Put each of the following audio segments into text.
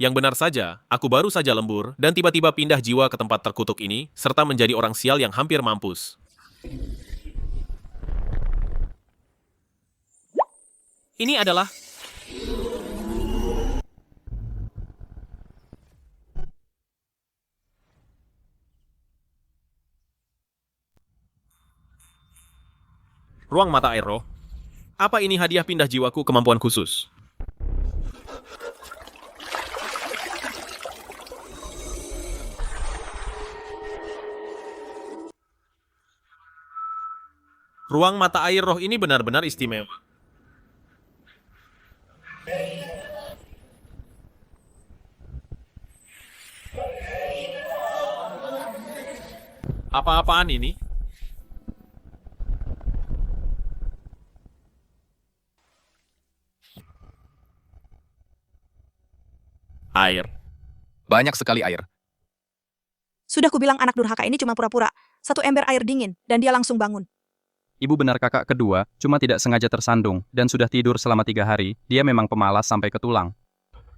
Yang benar saja, aku baru saja lembur dan tiba-tiba pindah jiwa ke tempat terkutuk ini, serta menjadi orang sial yang hampir mampus. Ini adalah... Ruang mata air roh. Apa ini hadiah pindah jiwaku kemampuan khusus? Ruang mata air roh ini benar-benar istimewa. Apa-apaan ini? Air. Banyak sekali air. Sudah kubilang anak durhaka ini cuma pura-pura. Satu ember air dingin, dan dia langsung bangun. Ibu benar kakak kedua, cuma tidak sengaja tersandung, dan sudah tidur selama 3 hari, dia memang pemalas sampai ke tulang.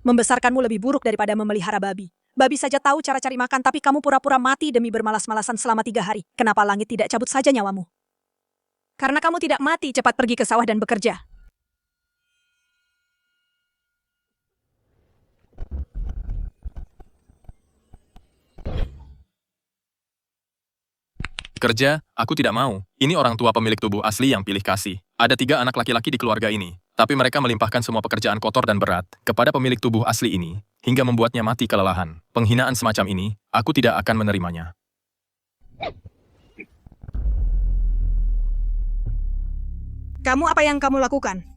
Membesarkanmu lebih buruk daripada memelihara babi. Babi saja tahu cara cari makan, tapi kamu pura-pura mati demi bermalas-malasan selama 3 hari. Kenapa langit tidak cabut saja nyawamu? Karena kamu tidak mati, cepat pergi ke sawah dan bekerja. Kerja, aku tidak mau. Ini orang tua pemilik tubuh asli yang pilih kasih. Ada 3 anak laki-laki di keluarga ini, tapi mereka melimpahkan semua pekerjaan kotor dan berat kepada pemilik tubuh asli ini, hingga membuatnya mati kelelahan. Penghinaan semacam ini, aku tidak akan menerimanya. Kamu apa yang kamu lakukan?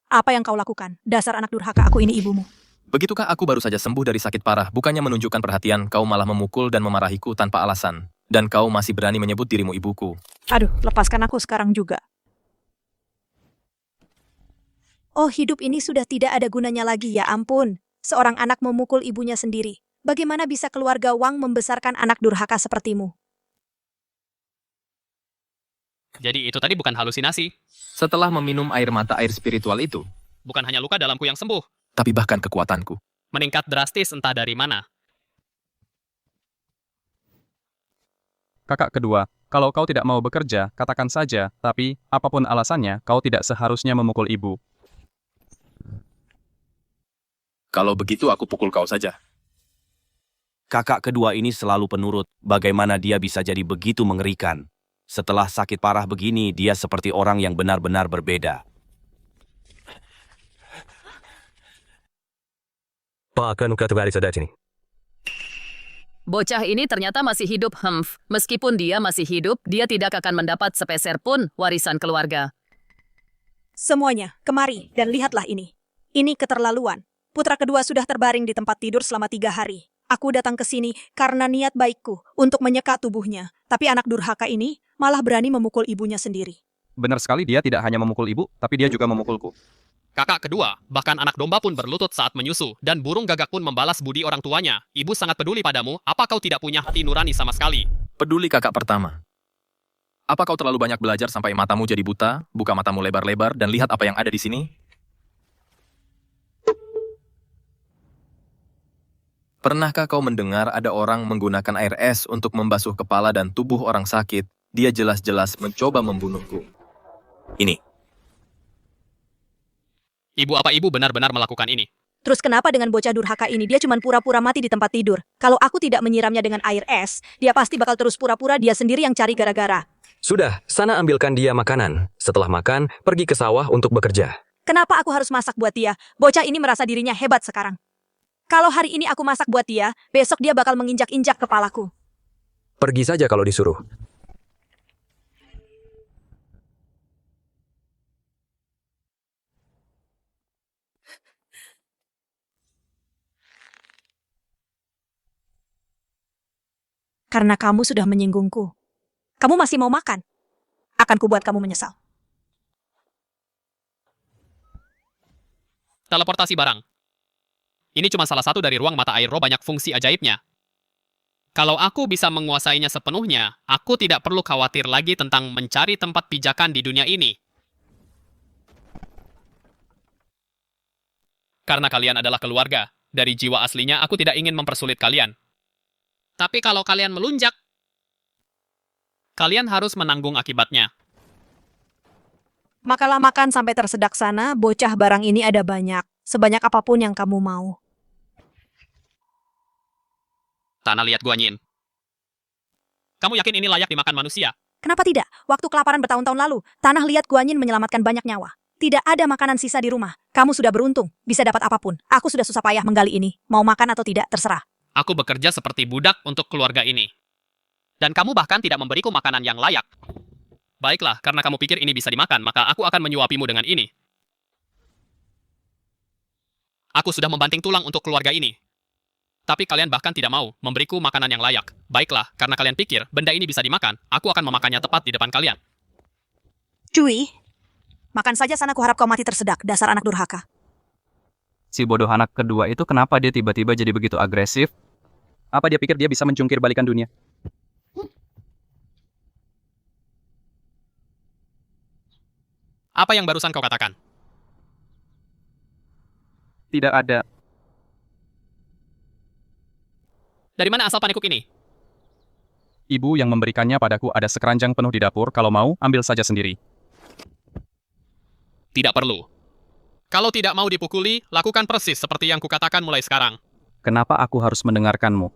Apa yang kau lakukan? Dasar anak durhaka, aku ini ibumu. Begitukah aku baru saja sembuh dari sakit parah, bukannya menunjukkan perhatian, kau malah memukul dan memarahiku tanpa alasan. Dan kau masih berani menyebut dirimu ibuku. Aduh, lepaskan aku sekarang juga. Oh, hidup ini sudah tidak ada gunanya lagi, ya ampun. Seorang anak memukul ibunya sendiri. Bagaimana bisa keluarga Wang membesarkan anak durhaka sepertimu? Jadi itu tadi bukan halusinasi. Setelah meminum air mata air spiritual itu, Bukan hanya luka dalamku yang sembuh. tapi bahkan kekuatanku. Meningkat drastis entah dari mana. Kakak kedua, kalau kau tidak mau bekerja, katakan saja, tapi, apapun alasannya, kau tidak seharusnya memukul ibu. Kalau begitu aku pukul kau saja. Kakak kedua ini selalu penurut. Bagaimana dia bisa jadi begitu mengerikan? Setelah sakit parah begini, dia seperti orang yang benar-benar berbeda. Bocah ini ternyata masih hidup, Meskipun dia masih hidup, dia tidak akan mendapat sepeser pun warisan keluarga. Semuanya, kemari dan lihatlah ini. Ini keterlaluan. Putra kedua sudah terbaring di tempat tidur selama 3 hari. Aku datang ke sini karena niat baikku untuk menyeka tubuhnya. Tapi anak durhaka ini malah berani memukul ibunya sendiri. Benar sekali dia tidak hanya memukul ibu, tapi dia juga memukulku. Kakak kedua, bahkan anak domba pun berlutut saat menyusu, dan burung gagak pun membalas budi orang tuanya. Ibu sangat peduli padamu, apa kau tidak punya hati nurani sama sekali? Peduli kakak pertama. Apa kau terlalu banyak belajar sampai matamu jadi buta? Buka matamu lebar-lebar dan lihat apa yang ada di sini. Pernahkah kau mendengar ada orang menggunakan air es untuk membasuh kepala dan tubuh orang sakit? Dia jelas-jelas mencoba membunuhku. Ini. Ibu apa ibu benar-benar melakukan ini? Terus kenapa dengan bocah durhaka ini? Dia cuma pura-pura mati di tempat tidur. Kalau aku tidak menyiramnya dengan air es, dia pasti bakal terus pura-pura dia sendiri yang cari gara-gara. Sudah, sana ambilkan dia makanan. Setelah makan, pergi ke sawah untuk bekerja. Kenapa aku harus masak buat dia? Bocah ini merasa dirinya hebat sekarang. Kalau hari ini aku masak buat dia, besok dia bakal menginjak-injak kepalaku. Pergi saja kalau disuruh. Karena kamu sudah menyinggungku. Kamu masih mau makan? Akan kubuat kamu menyesal. Teleportasi barang. Ini cuma salah satu dari ruang mata air roh banyak fungsi ajaibnya. Kalau aku bisa menguasainya sepenuhnya, aku tidak perlu khawatir lagi tentang mencari tempat pijakan di dunia ini. karena kalian adalah keluarga. Dari jiwa aslinya, aku tidak ingin mempersulit kalian. Tapi kalau kalian melunjak, kalian harus menanggung akibatnya. Makalah makan sampai tersedak sana, bocah barang ini ada banyak. Sebanyak apapun yang kamu mau. Tanah liat Guanyin. Kamu yakin ini layak dimakan manusia? Kenapa tidak? Waktu kelaparan bertahun-tahun lalu, tanah liat Guanyin menyelamatkan banyak nyawa. Tidak ada makanan sisa di rumah. Kamu sudah beruntung, bisa dapat apapun. Aku sudah susah payah menggali ini. Mau makan atau tidak, terserah. Aku bekerja seperti budak untuk keluarga ini. Dan kamu bahkan tidak memberiku makanan yang layak. Baiklah, karena kamu pikir ini bisa dimakan, maka aku akan menyuapimu dengan ini. Aku sudah membanting tulang untuk keluarga ini. Tapi kalian bahkan tidak mau memberiku makanan yang layak. Baiklah, karena kalian pikir benda ini bisa dimakan, aku akan memakannya tepat di depan kalian. Cui, makan saja sana, kuharap kau mati tersedak, dasar anak durhaka. Si bodoh anak kedua itu kenapa dia tiba-tiba jadi begitu agresif? Apa dia pikir dia bisa mencungkir balikan dunia? Apa yang barusan kau katakan? Tidak ada. Dari mana asal panikuk ini? Ibu yang memberikannya padaku ada sekeranjang penuh di dapur, kalau mau, ambil saja sendiri. Tidak perlu. Kalau tidak mau dipukuli, lakukan persis seperti yang kukatakan mulai sekarang. Kenapa aku harus mendengarkanmu?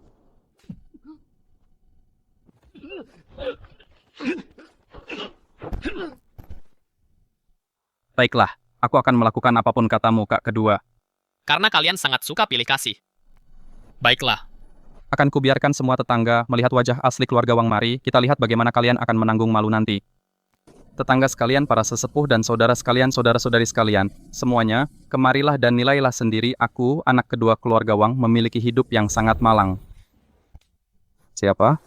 Baiklah, aku akan melakukan apapun katamu, Kak kedua. Karena kalian sangat suka pilih kasih. Baiklah. Akan kubiarkan semua tetangga melihat wajah asli keluarga Wang Mari, kita lihat bagaimana kalian akan menanggung malu nanti. Tetangga sekalian, para sesepuh dan saudara sekalian, saudara-saudari sekalian, semuanya, kemarilah dan nilailah sendiri aku, anak kedua keluarga Wang, memiliki hidup yang sangat malang. Siapa?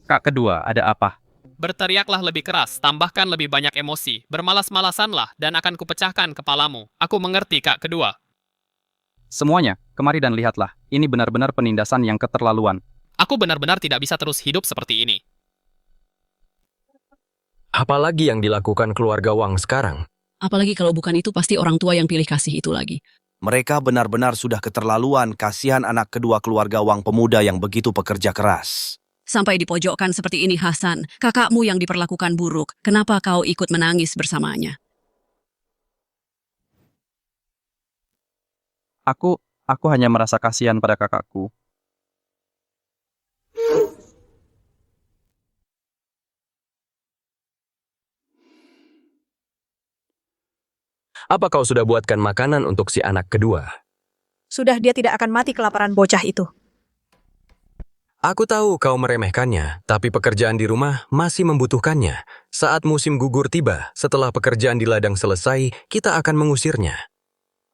Kak kedua, ada apa? Berteriaklah lebih keras, tambahkan lebih banyak emosi, bermalas-malasanlah, dan akan kupecahkan kepalamu. Aku mengerti, Kak kedua. Semuanya, kemari dan lihatlah, ini benar-benar penindasan yang keterlaluan. Aku benar-benar tidak bisa terus hidup seperti ini. Apalagi yang dilakukan keluarga Wang sekarang? Apalagi kalau bukan itu, pasti orang tua yang pilih kasih itu lagi. Mereka benar-benar sudah keterlaluan, kasihan anak kedua keluarga Wang pemuda yang begitu pekerja keras. Sampai dipojokkan seperti ini, Hasan. Kakakmu yang diperlakukan buruk. Kenapa kau ikut menangis bersamanya? Aku hanya merasa kasihan pada kakakku. Apa kau sudah buatkan makanan untuk si anak kedua? Sudah, dia tidak akan mati kelaparan bocah itu. Aku tahu kau meremehkannya, tapi pekerjaan di rumah masih membutuhkannya. Saat musim gugur tiba, setelah pekerjaan di ladang selesai, kita akan mengusirnya.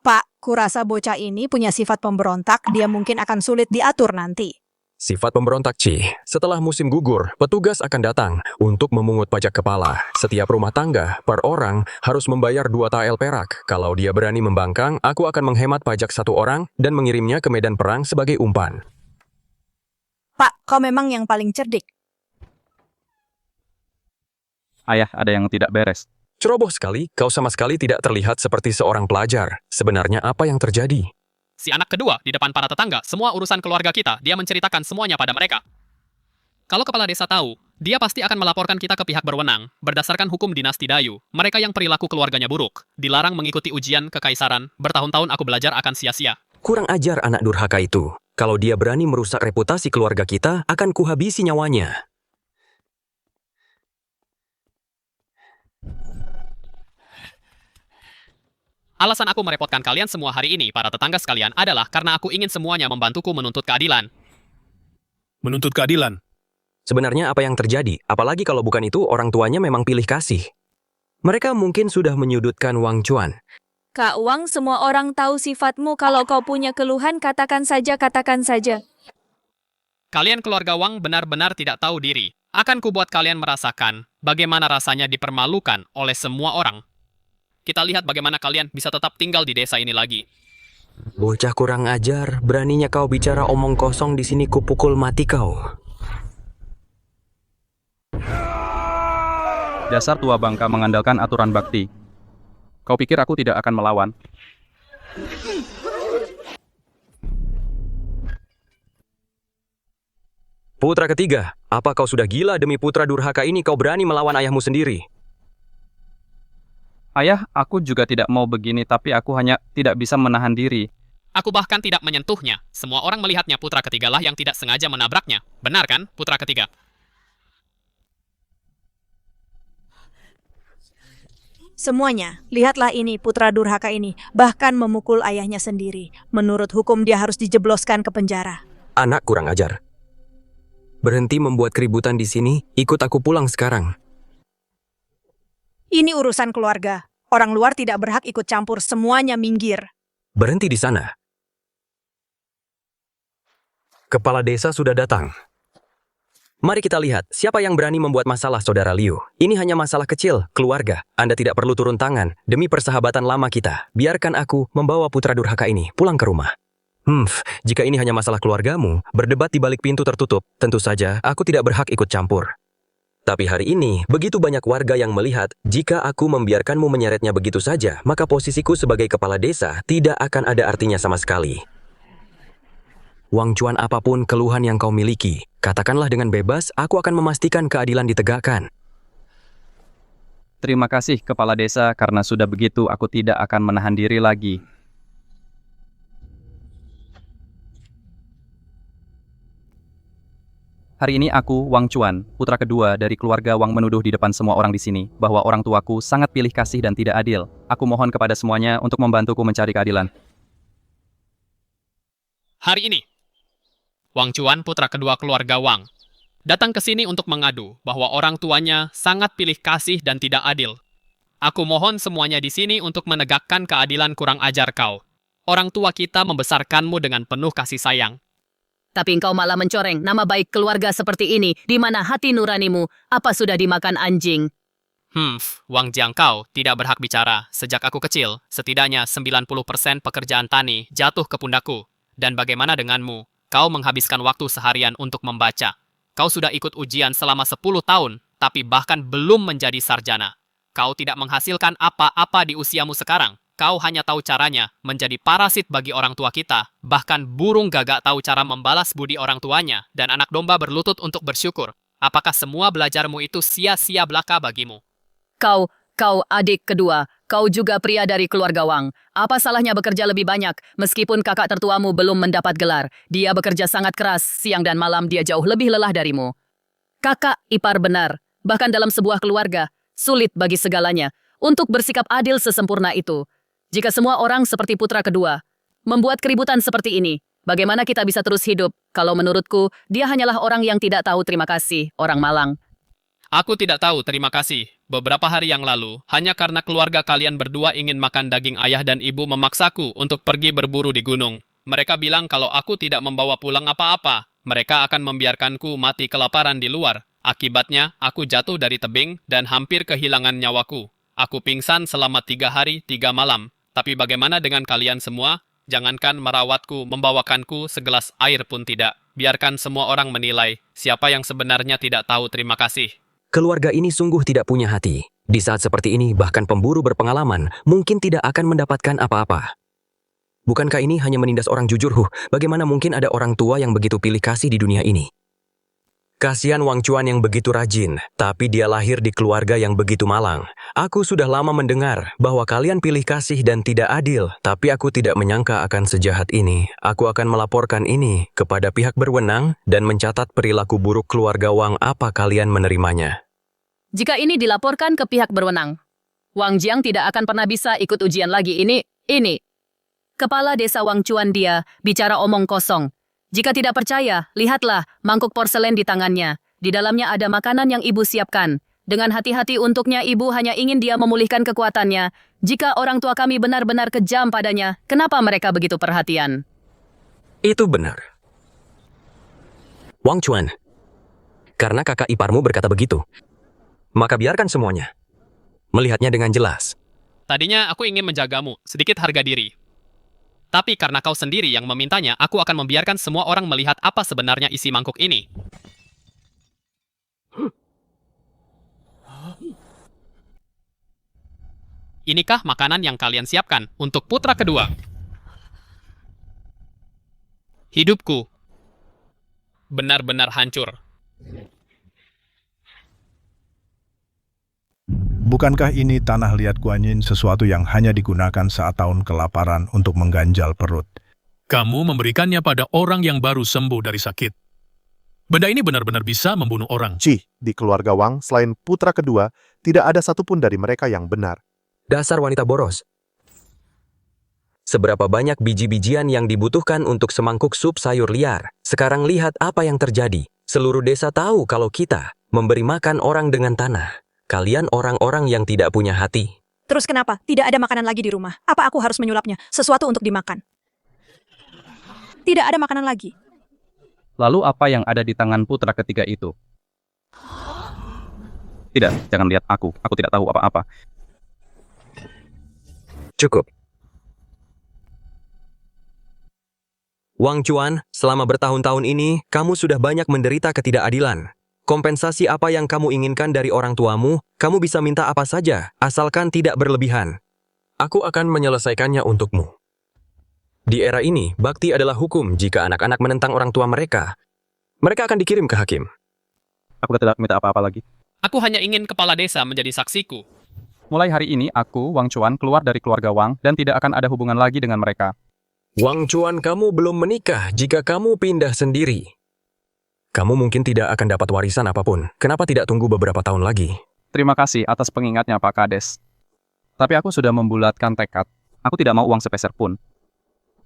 Pak, kurasa bocah ini punya sifat pemberontak, dia mungkin akan sulit diatur nanti. Sifat pemberontak, Ci. Setelah musim gugur, petugas akan datang untuk memungut pajak kepala. Setiap rumah tangga, per orang, harus membayar 2 tael perak. Kalau dia berani membangkang, aku akan menghemat pajak 1 orang dan mengirimnya ke medan perang sebagai umpan. Pak, kau memang yang paling cerdik. Ayah, ada yang tidak beres. Ceroboh sekali, kau sama sekali tidak terlihat seperti seorang pelajar. Sebenarnya apa yang terjadi? Si anak kedua, di depan para tetangga, semua urusan keluarga kita, dia menceritakan semuanya pada mereka. Kalau kepala desa tahu, dia pasti akan melaporkan kita ke pihak berwenang, berdasarkan hukum dinasti Dayu. Mereka yang perilaku keluarganya buruk, dilarang mengikuti ujian kekaisaran, bertahun-tahun aku belajar akan sia-sia. Kurang ajar anak durhaka itu. Kalau dia berani merusak reputasi keluarga kita, akan kuhabisi nyawanya. Alasan aku merepotkan kalian semua hari ini, para tetangga sekalian, adalah karena aku ingin semuanya membantuku menuntut keadilan. Menuntut keadilan? Sebenarnya apa yang terjadi? Apalagi kalau bukan itu, orang tuanya memang pilih kasih. Mereka mungkin sudah menyudutkan Wang Chuan. Kak Wang, semua orang tahu sifatmu. Kalau kau punya keluhan, katakan saja, katakan saja. Kalian keluarga Wang benar-benar tidak tahu diri. Akan kubuat kalian merasakan bagaimana rasanya dipermalukan oleh semua orang. Kita lihat bagaimana kalian bisa tetap tinggal di desa ini lagi. Bocah kurang ajar, beraninya kau bicara omong kosong di sini, kupukul mati kau. Dasar tua bangka mengandalkan aturan bakti. Kau pikir aku tidak akan melawan? Putra ketiga, apa kau sudah gila demi putra durhaka ini kau berani melawan ayahmu sendiri? Ayah, aku juga tidak mau begini, tapi aku hanya tidak bisa menahan diri. Aku bahkan tidak menyentuhnya. Semua orang melihatnya putra ketiga lah yang tidak sengaja menabraknya. Benar kan, putra ketiga? Semuanya, lihatlah ini putra durhaka ini, bahkan memukul ayahnya sendiri. Menurut hukum dia harus dijebloskan ke penjara. Anak kurang ajar. Berhenti membuat keributan di sini, ikut aku pulang sekarang. Ini urusan keluarga. Orang luar tidak berhak ikut campur, semuanya minggir. Berhenti di sana. Kepala desa sudah datang. Mari kita lihat siapa yang berani membuat masalah, Saudara Liu. Ini hanya masalah kecil, keluarga. Anda tidak perlu turun tangan. Demi persahabatan lama kita, biarkan aku membawa putra durhaka ini pulang ke rumah. Jika ini hanya masalah keluargamu, berdebat di balik pintu tertutup, tentu saja aku tidak berhak ikut campur. Tapi hari ini, begitu banyak warga yang melihat, jika aku membiarkanmu menyeretnya begitu saja, maka posisiku sebagai kepala desa tidak akan ada artinya sama sekali. Wang Chuan, apapun keluhan yang kau miliki, katakanlah dengan bebas, aku akan memastikan keadilan ditegakkan. Terima kasih, Kepala Desa, karena sudah begitu aku tidak akan menahan diri lagi. Hari ini aku, Wang Chuan, putra kedua dari keluarga Wang, menuduh di depan semua orang di sini bahwa orang tuaku sangat pilih kasih dan tidak adil. Aku mohon kepada semuanya untuk membantuku mencari keadilan. Hari ini, Wang Chuan, putra kedua keluarga Wang, datang ke sini untuk mengadu bahwa orang tuanya sangat pilih kasih dan tidak adil. Aku mohon semuanya di sini untuk menegakkan keadilan. Kurang ajar kau. Orang tua kita membesarkanmu dengan penuh kasih sayang. Tapi engkau malah mencoreng nama baik keluarga seperti ini, di mana hati nuranimu, apa sudah dimakan anjing? Wang Jiang, kau tidak berhak bicara. Sejak aku kecil, setidaknya 90% pekerjaan tani jatuh ke pundakku. Dan bagaimana denganmu? Kau menghabiskan waktu seharian untuk membaca. Kau sudah ikut ujian selama 10 tahun, tapi bahkan belum menjadi sarjana. Kau tidak menghasilkan apa-apa di usiamu sekarang. Kau hanya tahu caranya menjadi parasit bagi orang tua kita. Bahkan burung gagak tahu cara membalas budi orang tuanya, dan anak domba berlutut untuk bersyukur. Apakah semua belajarmu itu sia-sia belaka bagimu? Kau adik kedua, kau juga pria dari keluarga Wang. Apa salahnya bekerja lebih banyak, meskipun kakak tertuamu belum mendapat gelar? Dia bekerja sangat keras, siang dan malam dia jauh lebih lelah darimu. Kakak ipar benar, bahkan dalam sebuah keluarga, sulit bagi segalanya untuk bersikap adil sesempurna itu. Jika semua orang seperti putra kedua, membuat keributan seperti ini, bagaimana kita bisa terus hidup? Kalau menurutku, dia hanyalah orang yang tidak tahu terima kasih, orang malang. Aku tidak tahu terima kasih. Beberapa hari yang lalu, hanya karena keluarga kalian berdua ingin makan daging, ayah dan ibu memaksaku untuk pergi berburu di gunung. Mereka bilang kalau aku tidak membawa pulang apa-apa, mereka akan membiarkanku mati kelaparan di luar. Akibatnya, aku jatuh dari tebing dan hampir kehilangan nyawaku. Aku pingsan selama 3 hari 3 malam. Tapi bagaimana dengan kalian semua? Jangankan merawatku, membawakanku segelas air pun tidak. Biarkan semua orang menilai siapa yang sebenarnya tidak tahu terima kasih. Keluarga ini sungguh tidak punya hati. Di saat seperti ini, bahkan pemburu berpengalaman mungkin tidak akan mendapatkan apa-apa. Bukankah ini hanya menindas orang jujur? Bagaimana mungkin ada orang tua yang begitu pilih kasih di dunia ini? Kasihan Wang Chuan yang begitu rajin, tapi dia lahir di keluarga yang begitu malang. Aku sudah lama mendengar bahwa kalian pilih kasih dan tidak adil, tapi aku tidak menyangka akan sejahat ini. Aku akan melaporkan ini kepada pihak berwenang dan mencatat perilaku buruk keluarga Wang. Apa kalian menerimanya? Jika ini dilaporkan ke pihak berwenang, Wang Jiang tidak akan pernah bisa ikut ujian lagi. Ini. Kepala desa Wang Chuan, dia bicara omong kosong. Jika tidak percaya, lihatlah mangkuk porselen di tangannya. Di dalamnya ada makanan yang ibu siapkan. Dengan hati-hati untuknya, ibu hanya ingin dia memulihkan kekuatannya. Jika orang tua kami benar-benar kejam padanya, kenapa mereka begitu perhatian? Itu benar. Wang Chuan, karena kakak iparmu berkata begitu, maka biarkan semuanya melihatnya dengan jelas. Tadinya aku ingin menjagamu, sedikit harga diri. Tapi karena kau sendiri yang memintanya, aku akan membiarkan semua orang melihat apa sebenarnya isi mangkuk ini. Inikah makanan yang kalian siapkan untuk putra kedua? Hidupku benar-benar hancur. Bukankah ini tanah liat Guanyin sesuatu yang hanya digunakan saat tahun kelaparan untuk mengganjal perut? Kamu memberikannya pada orang yang baru sembuh dari sakit. Benda ini benar-benar bisa membunuh orang. Ci, di keluarga Wang, selain putra kedua, tidak ada satupun dari mereka yang benar. Dasar wanita boros. Seberapa banyak biji-bijian yang dibutuhkan untuk semangkuk sup sayur liar? Sekarang lihat apa yang terjadi. Seluruh desa tahu kalau kita memberi makan orang dengan tanah. Kalian orang-orang yang tidak punya hati. Terus kenapa? Tidak ada makanan lagi di rumah. Apa aku harus menyulapnya? Sesuatu untuk dimakan. Tidak ada makanan lagi. Lalu apa yang ada di tangan putra ketiga itu? Tidak, jangan lihat aku. Aku tidak tahu apa-apa. Cukup. Wang Chuan, selama bertahun-tahun ini, kamu sudah banyak menderita ketidakadilan. Kompensasi apa yang kamu inginkan dari orang tuamu, kamu bisa minta apa saja, asalkan tidak berlebihan. Aku akan menyelesaikannya untukmu. Di era ini, bakti adalah hukum jika anak-anak menentang orang tua mereka. Mereka akan dikirim ke hakim. Aku tidak minta apa-apa lagi. Aku hanya ingin kepala desa menjadi saksiku. Mulai hari ini, aku, Wang Chuan, keluar dari keluarga Wang dan tidak akan ada hubungan lagi dengan mereka. Wang Chuan, kamu belum menikah jika kamu pindah sendiri. Kamu mungkin tidak akan dapat warisan apapun. Kenapa tidak tunggu beberapa tahun lagi? Terima kasih atas pengingatnya, Pak Kades. Tapi aku sudah membulatkan tekad. Aku tidak mau uang sepeser pun.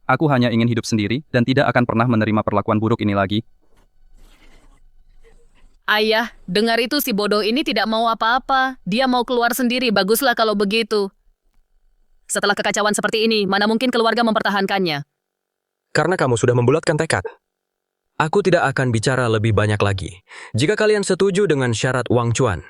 Aku hanya ingin hidup sendiri dan tidak akan pernah menerima perlakuan buruk ini lagi. Ayah, dengar itu si bodoh ini tidak mau apa-apa. Dia mau keluar sendiri, baguslah kalau begitu. Setelah kekacauan seperti ini, mana mungkin keluarga mempertahankannya? Karena kamu sudah membulatkan tekad. Aku tidak akan bicara lebih banyak lagi. Jika kalian setuju dengan syarat Wang Chuan,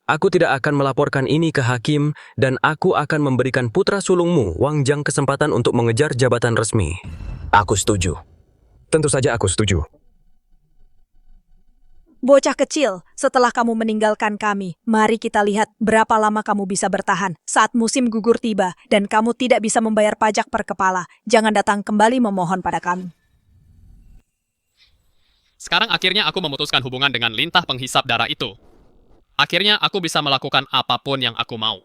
aku tidak akan melaporkan ini ke hakim dan aku akan memberikan putra sulungmu, Wang Jiang, kesempatan untuk mengejar jabatan resmi. Aku setuju. Tentu saja aku setuju. Bocah kecil, setelah kamu meninggalkan kami, mari kita lihat berapa lama kamu bisa bertahan saat musim gugur tiba dan kamu tidak bisa membayar pajak per kepala. Jangan datang kembali memohon pada kami. Sekarang akhirnya aku memutuskan hubungan dengan lintah penghisap darah itu. Akhirnya aku bisa melakukan apapun yang aku mau.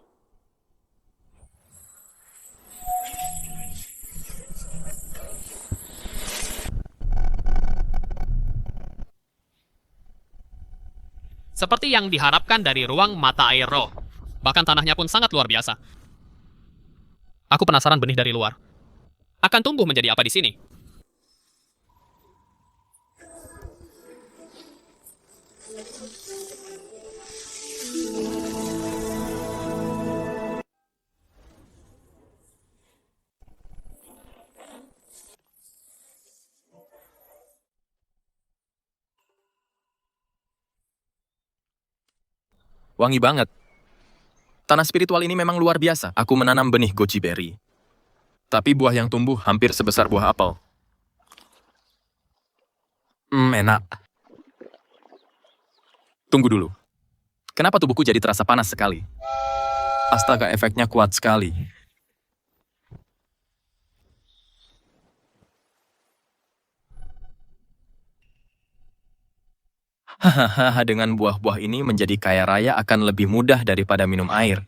Seperti yang diharapkan dari ruang mata air roh. Bahkan tanahnya pun sangat luar biasa. Aku penasaran benih dari luar. Akan tumbuh menjadi apa di sini? Wangi banget. Tanah spiritual ini memang luar biasa. Aku menanam benih goji berry. Tapi buah yang tumbuh hampir sebesar buah apel. Enak. Tunggu dulu. Kenapa tubuhku jadi terasa panas sekali? Astaga, efeknya kuat sekali. Hahaha, dengan buah-buah ini menjadi kaya raya akan lebih mudah daripada minum air.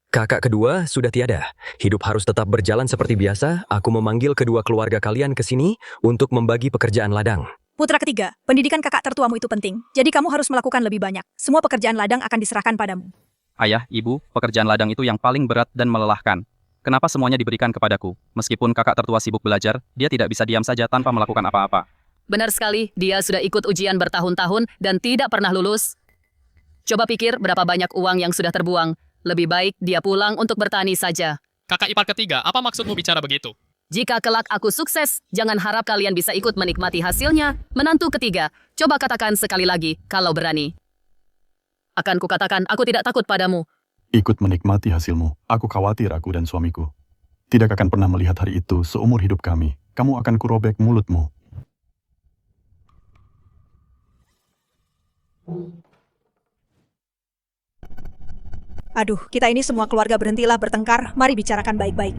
Kakak kedua sudah tiada. Hidup harus tetap berjalan seperti biasa. Aku memanggil kedua keluarga kalian ke sini untuk membagi pekerjaan ladang. Putra ketiga, pendidikan kakak tertuamu itu penting. Jadi kamu harus melakukan lebih banyak. Semua pekerjaan ladang akan diserahkan padamu. Ayah, ibu, pekerjaan ladang itu yang paling berat dan melelahkan. Kenapa semuanya diberikan kepadaku? Meskipun kakak tertua sibuk belajar, dia tidak bisa diam saja tanpa melakukan apa-apa. Benar sekali, dia sudah ikut ujian bertahun-tahun dan tidak pernah lulus. Coba pikir berapa banyak uang yang sudah terbuang. Lebih baik dia pulang untuk bertani saja. Kakak ipar ketiga, apa maksudmu bicara begitu? Jika kelak aku sukses, jangan harap kalian bisa ikut menikmati hasilnya. Menantu ketiga, coba katakan sekali lagi kalau berani. Akan kukatakan, aku tidak takut padamu. Ikut menikmati hasilmu. Aku khawatir aku dan suamiku. Tidak akan pernah melihat hari itu seumur hidup kami. Kamu akan kurobek mulutmu. Aduh, kita ini semua keluarga berhentilah bertengkar. Mari bicarakan baik-baik.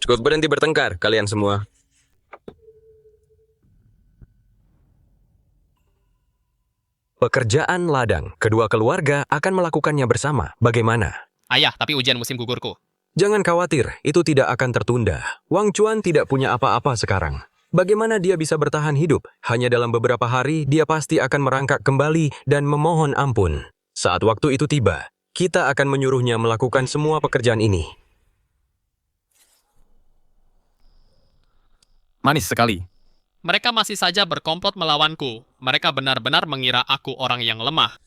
Cukup berhenti bertengkar, kalian semua. Pekerjaan ladang, kedua keluarga akan melakukannya bersama. Bagaimana? Ayah, tapi ujian musim gugurku. Jangan khawatir, itu tidak akan tertunda. Wang Chuan tidak punya apa-apa sekarang. Bagaimana dia bisa bertahan hidup? Hanya dalam beberapa hari, dia pasti akan merangkak kembali dan memohon ampun. Saat waktu itu tiba, kita akan menyuruhnya melakukan semua pekerjaan ini. Manis sekali. Mereka masih saja berkomplot melawanku. Mereka benar-benar mengira aku orang yang lemah.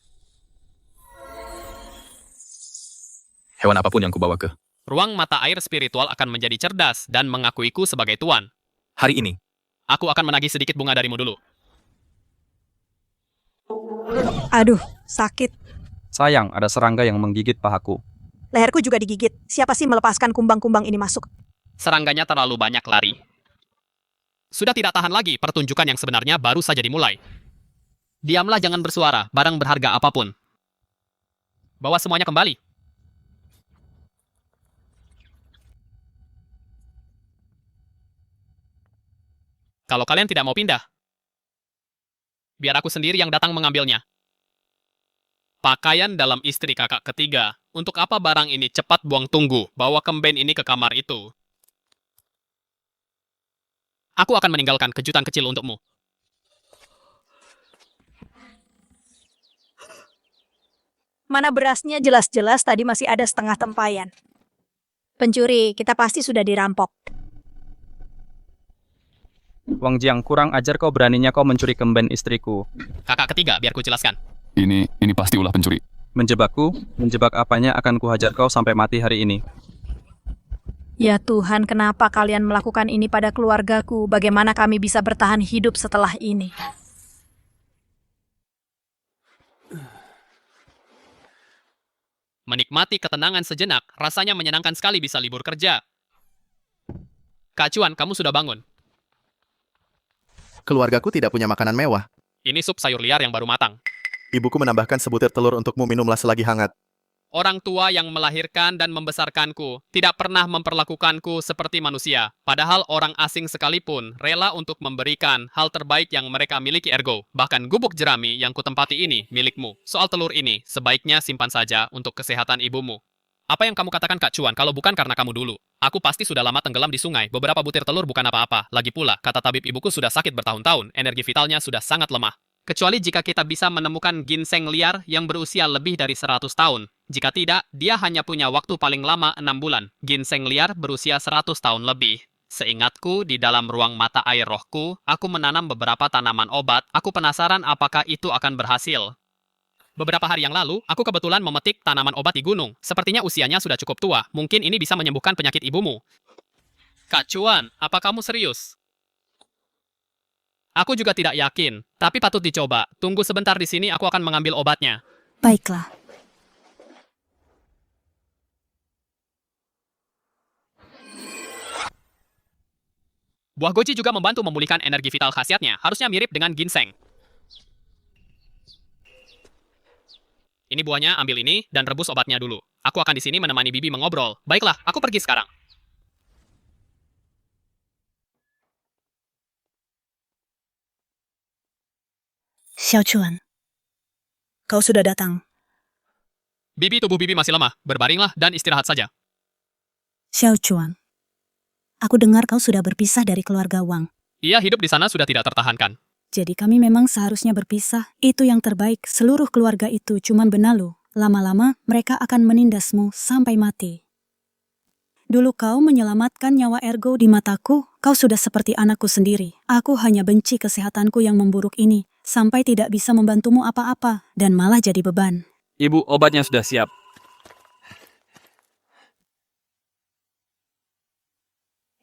Hewan apapun yang kubawa ke. Ruang mata air spiritual akan menjadi cerdas dan mengakuiku sebagai tuan. Hari ini, Aku akan menagih sedikit bunga darimu dulu. Aduh, sakit. Sayang, ada serangga yang menggigit pahaku. Leherku juga digigit. Siapa sih melepaskan kumbang-kumbang ini masuk? Serangganya terlalu banyak lari. Sudah tidak tahan lagi, pertunjukan yang sebenarnya baru saja dimulai. Diamlah, jangan bersuara, barang berharga apapun. Bawa semuanya kembali. Kalau kalian tidak mau pindah, biar aku sendiri yang datang mengambilnya. Pakaian dalam istri kakak ketiga. Untuk apa barang ini? Cepat buang, tunggu. Bawa kemben ini ke kamar itu. Aku akan meninggalkan kejutan kecil untukmu. Mana berasnya, jelas-jelas tadi masih ada setengah tempayan. Pencuri, kita pasti sudah dirampok. Wang Jiang, kurang ajar kau, beraninya kau mencuri kemben istriku. Kakak ketiga, biar ku jelaskan. Ini pasti ulah pencuri. Menjebakku? Menjebak apanya? Akan kuhajar kau sampai mati hari ini. Ya Tuhan, kenapa kalian melakukan ini pada keluargaku? Bagaimana kami bisa bertahan hidup setelah ini? Menikmati ketenangan sejenak, rasanya menyenangkan sekali bisa libur kerja. Kak Cuan, kamu sudah bangun. Keluargaku tidak punya makanan mewah. Ini sup sayur liar yang baru matang. Ibuku menambahkan sebutir telur untukmu, minumlah selagi hangat. Orang tua yang melahirkan dan membesarkanku tidak pernah memperlakukanku seperti manusia. Padahal orang asing sekalipun rela untuk memberikan hal terbaik yang mereka miliki, ergo. Bahkan gubuk jerami yang kutempati ini milikmu. Soal telur ini, sebaiknya simpan saja untuk kesehatan ibumu. Apa yang kamu katakan, Kak Cuan, kalau bukan karena kamu dulu? Aku pasti sudah lama tenggelam di sungai. Beberapa butir telur bukan apa-apa. Lagi pula, kata tabib, ibuku sudah sakit bertahun-tahun. Energi vitalnya sudah sangat lemah. Kecuali jika kita bisa menemukan ginseng liar yang berusia lebih dari 100 tahun. Jika tidak, dia hanya punya waktu paling lama 6 bulan. Ginseng liar berusia 100 tahun lebih. Seingatku, di dalam ruang mata air rohku, aku menanam beberapa tanaman obat. Aku penasaran apakah itu akan berhasil. Beberapa hari yang lalu, aku kebetulan memetik tanaman obat di gunung. Sepertinya usianya sudah cukup tua. Mungkin ini bisa menyembuhkan penyakit ibumu. Kak Cuan, apa kamu serius? Aku juga tidak yakin, tapi patut dicoba. Tunggu sebentar di sini, aku akan mengambil obatnya. Baiklah. Buah goji juga membantu memulihkan energi vital khasiatnya. Harusnya mirip dengan ginseng. Ini buahnya, ambil ini, dan rebus obatnya dulu. Aku akan di sini menemani Bibi mengobrol. Baiklah, aku pergi sekarang. Xiao Chuan, kau sudah datang. Bibi, tubuh Bibi masih lemah. Berbaringlah dan istirahat saja. Xiao Chuan, aku dengar kau sudah berpisah dari keluarga Wang. Ia hidup di sana sudah tidak tertahankan. Jadi kami memang seharusnya berpisah. Itu yang terbaik. Seluruh keluarga itu cuman benalu. Lama-lama mereka akan menindasmu sampai mati. Dulu kau menyelamatkan nyawa Ergo di mataku. Kau sudah seperti anakku sendiri. Aku hanya benci kesehatanku yang memburuk ini. Sampai tidak bisa membantumu apa-apa. Dan malah jadi beban. Ibu, obatnya sudah siap.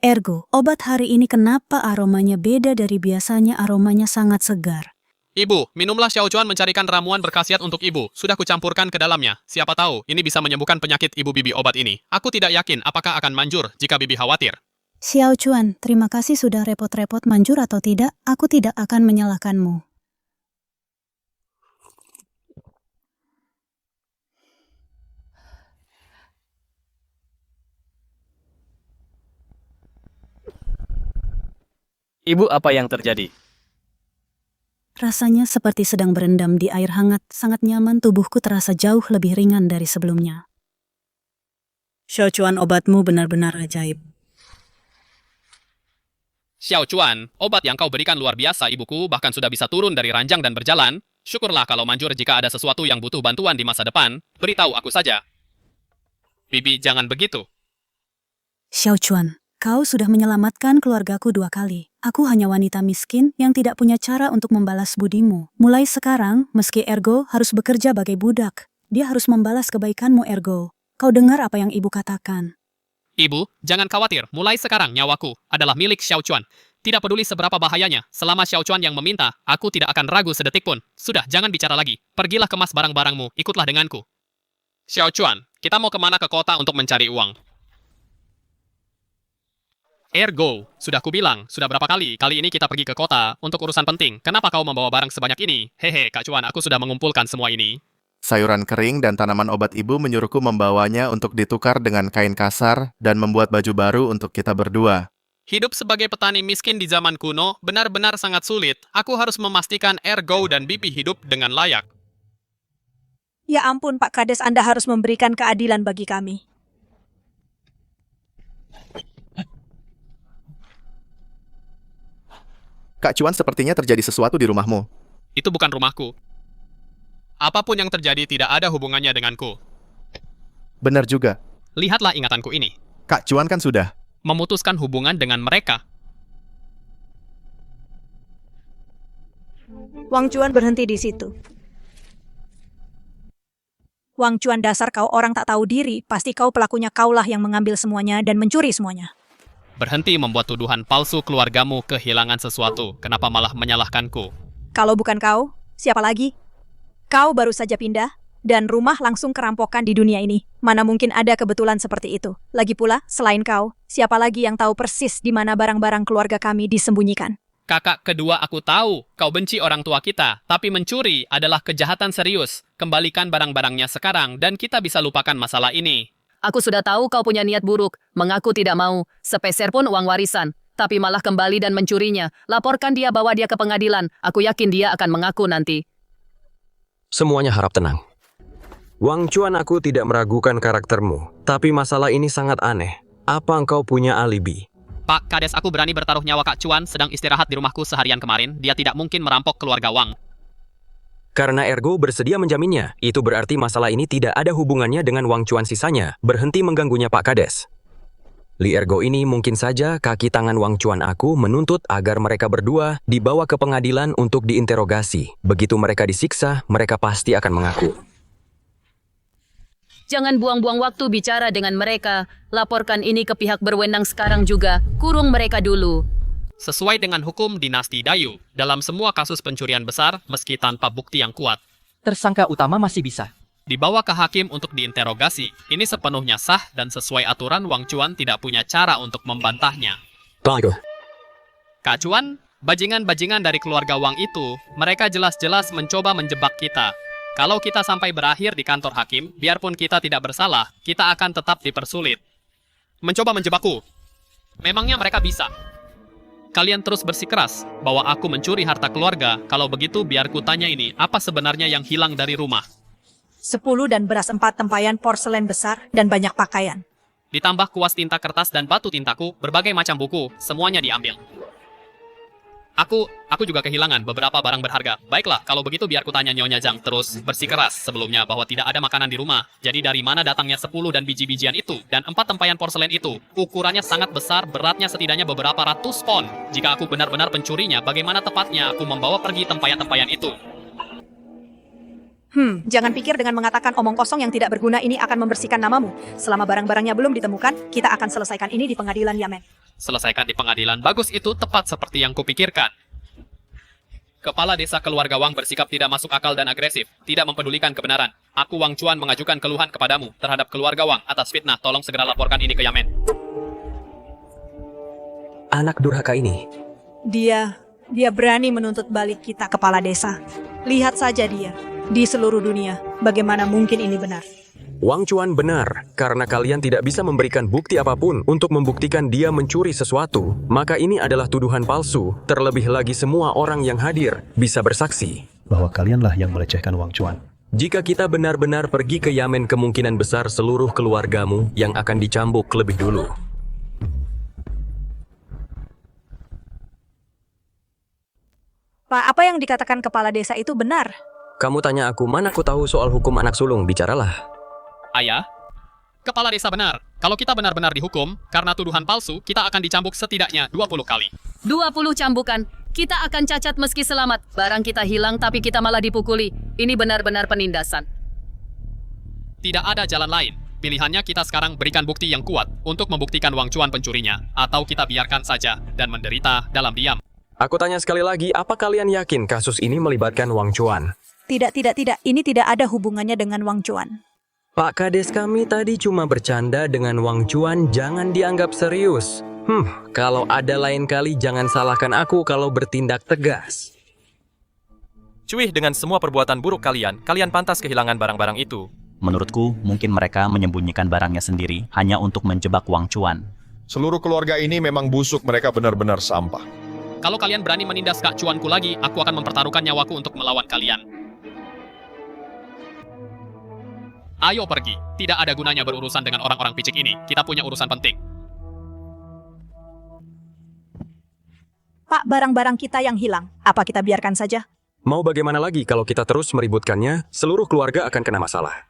Ergo, obat hari ini kenapa aromanya beda dari biasanya? Aromanya sangat segar. Ibu, minumlah. Xiao Chuan mencarikan ramuan berkhasiat untuk ibu. Sudah kucampurkan ke dalamnya. Siapa tahu, ini bisa menyembuhkan penyakit ibu Bibi obat ini. Aku tidak yakin apakah akan manjur jika Bibi khawatir. Xiao Chuan, terima kasih sudah repot-repot. Manjur atau tidak, aku tidak akan menyalahkanmu. Ibu, apa yang terjadi? Rasanya seperti sedang berendam di air hangat, sangat nyaman, tubuhku terasa jauh lebih ringan dari sebelumnya. Xiao Chuan, obatmu benar-benar ajaib. Xiao Chuan, obat yang kau berikan luar biasa ibuku, bahkan sudah bisa turun dari ranjang dan berjalan. Syukurlah kalau manjur jika ada sesuatu yang butuh bantuan di masa depan, beritahu aku saja. Bibi, jangan begitu. Xiao Chuan, kau sudah menyelamatkan keluargaku 2 kali. Aku hanya wanita miskin yang tidak punya cara untuk membalas budimu. Mulai sekarang, meski Ergo harus bekerja bagai budak, dia harus membalas kebaikanmu, Ergo. Kau dengar apa yang ibu katakan? Ibu, jangan khawatir. Mulai sekarang nyawaku adalah milik Xiao Chuan. Tidak peduli seberapa bahayanya, selama Xiao Chuan yang meminta, aku tidak akan ragu sedetik pun. Sudah, jangan bicara lagi. Pergilah kemas barang-barangmu, ikutlah denganku. Xiao Chuan, kita mau kemana ke kota untuk mencari uang? Ergo, sudah kubilang, sudah berapa kali ini kita pergi ke kota untuk urusan penting. Kenapa kau membawa barang sebanyak ini? Hehe, Kak Chuan, aku sudah mengumpulkan semua ini. Sayuran kering dan tanaman obat ibu menyuruhku membawanya untuk ditukar dengan kain kasar dan membuat baju baru untuk kita berdua. Hidup sebagai petani miskin di zaman kuno benar-benar sangat sulit. Aku harus memastikan Ergo dan Bibi hidup dengan layak. Ya ampun, Pak Kades, Anda harus memberikan keadilan bagi kami. Kak Chuan, sepertinya terjadi sesuatu di rumahmu. Itu bukan rumahku. Apapun yang terjadi tidak ada hubungannya denganku. Benar juga. Lihatlah ingatanku ini. Kak Chuan kan sudah memutuskan hubungan dengan mereka. Wang Chuan berhenti di situ. Wang Chuan, dasar kau orang tak tahu diri, pasti kau pelakunya, kaulah yang mengambil semuanya dan mencuri semuanya. Berhenti membuat tuduhan palsu, keluargamu kehilangan sesuatu. Kenapa malah menyalahkanku? Kalau bukan kau, siapa lagi? Kau baru saja pindah, dan rumah langsung kerampokan di dunia ini. Mana mungkin ada kebetulan seperti itu. Lagi pula, selain kau, siapa lagi yang tahu persis di mana barang-barang keluarga kami disembunyikan? Kakak kedua, aku tahu kau benci orang tua kita, tapi mencuri adalah kejahatan serius. Kembalikan barang-barangnya sekarang, dan kita bisa lupakan masalah ini. Aku sudah tahu kau punya niat buruk, mengaku tidak mau sepeser pun uang warisan, tapi malah kembali dan mencurinya. Laporkan dia, bawa dia ke pengadilan. Aku yakin dia akan mengaku nanti. Semuanya harap tenang. Wang Chuan, aku tidak meragukan karaktermu, tapi masalah ini sangat aneh. Apa engkau punya alibi? Pak Kades, aku berani bertaruh nyawa Kak Chuan sedang istirahat di rumahku seharian kemarin. Dia tidak mungkin merampok keluarga Wang. Karena Ergo bersedia menjaminnya, itu berarti masalah ini tidak ada hubungannya dengan Wang Chuan sisanya. Berhenti mengganggunya, Pak Kades. Li Ergo ini mungkin saja kaki tangan Wang Chuan. Aku menuntut agar mereka berdua dibawa ke pengadilan untuk diinterogasi. Begitu mereka disiksa, mereka pasti akan mengaku. Jangan buang-buang waktu bicara dengan mereka. Laporkan ini ke pihak berwenang sekarang juga. Kurung mereka dulu. Sesuai dengan hukum dinasti Dayu, dalam semua kasus pencurian besar, meski tanpa bukti yang kuat, tersangka utama masih bisa dibawa ke hakim untuk diinterogasi. Ini sepenuhnya sah dan sesuai aturan. Wang Chuan tidak punya cara untuk membantahnya. Kak Chuan, bajingan-bajingan dari keluarga Wang itu, mereka jelas-jelas mencoba menjebak kita. Kalau kita sampai berakhir di kantor hakim, biarpun kita tidak bersalah, kita akan tetap dipersulit. Mencoba menjebakku. Memangnya mereka bisa? Kalian terus bersikeras bahwa aku mencuri harta keluarga. Kalau begitu, biar ku tanya ini, apa sebenarnya yang hilang dari rumah? 10 dan beras 4 tempayan porselen besar dan banyak pakaian. Ditambah kuas tinta kertas dan batu tintaku, berbagai macam buku, semuanya diambil. Aku juga kehilangan beberapa barang berharga. Baiklah, kalau begitu biar ku tanya Nyonya Zhang. Terus bersikeras sebelumnya bahwa tidak ada makanan di rumah. Jadi dari mana datangnya 10 dan biji-bijian itu? Dan 4 tempayan porselen itu? Ukurannya sangat besar, beratnya setidaknya beberapa ratus pon. Jika aku benar-benar pencurinya, bagaimana tepatnya aku membawa pergi tempayan-tempayan itu? Jangan pikir dengan mengatakan omong kosong yang tidak berguna ini akan membersihkan namamu. Selama barang-barangnya belum ditemukan, kita akan selesaikan ini di pengadilan Yamen. Selesaikan di pengadilan. Bagus, itu tepat seperti yang kupikirkan. Kepala desa keluarga Wang bersikap tidak masuk akal dan agresif, tidak mempedulikan kebenaran. Aku, Wang Chuan, mengajukan keluhan kepadamu terhadap keluarga Wang atas fitnah. Tolong segera laporkan ini ke Yamen. Anak durhaka ini. Dia berani menuntut balik kita, kepala desa. Lihat saja dia, di seluruh dunia, bagaimana mungkin ini benar. Wang Chuan benar. Karena kalian tidak bisa memberikan bukti apapun untuk membuktikan dia mencuri sesuatu, maka ini adalah tuduhan palsu. Terlebih lagi semua orang yang hadir bisa bersaksi bahwa kalianlah yang melecehkan Wang Chuan. Jika kita benar-benar pergi ke Yamen, kemungkinan besar seluruh keluargamu yang akan dicambuk lebih dulu. Pak, apa yang dikatakan kepala desa itu benar? Kamu tanya aku, mana aku tahu soal hukum anak sulung, bicaralah. Ayah, kepala desa benar. Kalau kita benar-benar dihukum, karena tuduhan palsu, kita akan dicambuk setidaknya 20 kali. 20 cambukan. Kita akan cacat meski selamat. Barang kita hilang tapi kita malah dipukuli. Ini benar-benar penindasan. Tidak ada jalan lain. Pilihannya kita sekarang berikan bukti yang kuat untuk membuktikan Wang Chuan pencurinya, atau kita biarkan saja dan menderita dalam diam. Aku tanya sekali lagi, apa kalian yakin kasus ini melibatkan Wang Chuan? Tidak. Ini tidak ada hubungannya dengan Wang Chuan. Pak Kades, kami tadi cuma bercanda dengan Wang Chuan, jangan dianggap serius. Kalau ada lain kali jangan salahkan aku kalau bertindak tegas. Cuih, dengan semua perbuatan buruk kalian pantas kehilangan barang-barang itu. Menurutku, mungkin mereka menyembunyikan barangnya sendiri hanya untuk menjebak Wang Chuan. Seluruh keluarga ini memang busuk, mereka benar-benar sampah. Kalau kalian berani menindas Kak Chuanku lagi, aku akan mempertaruhkan nyawaku untuk melawan kalian. Ayo pergi, tidak ada gunanya berurusan dengan orang-orang picik ini. Kita punya urusan penting. Pak, barang-barang kita yang hilang, apa kita biarkan saja? Mau bagaimana lagi kalau kita terus meributkannya, seluruh keluarga akan kena masalah.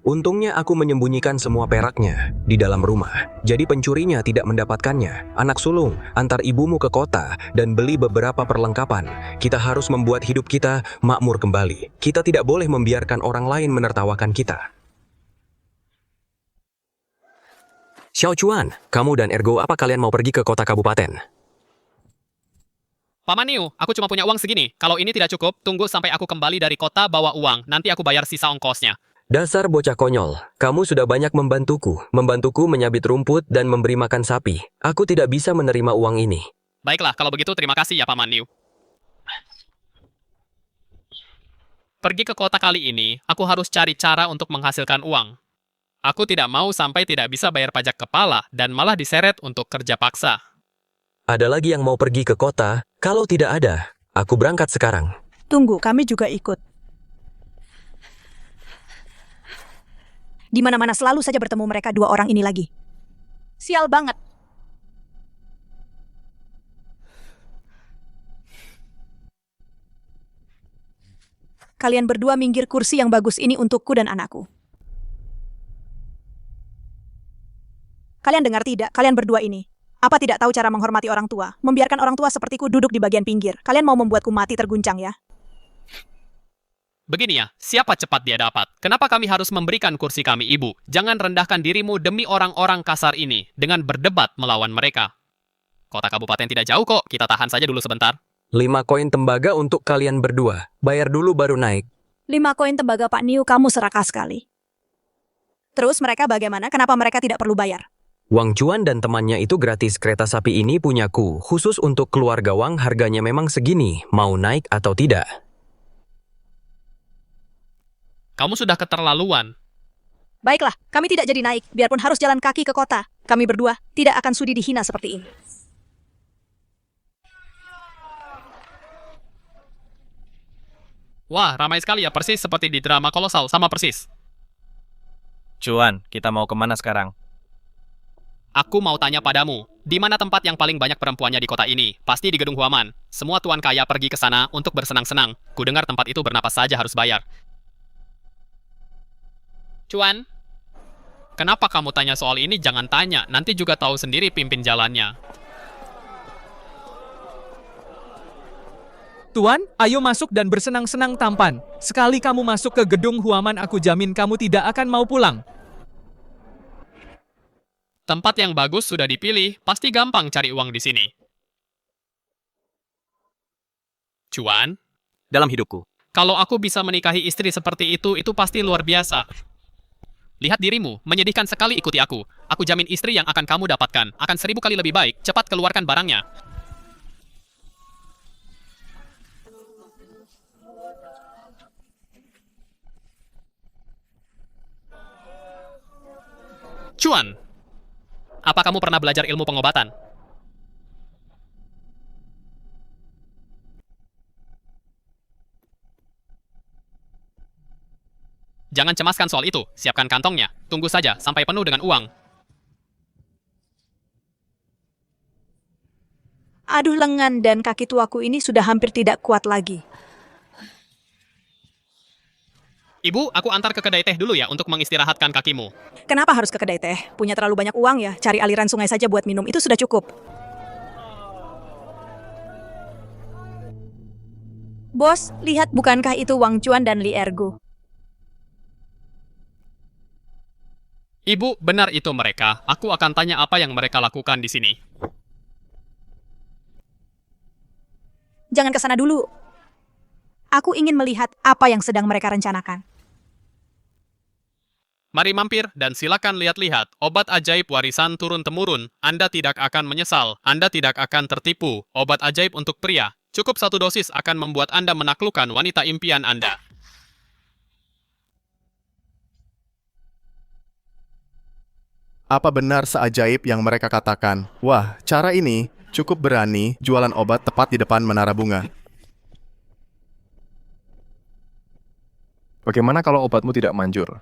Untungnya aku menyembunyikan semua peraknya di dalam rumah, jadi pencurinya tidak mendapatkannya. Anak sulung, antar ibumu ke kota dan beli beberapa perlengkapan. Kita harus membuat hidup kita makmur kembali. Kita tidak boleh membiarkan orang lain menertawakan kita. Xiao Chuan, kamu dan Ergo, apa kalian mau pergi ke kota kabupaten? Paman Niu, aku cuma punya uang segini. Kalau ini tidak cukup, tunggu sampai aku kembali dari kota bawa uang. Nanti aku bayar sisa ongkosnya. Dasar bocah konyol, kamu sudah banyak membantuku menyabit rumput dan memberi makan sapi. Aku tidak bisa menerima uang ini. Baiklah, kalau begitu terima kasih ya Paman Niu. Pergi ke kota kali ini, aku harus cari cara untuk menghasilkan uang. Aku tidak mau sampai tidak bisa bayar pajak kepala dan malah diseret untuk kerja paksa. Ada lagi yang mau pergi ke kota? Kalau tidak ada, aku berangkat sekarang. Tunggu, kami juga ikut. Di mana-mana selalu saja bertemu mereka dua orang ini lagi. Sial banget. Kalian berdua minggir, kursi yang bagus ini untukku dan anakku. Kalian dengar tidak, kalian berdua ini? Apa tidak tahu cara menghormati orang tua? Membiarkan orang tua sepertiku duduk di bagian pinggir. Kalian mau membuatku mati terguncang ya? Begini ya, siapa cepat dia dapat? Kenapa kami harus memberikan kursi kami, Ibu? Jangan rendahkan dirimu demi orang-orang kasar ini dengan berdebat melawan mereka. Kota kabupaten tidak jauh kok, kita tahan saja dulu sebentar. 5 koin tembaga untuk kalian berdua. Bayar dulu baru naik. 5 koin tembaga Pak Niu, kamu serakah sekali. Terus mereka bagaimana? Kenapa mereka tidak perlu bayar? Wang Chuan dan temannya itu gratis. Kereta sapi ini punyaku. Khusus untuk keluarga Wang, harganya memang segini. Mau naik atau tidak? Kamu sudah keterlaluan. Baiklah, kami tidak jadi naik, biarpun harus jalan kaki ke kota. Kami berdua tidak akan sudi dihina seperti ini. Wah, ramai sekali ya, persis seperti di drama kolosal, sama persis. Chuan, kita mau kemana sekarang? Aku mau tanya padamu, di mana tempat yang paling banyak perempuannya di kota ini? Pasti di Gedung Huaman. Semua tuan kaya pergi ke sana untuk bersenang-senang. Kudengar tempat itu bernapas saja harus bayar. Chuan, kenapa kamu tanya soal ini? Jangan tanya, nanti juga tahu sendiri pimpin jalannya. Tuan, ayo masuk dan bersenang-senang tampan. Sekali kamu masuk ke gedung Huaman, aku jamin kamu tidak akan mau pulang. Tempat yang bagus sudah dipilih, pasti gampang cari uang di sini. Chuan, dalam hidupku, kalau aku bisa menikahi istri seperti itu pasti luar biasa. Lihat dirimu, menyedihkan sekali, ikuti aku. Aku jamin istri yang akan kamu dapatkan akan 1000 kali lebih baik. Cepat keluarkan barangnya. Chuan, apa kamu pernah belajar ilmu pengobatan? Jangan cemaskan soal itu, siapkan kantongnya. Tunggu saja sampai penuh dengan uang. Aduh, lengan dan kaki tuaku ini sudah hampir tidak kuat lagi. Ibu, aku antar ke kedai teh dulu ya untuk mengistirahatkan kakimu. Kenapa harus ke kedai teh? Punya terlalu banyak uang ya? Cari aliran sungai saja buat minum, itu sudah cukup. Bos, lihat bukankah itu Wang Chuan dan Li Ergo? Ibu, benar itu mereka. Aku akan tanya apa yang mereka lakukan di sini. Jangan ke sana dulu. Aku ingin melihat apa yang sedang mereka rencanakan. Mari mampir dan silakan lihat-lihat. Obat ajaib warisan turun-temurun. Anda tidak akan menyesal. Anda tidak akan tertipu. Obat ajaib untuk pria. Cukup 1 dosis akan membuat Anda menaklukkan wanita impian Anda. Apa benar seajaib yang mereka katakan? Wah, cara ini cukup berani jualan obat tepat di depan menara bunga. Bagaimana kalau obatmu tidak manjur?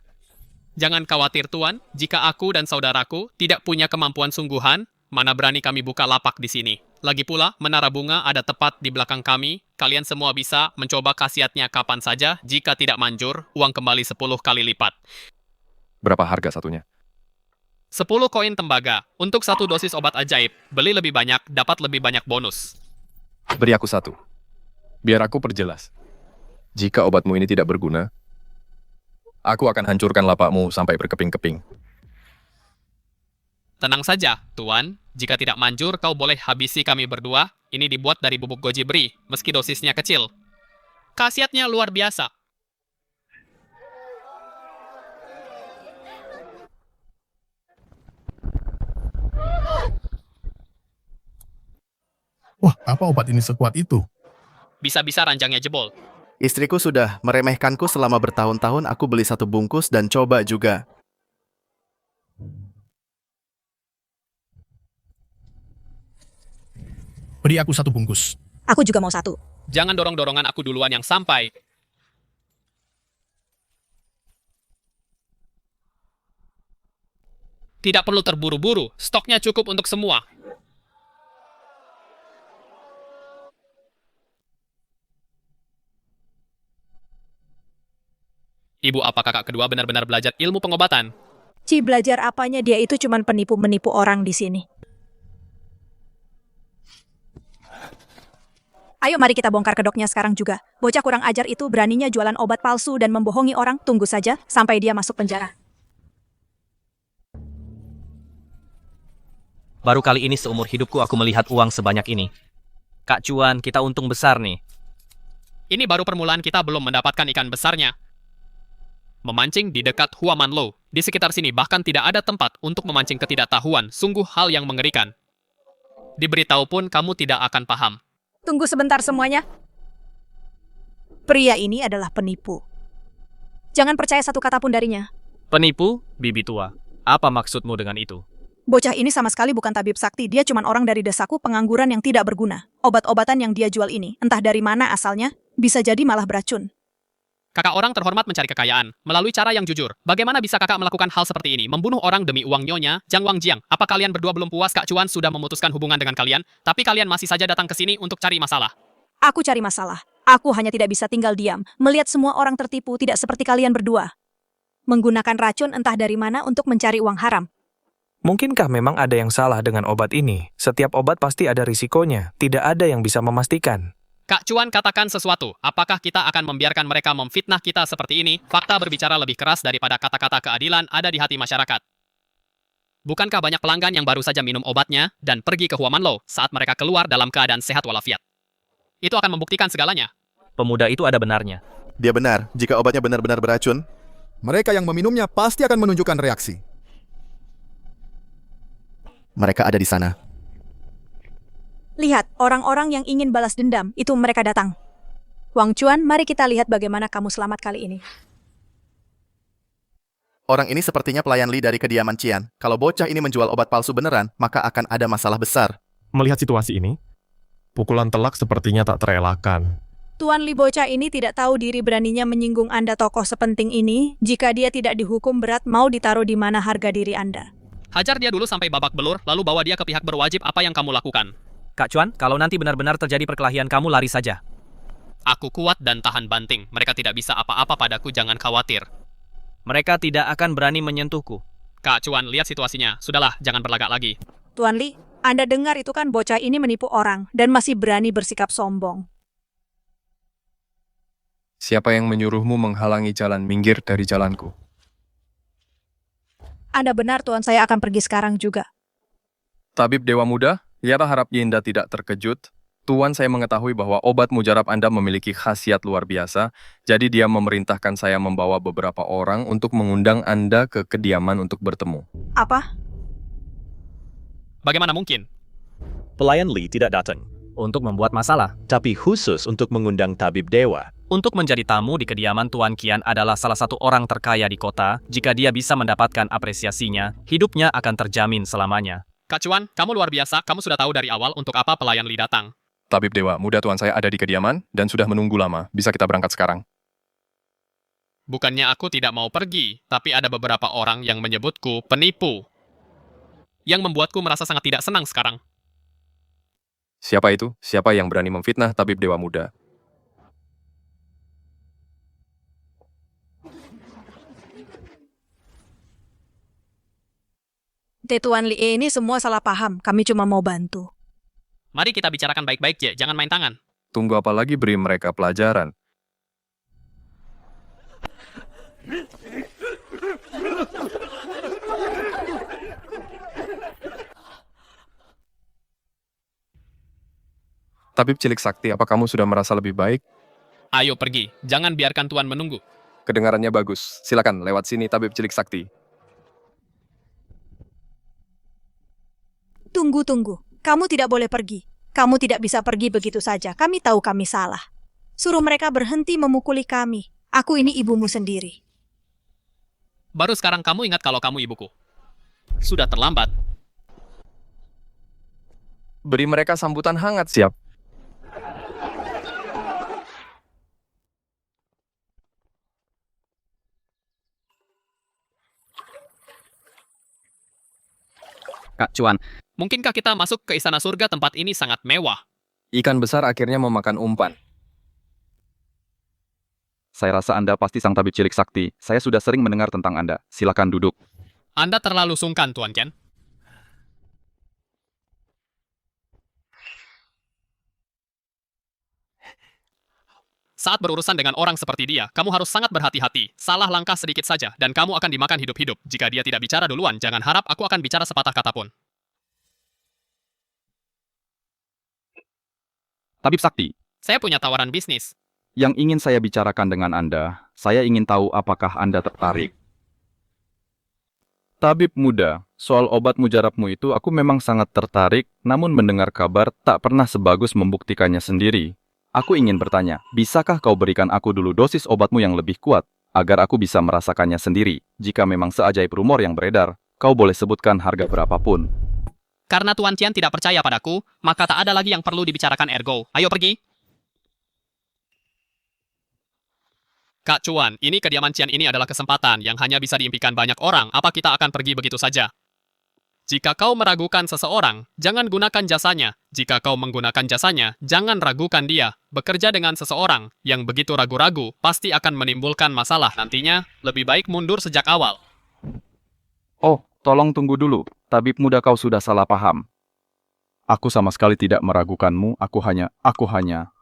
Jangan khawatir Tuan, jika aku dan saudaraku tidak punya kemampuan sungguhan, mana berani kami buka lapak di sini. Lagi pula, menara bunga ada tepat di belakang kami. Kalian semua bisa mencoba khasiatnya kapan saja. Jika tidak manjur, uang kembali 10 kali lipat. Berapa harga satunya? 10 koin tembaga. Untuk 1 dosis obat ajaib. Beli lebih banyak, dapat lebih banyak bonus. Beri aku 1. Biar aku perjelas. Jika obatmu ini tidak berguna, aku akan hancurkan lapakmu sampai berkeping-keping. Tenang saja, Tuan. Jika tidak manjur, kau boleh habisi kami berdua. Ini dibuat dari bubuk goji beri, meski dosisnya kecil. Khasiatnya luar biasa. Wah, apa obat ini sekuat itu? Bisa-bisa ranjangnya jebol. Istriku sudah meremehkanku selama bertahun-tahun. Aku beli 1 bungkus dan coba juga. Beri aku 1 bungkus. Aku juga mau 1. Jangan dorong-dorongan aku duluan yang sampai. Tidak perlu terburu-buru, stoknya cukup untuk semua. Ibu, apa kakak kedua benar-benar belajar ilmu pengobatan? Ci, belajar apanya, dia itu cuman penipu-menipu orang di sini. Ayo mari kita bongkar kedoknya sekarang juga. Bocah kurang ajar itu beraninya jualan obat palsu dan membohongi orang. Tunggu saja sampai dia masuk penjara. Baru kali ini seumur hidupku aku melihat uang sebanyak ini. Kak Chuan, kita untung besar nih. Ini baru permulaan, kita belum mendapatkan ikan besarnya. Memancing di dekat Huamanlo. Di sekitar sini bahkan tidak ada tempat untuk memancing ketidaktahuan. Sungguh hal yang mengerikan. Diberitahu pun kamu tidak akan paham. Tunggu sebentar semuanya. Pria ini adalah penipu. Jangan percaya satu kata pun darinya. Penipu, bibi tua. Apa maksudmu dengan itu? Bocah ini sama sekali bukan tabib sakti. Dia cuma orang dari desaku, pengangguran yang tidak berguna. Obat-obatan yang dia jual ini, entah dari mana asalnya, bisa jadi malah beracun. Kakak orang terhormat mencari kekayaan melalui cara yang jujur. Bagaimana bisa kakak melakukan hal seperti ini? Membunuh orang demi uang nyonya, Jiang Wangjiang. Apa kalian berdua belum puas Kak Chuan sudah memutuskan hubungan dengan kalian? Tapi kalian masih saja datang ke sini untuk cari masalah. Aku cari masalah. Aku hanya tidak bisa tinggal diam, melihat semua orang tertipu tidak seperti kalian berdua. Menggunakan racun entah dari mana untuk mencari uang haram. Mungkinkah memang ada yang salah dengan obat ini? Setiap obat pasti ada risikonya. Tidak ada yang bisa memastikan. Kak Chuan, katakan sesuatu. Apakah kita akan membiarkan mereka memfitnah kita seperti ini? Fakta berbicara lebih keras daripada kata-kata keadilan ada di hati masyarakat. Bukankah banyak pelanggan yang baru saja minum obatnya dan pergi ke Huamanlo saat mereka keluar dalam keadaan sehat walafiat? Itu akan membuktikan segalanya. Pemuda itu ada benarnya. Dia benar. Jika obatnya benar-benar beracun, mereka yang meminumnya pasti akan menunjukkan reaksi. Mereka ada di sana. Lihat, orang-orang yang ingin balas dendam, itu mereka datang. Wang Chuan, mari kita lihat bagaimana kamu selamat kali ini. Orang ini sepertinya pelayan Li dari kediaman Qian. Kalau bocah ini menjual obat palsu beneran, maka akan ada masalah besar. Melihat situasi ini, pukulan telak sepertinya tak terelakkan. Tuan Li bocah ini tidak tahu diri beraninya menyinggung Anda tokoh sepenting ini. Jika dia tidak dihukum berat, mau ditaruh di mana harga diri Anda? Hajar dia dulu sampai babak belur, lalu bawa dia ke pihak berwajib apa yang kamu lakukan. Kak Chuan, kalau nanti benar-benar terjadi perkelahian kamu lari saja. Aku kuat dan tahan banting. Mereka tidak bisa apa-apa padaku, jangan khawatir. Mereka tidak akan berani menyentuhku. Kak Chuan, lihat situasinya. Sudahlah, jangan berlagak lagi. Tuan Li, Anda dengar itu kan bocah ini menipu orang dan masih berani bersikap sombong. Siapa yang menyuruhmu menghalangi jalan? Minggir dari jalanku. Anda benar, Tuan, saya akan pergi sekarang juga. Tabib Dewa Muda, Yara harap Yinda tidak terkejut. Tuan, saya mengetahui bahwa obat mujarab Anda memiliki khasiat luar biasa, jadi dia memerintahkan saya membawa beberapa orang untuk mengundang Anda ke kediaman untuk bertemu. Apa? Bagaimana mungkin? Pelayan Li tidak datang Untuk membuat masalah. tapi khusus untuk mengundang tabib dewa. Untuk menjadi tamu di kediaman Tuan Qian adalah salah satu orang terkaya di kota. Jika dia bisa mendapatkan apresiasinya, hidupnya akan terjamin selamanya. Kak Chuan, kamu luar biasa. Kamu sudah tahu dari awal untuk apa pelayan Li datang. Tabib Dewa Muda, Tuan saya ada di kediaman dan sudah menunggu lama. Bisa kita berangkat sekarang? Bukannya aku tidak mau pergi, tapi ada beberapa orang yang menyebutku penipu. Yang membuatku merasa sangat tidak senang sekarang. Siapa itu? Siapa yang berani memfitnah Tabib Dewa Muda? Tuan Li ini semua salah paham. Kami cuma mau bantu. Mari kita bicarakan baik-baik, Je. Jangan main tangan. Tunggu apa lagi, beri mereka pelajaran. Tabib Cilik Sakti, apa kamu sudah merasa lebih baik? Ayo pergi. Jangan biarkan Tuan menunggu. Kedengarannya bagus. Silakan lewat sini, Tabib Cilik Sakti. Tunggu. Kamu tidak boleh pergi. Kamu tidak bisa pergi begitu saja. Kami tahu kami salah. Suruh mereka berhenti memukuli kami. Aku ini ibumu sendiri. Baru sekarang kamu ingat kalau kamu ibuku. Sudah terlambat. Beri mereka sambutan hangat, siap. Kak Chuan, Mungkinkah kita masuk ke istana surga? Tempat ini sangat mewah. Ikan besar akhirnya memakan umpan. saya rasa Anda pasti sang tabib cilik sakti. Saya sudah sering mendengar tentang Anda. Silakan duduk. Anda terlalu sungkan, Tuan Qian. Saat berurusan dengan orang seperti dia, kamu harus sangat berhati-hati. Salah langkah sedikit saja, dan kamu akan dimakan hidup-hidup. Jika dia tidak bicara duluan, jangan harap aku akan bicara sepatah kata pun. Tabib Sakti, Saya punya tawaran bisnis. yang ingin saya bicarakan dengan Anda, saya ingin tahu apakah Anda tertarik. Tabib muda, soal obat mujarabmu itu aku memang sangat tertarik, namun mendengar kabar tak pernah sebagus membuktikannya sendiri. Aku ingin bertanya, bisakah kau berikan aku dulu dosis obatmu yang lebih kuat, agar aku bisa merasakannya sendiri? Jika memang seajaib rumor yang beredar, kau boleh sebutkan harga berapapun. Karena Tuan Qian tidak percaya padaku, maka tak ada lagi yang perlu dibicarakan ergo. Ayo pergi. Kak Chuan, ini kediaman Qian ini adalah kesempatan yang hanya bisa diimpikan banyak orang. Apa kita akan pergi begitu saja? Jika kau meragukan seseorang, jangan gunakan jasanya. Jika kau menggunakan jasanya, jangan ragukan dia. Bekerja dengan seseorang yang begitu ragu-ragu pasti akan menimbulkan masalah. Nantinya, lebih baik mundur sejak awal. Oh, tolong tunggu dulu. Tabib muda, kau sudah salah paham. Aku sama sekali tidak meragukanmu, aku hanya...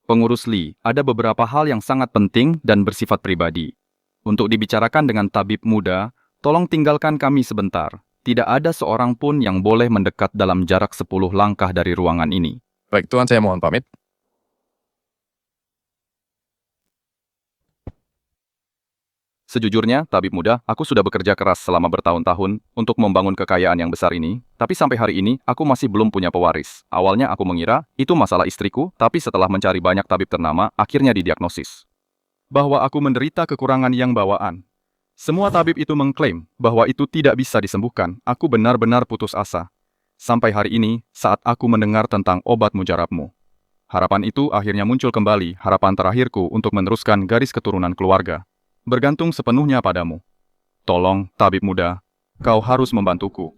Pengurus Li, ada beberapa hal yang sangat penting dan bersifat pribadi. Untuk dibicarakan dengan tabib muda, tolong tinggalkan kami sebentar. Tidak ada seorang pun yang boleh mendekat dalam jarak 10 langkah dari ruangan ini. Baik, Tuan, saya mohon pamit. Sejujurnya, tabib muda, aku sudah bekerja keras selama bertahun-tahun untuk membangun kekayaan yang besar ini, tapi sampai hari ini, aku masih belum punya pewaris. Awalnya aku mengira, itu masalah istriku, tapi setelah mencari banyak tabib ternama, akhirnya didiagnosis. bahwa aku menderita kekurangan yang bawaan. Semua tabib itu mengklaim bahwa itu tidak bisa disembuhkan. Aku benar-benar putus asa. Sampai hari ini, saat aku mendengar tentang obat mujarabmu. Harapan itu akhirnya muncul kembali, harapan terakhirku untuk meneruskan garis keturunan keluarga. Bergantung sepenuhnya padamu. Tolong, tabib muda, kau harus membantuku.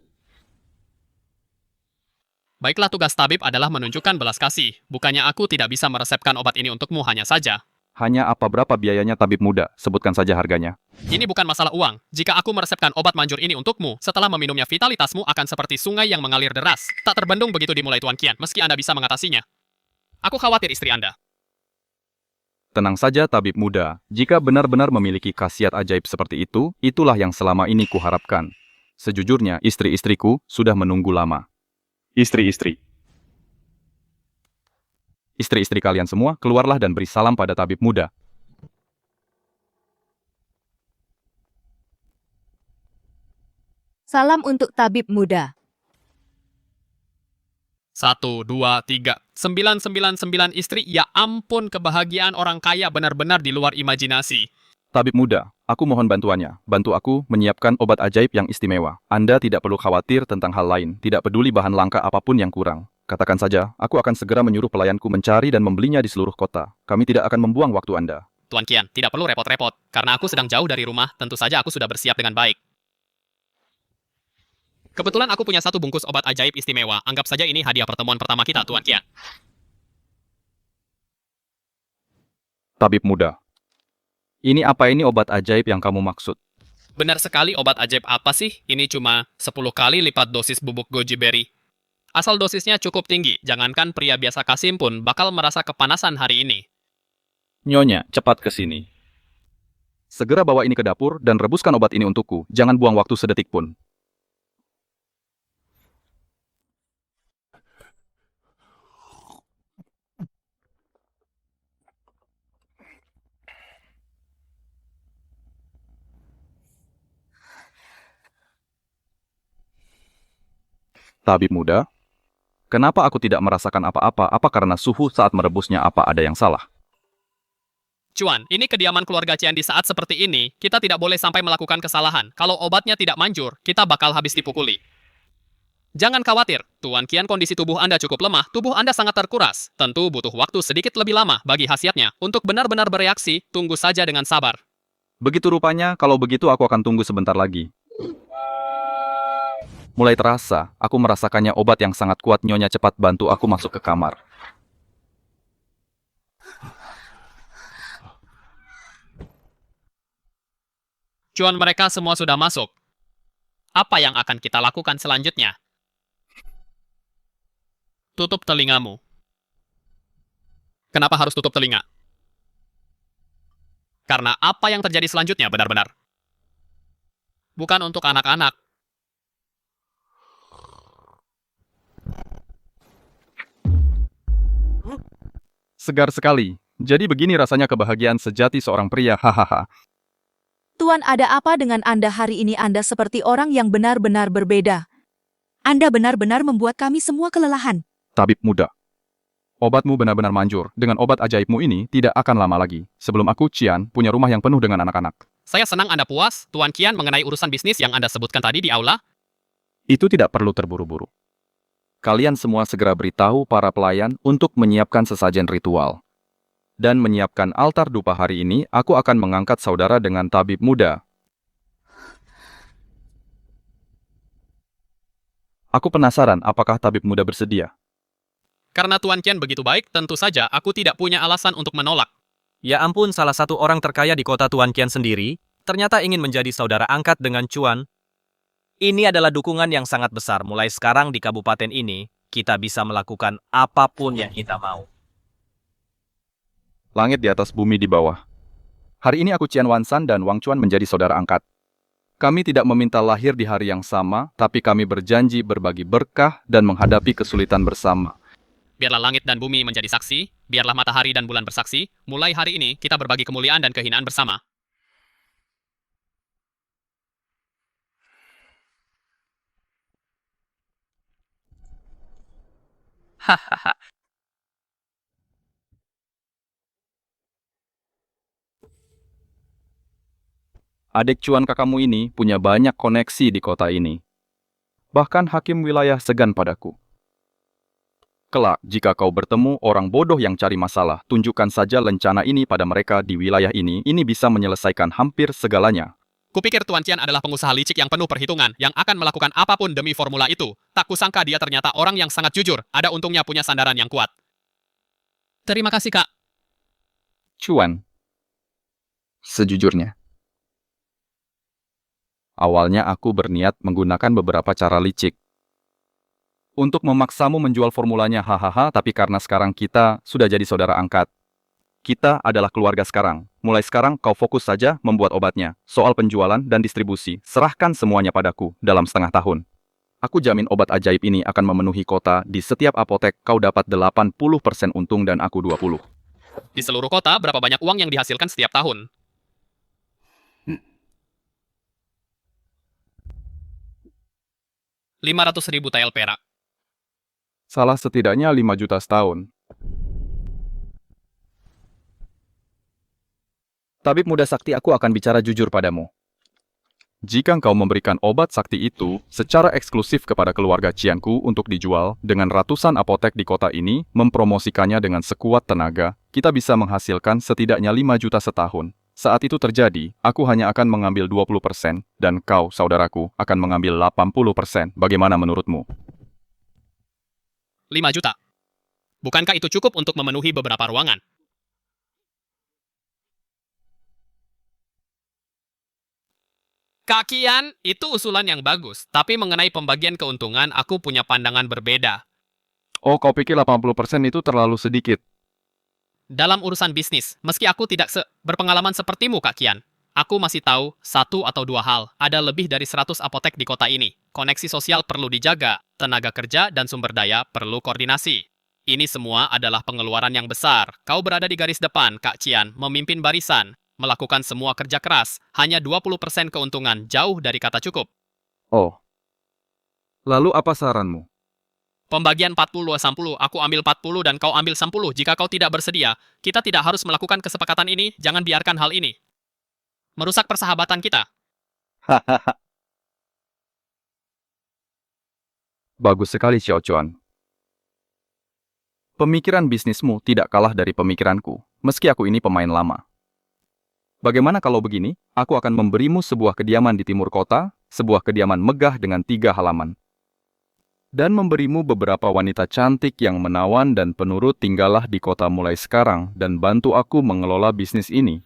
Baiklah, tugas tabib adalah menunjukkan belas kasih. Bukannya aku tidak bisa meresepkan obat ini untukmu hanya saja. Hanya apa berapa biayanya tabib muda? Sebutkan saja harganya. Ini bukan masalah uang. Jika aku meresepkan obat manjur ini untukmu, setelah meminumnya vitalitasmu akan seperti sungai yang mengalir deras. Tak terbendung begitu dimulai Tuan Qian, meski Anda bisa mengatasinya. Aku khawatir istri Anda. Tenang saja tabib muda, jika benar-benar memiliki khasiat ajaib seperti itu, itulah yang selama ini kuharapkan. Sejujurnya, istri-istriku sudah menunggu lama. Istri-istri. Istri-istri kalian semua, keluarlah dan beri salam pada tabib muda. Salam untuk tabib muda. 1, 2, 3, 999 istri, ya ampun kebahagiaan orang kaya benar-benar di luar imajinasi. Tabib muda, aku mohon bantuannya. Bantu aku menyiapkan obat ajaib yang istimewa. Anda tidak perlu khawatir tentang hal lain, tidak peduli bahan langka apapun yang kurang. Katakan saja, aku akan segera menyuruh pelayanku mencari dan membelinya di seluruh kota. Kami tidak akan membuang waktu Anda. Tuan Qian, tidak perlu repot-repot. Karena aku sedang jauh dari rumah, tentu saja aku sudah bersiap dengan baik. Kebetulan aku punya 1 bungkus obat ajaib istimewa. Anggap saja ini hadiah pertemuan pertama kita, Tuan Qian. Tabib muda, ini apa ini obat ajaib yang kamu maksud? Benar sekali, obat ajaib apa sih? Ini cuma 10 kali lipat dosis bubuk goji berry. Asal dosisnya cukup tinggi, jangankan pria biasa Kasim pun bakal merasa kepanasan hari ini. Nyonya, cepat ke sini. Segera bawa ini ke dapur dan rebuskan obat ini untukku. Jangan buang waktu sedetik pun. Tabib muda, kenapa aku tidak merasakan apa-apa? Apa karena suhu saat merebusnya apa ada yang salah? Cuan, ini kediaman keluarga Qian di saat seperti ini, kita tidak boleh sampai melakukan kesalahan. Kalau obatnya tidak manjur, kita bakal habis dipukuli. Jangan khawatir, Tuan Qian kondisi tubuh Anda cukup lemah, tubuh Anda sangat terkuras. Tentu butuh waktu sedikit lebih lama bagi khasiatnya. Untuk benar-benar bereaksi, tunggu saja dengan sabar. Begitu rupanya, kalau begitu aku akan tunggu sebentar lagi. Mulai terasa, aku merasakannya obat yang sangat kuat. Nyonya cepat bantu aku masuk ke kamar. Cuan, mereka semua sudah masuk. Apa yang akan kita lakukan selanjutnya? Tutup telingamu. Kenapa harus tutup telinga? Karena apa yang terjadi selanjutnya benar-benar bukan untuk anak-anak. Segar sekali. Jadi begini rasanya kebahagiaan sejati seorang pria, hahaha. Tuan, ada apa dengan Anda hari ini? Anda seperti orang yang benar-benar berbeda. Anda benar-benar membuat kami semua kelelahan. Tabib muda, obatmu benar-benar manjur. Dengan obat ajaibmu ini, tidak akan lama lagi. Sebelum aku, Qian, punya rumah yang penuh dengan anak-anak. Saya senang Anda puas, Tuan Qian, mengenai urusan bisnis yang Anda sebutkan tadi di aula. Itu tidak perlu terburu-buru. Kalian semua segera beritahu para pelayan untuk menyiapkan sesajen ritual. Dan menyiapkan altar dupa hari ini, aku akan mengangkat saudara dengan tabib muda. Aku penasaran apakah tabib muda bersedia. Karena Tuan Qian begitu baik, tentu saja aku tidak punya alasan untuk menolak. Ya ampun, salah satu orang terkaya di kota Tuan Qian sendiri, ternyata ingin menjadi saudara angkat dengan Cuan. Ini adalah dukungan yang sangat besar. Mulai sekarang di kabupaten ini, kita bisa melakukan apapun yang kita mau. Langit di atas, bumi di bawah. Hari ini aku Qian Wansan dan Wang Chuan menjadi saudara angkat. Kami tidak meminta lahir di hari yang sama, tapi kami berjanji berbagi berkah dan menghadapi kesulitan bersama. Biarlah langit dan bumi menjadi saksi, biarlah matahari dan bulan bersaksi, mulai hari ini kita berbagi kemuliaan dan kehinaan bersama. Hahaha. Adik Chuan kakakmu ini punya banyak koneksi di kota ini. Bahkan hakim wilayah segan padaku. Kelak, jika kau bertemu orang bodoh yang cari masalah, tunjukkan saja lencana ini pada mereka di wilayah ini bisa menyelesaikan hampir segalanya. Kupikir Tuan Qian adalah pengusaha licik yang penuh perhitungan, yang akan melakukan apapun demi formula itu. Tak kusangka dia ternyata orang yang sangat jujur, ada untungnya punya sandaran yang kuat. Terima kasih, Kak. Chuan, sejujurnya, awalnya aku berniat menggunakan beberapa cara licik untuk memaksamu menjual formulanya, hahaha, tapi karena sekarang kita sudah jadi saudara angkat. Kita adalah keluarga sekarang. Mulai sekarang kau fokus saja membuat obatnya. Soal penjualan dan distribusi, serahkan semuanya padaku dalam setengah tahun. Aku jamin obat ajaib ini akan memenuhi kota. Di setiap apotek kau dapat 80% untung dan aku 20%. Di seluruh kota, berapa banyak uang yang dihasilkan setiap tahun? $500.000 tael perak. Salah setidaknya 5 juta setahun. Tabib muda sakti, aku akan bicara jujur padamu. Jika engkau memberikan obat sakti itu secara eksklusif kepada keluarga Qianku untuk dijual dengan ratusan apotek di kota ini, mempromosikannya dengan sekuat tenaga, kita bisa menghasilkan setidaknya 5 juta setahun. Saat itu terjadi, aku hanya akan mengambil 20% dan kau, saudaraku, akan mengambil 80%. Bagaimana menurutmu? 5 juta. Bukankah itu cukup untuk memenuhi beberapa ruangan? Kak Qian, itu usulan yang bagus, tapi mengenai pembagian keuntungan, aku punya pandangan berbeda. Oh, kau pikir 80% itu terlalu sedikit? Dalam urusan bisnis, meski aku tidak berpengalaman sepertimu, Kak Qian, aku masih tahu 1 atau 2 hal. Ada lebih dari 100 apotek di kota ini. Koneksi sosial perlu dijaga, tenaga kerja dan sumber daya perlu koordinasi. Ini semua adalah pengeluaran yang besar. Kau berada di garis depan, Kak Qian, memimpin barisan, melakukan semua kerja keras, hanya 20% keuntungan, jauh dari kata cukup. Oh. Lalu apa saranmu? Pembagian 40-60, aku ambil 40 dan kau ambil 10. Jika kau tidak bersedia, kita tidak harus melakukan kesepakatan ini, jangan biarkan hal ini merusak persahabatan kita. Hahaha. Bagus sekali, Xiao Chuan. Pemikiran bisnismu tidak kalah dari pemikiranku, meski aku ini pemain lama. Bagaimana kalau begini? Aku akan memberimu sebuah kediaman di timur kota, sebuah kediaman megah dengan 3 halaman. Dan memberimu beberapa wanita cantik yang menawan dan penurut. Tinggallah di kota mulai sekarang dan bantu aku mengelola bisnis ini.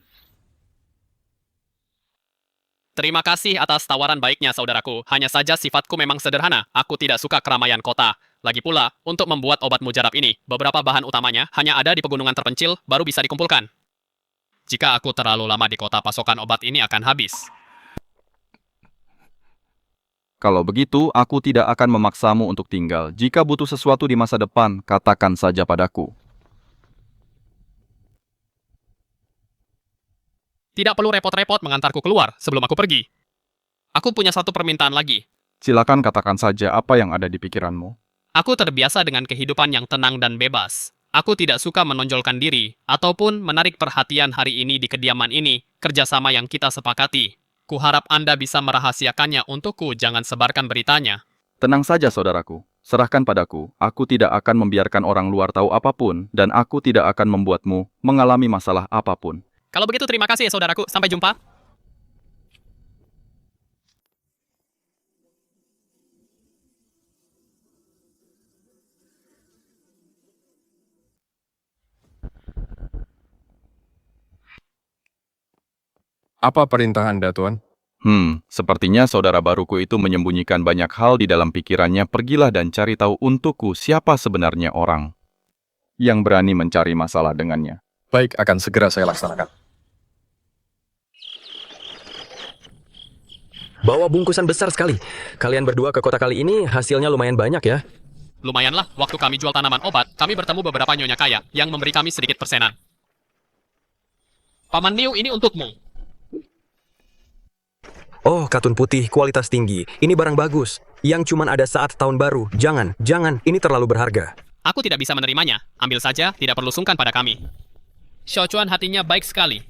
Terima kasih atas tawaran baiknya, saudaraku. Hanya saja sifatku memang sederhana. Aku tidak suka keramaian kota. Lagi pula, untuk membuat obat mujarab ini, beberapa bahan utamanya hanya ada di pegunungan terpencil, baru bisa dikumpulkan. Jika aku terlalu lama di kota, pasokan obat ini akan habis. Kalau begitu, aku tidak akan memaksamu untuk tinggal. Jika butuh sesuatu di masa depan, katakan saja padaku. Tidak perlu repot-repot mengantarku keluar sebelum aku pergi. Aku punya satu permintaan lagi. Silakan katakan saja apa yang ada di pikiranmu. Aku terbiasa dengan kehidupan yang tenang dan bebas. Aku tidak suka menonjolkan diri, ataupun menarik perhatian hari ini di kediaman ini, kerjasama yang kita sepakati. Kuharap Anda bisa merahasiakannya untukku, jangan sebarkan beritanya. Tenang saja, saudaraku. Serahkan padaku. Aku tidak akan membiarkan orang luar tahu apapun, dan aku tidak akan membuatmu mengalami masalah apapun. Kalau begitu, terima kasih ya, saudaraku. Sampai jumpa. Apa perintah Anda, Tuan? Sepertinya saudara baruku itu menyembunyikan banyak hal di dalam pikirannya. Pergilah dan cari tahu untukku siapa sebenarnya orang yang berani mencari masalah dengannya. Baik, akan segera saya laksanakan. Bawa bungkusan besar sekali. Kalian berdua ke kota kali ini hasilnya lumayan banyak ya. Lumayanlah, waktu kami jual tanaman obat, kami bertemu beberapa nyonya kaya yang memberi kami sedikit persenan. Paman Liu, ini untukmu. Oh, katun putih, kualitas tinggi. Ini barang bagus. Yang cuman ada saat tahun baru. Jangan, ini terlalu berharga. Aku tidak bisa menerimanya. Ambil saja, tidak perlu sungkan pada kami. Xiao Chuan hatinya baik sekali.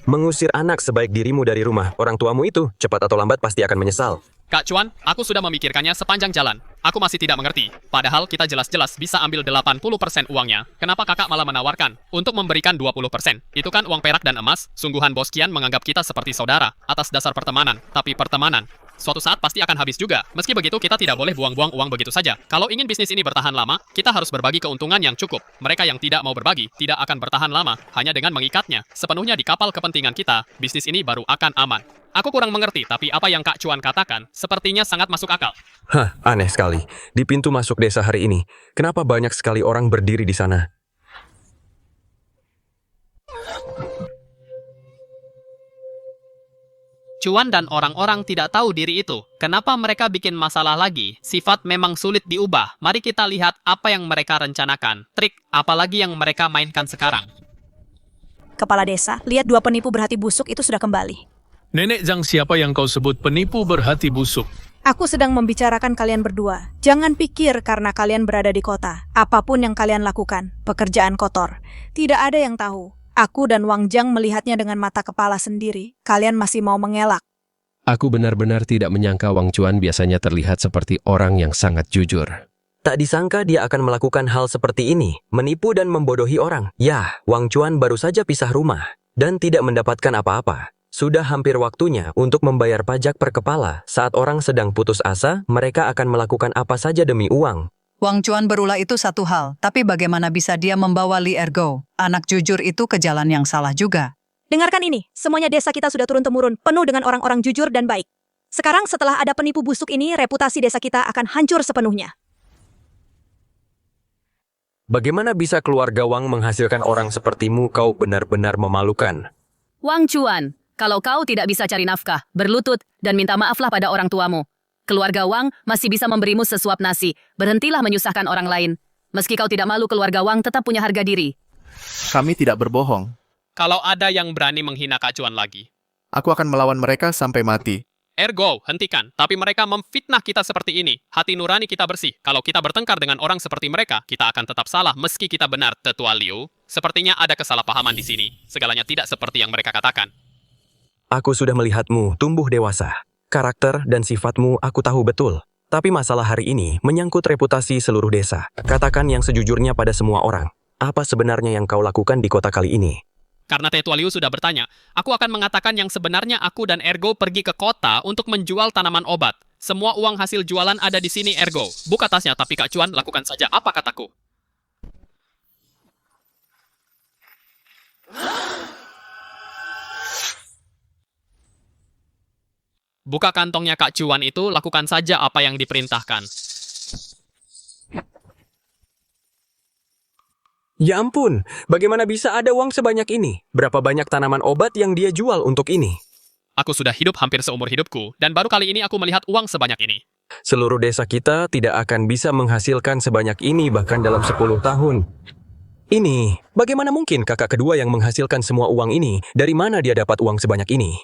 Mengusir anak sebaik dirimu dari rumah orang tuamu itu, cepat atau lambat pasti akan menyesal. Kak Chuan, aku sudah memikirkannya sepanjang jalan. Aku masih tidak mengerti. Padahal kita jelas-jelas bisa ambil 80% uangnya. Kenapa kakak malah menawarkan untuk memberikan 20%? Itu kan uang perak dan emas. Sungguhan Bos Kian menganggap kita seperti saudara atas dasar pertemanan. Tapi pertemanan suatu saat pasti akan habis juga. Meski begitu, kita tidak boleh buang-buang uang begitu saja. Kalau ingin bisnis ini bertahan lama, kita harus berbagi keuntungan yang cukup. Mereka yang tidak mau berbagi, tidak akan bertahan lama. Hanya dengan mengikatnya sepenuhnya di kapal kepentingan kita, bisnis ini baru akan aman. Aku kurang mengerti, tapi apa yang Kak Chuan katakan sepertinya sangat masuk akal. Hah, aneh sekali. Di pintu masuk desa hari ini, kenapa banyak sekali orang berdiri di sana? Chuan dan orang-orang tidak tahu diri itu. Kenapa mereka bikin masalah lagi? Sifat memang sulit diubah. Mari kita lihat apa yang mereka rencanakan. Trik apalagi yang mereka mainkan sekarang. Kepala desa, lihat 2 penipu berhati busuk itu sudah kembali. Nenek Zhang, siapa yang kau sebut penipu berhati busuk? Aku sedang membicarakan kalian berdua. Jangan pikir karena kalian berada di kota. Apapun yang kalian lakukan, pekerjaan kotor. Tidak ada yang tahu. Aku dan Wang Jiang melihatnya dengan mata kepala sendiri. Kalian masih mau mengelak. Aku benar-benar tidak menyangka Wang Chuan biasanya terlihat seperti orang yang sangat jujur. Tak disangka dia akan melakukan hal seperti ini, menipu dan membodohi orang. Ya, Wang Chuan baru saja pisah rumah dan tidak mendapatkan apa-apa. Sudah hampir waktunya untuk membayar pajak per kepala. Saat orang sedang putus asa, mereka akan melakukan apa saja demi uang. Wang Chuan berulah itu satu hal, tapi bagaimana bisa dia membawa Li Ergo, anak jujur itu ke jalan yang salah juga. Dengarkan ini, semuanya desa kita sudah turun-temurun, penuh dengan orang-orang jujur dan baik. Sekarang setelah ada penipu busuk ini, reputasi desa kita akan hancur sepenuhnya. Bagaimana bisa keluarga Wang menghasilkan orang sepertimu? Kau benar-benar memalukan. Wang Chuan, kalau kau tidak bisa cari nafkah, berlutut, dan minta maaflah pada orang tuamu. Keluarga Wang masih bisa memberimu sesuap nasi. Berhentilah menyusahkan orang lain. Meski kau tidak malu, keluarga Wang tetap punya harga diri. Kami tidak berbohong. Kalau ada yang berani menghina Kak Chuan lagi, Aku akan melawan mereka sampai mati. Ergo, hentikan. Tapi mereka memfitnah kita seperti ini. Hati nurani kita bersih. Kalau kita bertengkar dengan orang seperti mereka, kita akan tetap salah meski kita benar. Tetua Liu, sepertinya ada kesalahpahaman di sini. Segalanya tidak seperti yang mereka katakan. Aku sudah melihatmu tumbuh dewasa. Karakter dan sifatmu aku tahu betul. Tapi masalah hari ini menyangkut reputasi seluruh desa. Katakan yang sejujurnya pada semua orang. Apa sebenarnya yang kau lakukan di kota kali ini? Karena Tetua Liu sudah bertanya, aku akan mengatakan yang sebenarnya aku dan Ergo pergi ke kota untuk menjual tanaman obat. Semua uang hasil jualan ada di sini, Ergo. Buka tasnya, tapi Kak Chuan lakukan saja apa kataku. Buka kantongnya Kak Chuan itu, lakukan saja apa yang diperintahkan. Ya ampun, bagaimana bisa ada uang sebanyak ini? Berapa banyak tanaman obat yang dia jual untuk ini? Aku sudah hidup hampir seumur hidupku, dan baru kali ini aku melihat uang sebanyak ini. Seluruh desa kita tidak akan bisa menghasilkan sebanyak ini bahkan dalam 10 tahun. Ini, bagaimana mungkin kakak kedua yang menghasilkan semua uang ini? Dari mana dia dapat uang sebanyak ini?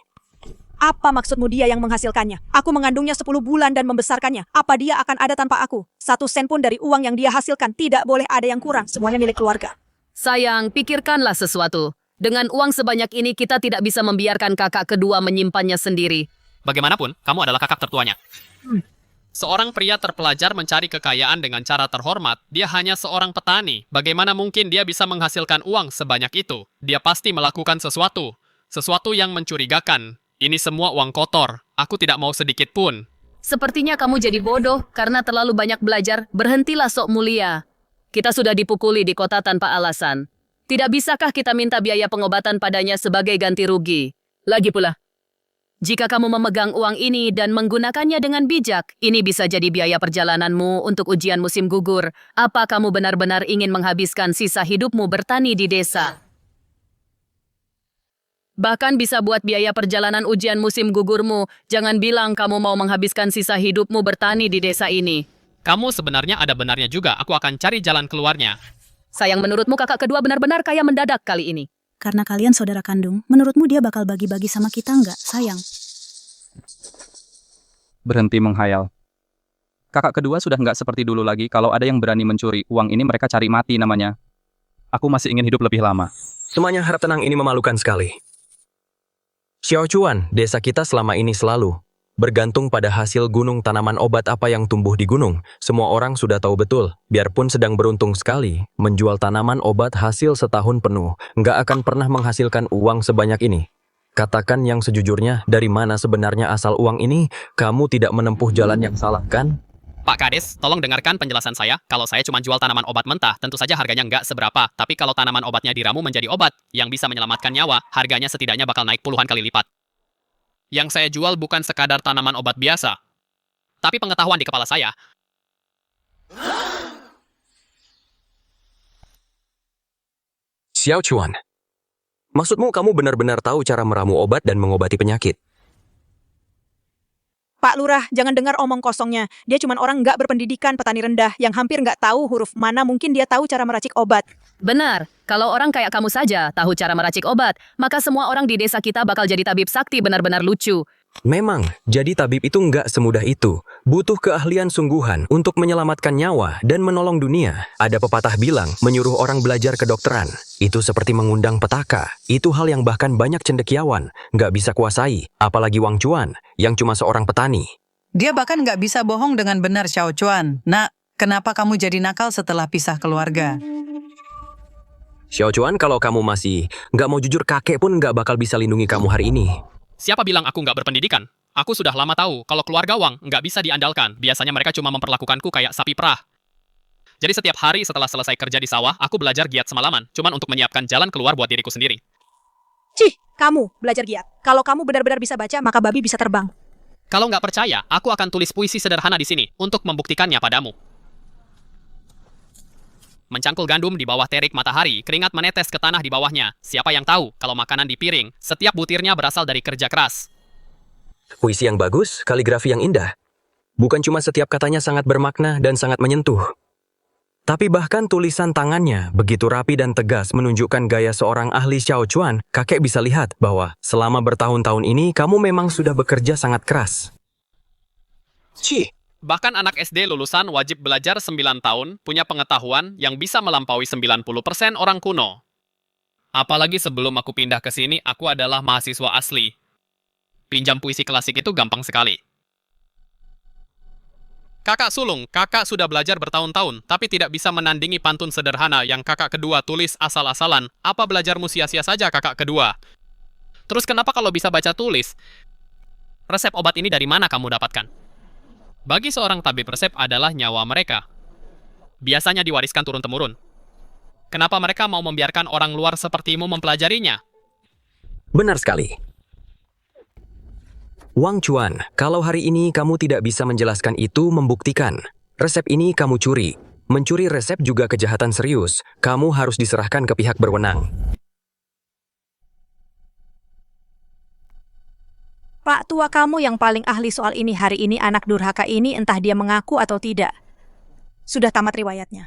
Apa maksudmu dia yang menghasilkannya? Aku mengandungnya 10 bulan dan membesarkannya. Apa dia akan ada tanpa aku? 1 sen pun dari uang yang dia hasilkan tidak boleh ada yang kurang. Semuanya milik keluarga. Sayang, pikirkanlah sesuatu. Dengan uang sebanyak ini kita tidak bisa membiarkan kakak kedua menyimpannya sendiri. Bagaimanapun, kamu adalah kakak tertuanya. Seorang pria terpelajar mencari kekayaan dengan cara terhormat. Dia hanya seorang petani. Bagaimana mungkin dia bisa menghasilkan uang sebanyak itu? Dia pasti melakukan sesuatu. Sesuatu yang mencurigakan. Ini semua uang kotor. Aku tidak mau sedikit pun. Sepertinya kamu jadi bodoh karena terlalu banyak belajar. Berhentilah sok mulia. Kita sudah dipukuli di kota tanpa alasan. Tidak bisakah kita minta biaya pengobatan padanya sebagai ganti rugi? Lagi pula, jika kamu memegang uang ini dan menggunakannya dengan bijak, ini bisa jadi biaya perjalananmu untuk ujian musim gugur. Apa kamu benar-benar ingin menghabiskan sisa hidupmu bertani di desa? Bahkan bisa buat biaya perjalanan ujian musim gugurmu. Jangan bilang kamu mau menghabiskan sisa hidupmu bertani di desa ini. Kamu sebenarnya ada benarnya juga. Aku akan cari jalan keluarnya. Sayang, menurutmu kakak kedua benar-benar kaya mendadak kali ini. Karena kalian saudara kandung, menurutmu dia bakal bagi-bagi sama kita nggak, sayang? Berhenti menghayal. Kakak kedua sudah nggak seperti dulu lagi. Kalau ada yang berani mencuri uang ini, mereka cari mati namanya. Aku masih ingin hidup lebih lama. Semuanya harap tenang, ini memalukan sekali. Xiao Chuan, desa kita selama ini selalu bergantung pada hasil gunung tanaman obat apa yang tumbuh di gunung. Semua orang sudah tahu betul, biarpun sedang beruntung sekali, menjual tanaman obat hasil setahun penuh, nggak akan pernah menghasilkan uang sebanyak ini. Katakan yang sejujurnya, dari mana sebenarnya asal uang ini? Kamu tidak menempuh jalan yang salah, kan? Pak Kades, tolong dengarkan penjelasan saya. Kalau saya cuma jual tanaman obat mentah, tentu saja harganya nggak seberapa. Tapi kalau tanaman obatnya diramu menjadi obat yang bisa menyelamatkan nyawa, harganya setidaknya bakal naik puluhan kali lipat. Yang saya jual bukan sekadar tanaman obat biasa, tapi pengetahuan di kepala saya. Xiao Chuan, maksudmu kamu benar-benar tahu cara meramu obat dan mengobati penyakit? Pak Lurah, jangan dengar omong kosongnya. Dia cuma orang nggak berpendidikan, petani rendah, yang hampir nggak tahu huruf mana mungkin dia tahu cara meracik obat. Benar, kalau orang kayak kamu saja tahu cara meracik obat, maka semua orang di desa kita bakal jadi tabib sakti benar-benar lucu. Memang, jadi tabib itu nggak semudah itu. Butuh keahlian sungguhan untuk menyelamatkan nyawa dan menolong dunia. Ada pepatah bilang, menyuruh orang belajar kedokteran. Itu seperti mengundang petaka. Itu hal yang bahkan banyak cendekiawan nggak bisa kuasai. Apalagi Wang Chuan, yang cuma seorang petani. Dia bahkan nggak bisa bohong dengan benar, Xiao Chuan. Nak, kenapa kamu jadi nakal setelah pisah keluarga? Xiao Chuan, kalau kamu masih nggak mau jujur, kakek pun nggak bakal bisa lindungi kamu hari ini. Siapa bilang aku nggak berpendidikan? Aku sudah lama tahu kalau keluarga Wang nggak bisa diandalkan. Biasanya mereka cuma memperlakukanku kayak sapi perah. Jadi setiap hari setelah selesai kerja di sawah, aku belajar giat semalaman, cuman untuk menyiapkan jalan keluar buat diriku sendiri. Cih, kamu belajar giat. Kalau kamu benar-benar bisa baca, maka babi bisa terbang. Kalau nggak percaya, aku akan tulis puisi sederhana di sini untuk membuktikannya padamu. Mencangkul gandum di bawah terik matahari, keringat menetes ke tanah di bawahnya. Siapa yang tahu kalau makanan di piring, setiap butirnya berasal dari kerja keras. Puisi yang bagus, kaligrafi yang indah. Bukan cuma setiap katanya sangat bermakna dan sangat menyentuh. Tapi bahkan tulisan tangannya begitu rapi dan tegas menunjukkan gaya seorang ahli. Xiao Chuan, kakek bisa lihat bahwa selama bertahun-tahun ini kamu memang sudah bekerja sangat keras. Cih. Bahkan anak SD lulusan wajib belajar 9 tahun, punya pengetahuan yang bisa melampaui 90% orang kuno. Apalagi sebelum aku pindah ke sini, aku adalah mahasiswa asli. Pinjam puisi klasik itu gampang sekali. Kakak sulung, kakak sudah belajar bertahun-tahun, tapi tidak bisa menandingi pantun sederhana yang kakak kedua tulis asal-asalan. Apa belajarmu sia-sia saja, kakak kedua? Terus kenapa kalau bisa baca tulis? Resep obat ini dari mana kamu dapatkan? Bagi seorang tabib, resep adalah nyawa mereka. Biasanya diwariskan turun-temurun. Kenapa mereka mau membiarkan orang luar sepertimu mempelajarinya? Benar sekali. Wang Chuan, kalau hari ini kamu tidak bisa menjelaskan itu, membuktikan. Resep ini kamu curi. Mencuri resep juga kejahatan serius. Kamu harus diserahkan ke pihak berwenang. Pak tua kamu yang paling ahli soal ini hari ini, anak durhaka ini, entah dia mengaku atau tidak. Sudah tamat riwayatnya.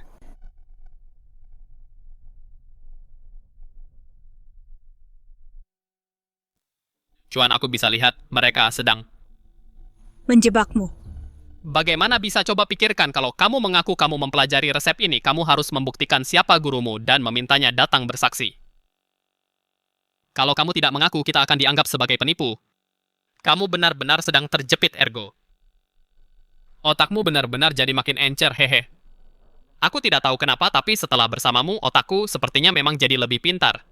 Cuan, aku bisa lihat mereka sedang menjebakmu. Bagaimana bisa coba pikirkan kalau kamu mengaku kamu mempelajari resep ini, kamu harus membuktikan siapa gurumu dan memintanya datang bersaksi. Kalau kamu tidak mengaku, kita akan dianggap sebagai penipu. Kamu benar-benar sedang terjepit, Ergo. Otakmu benar-benar jadi makin encer, hehe. Aku tidak tahu kenapa, tapi setelah bersamamu, otakku sepertinya memang jadi lebih pintar.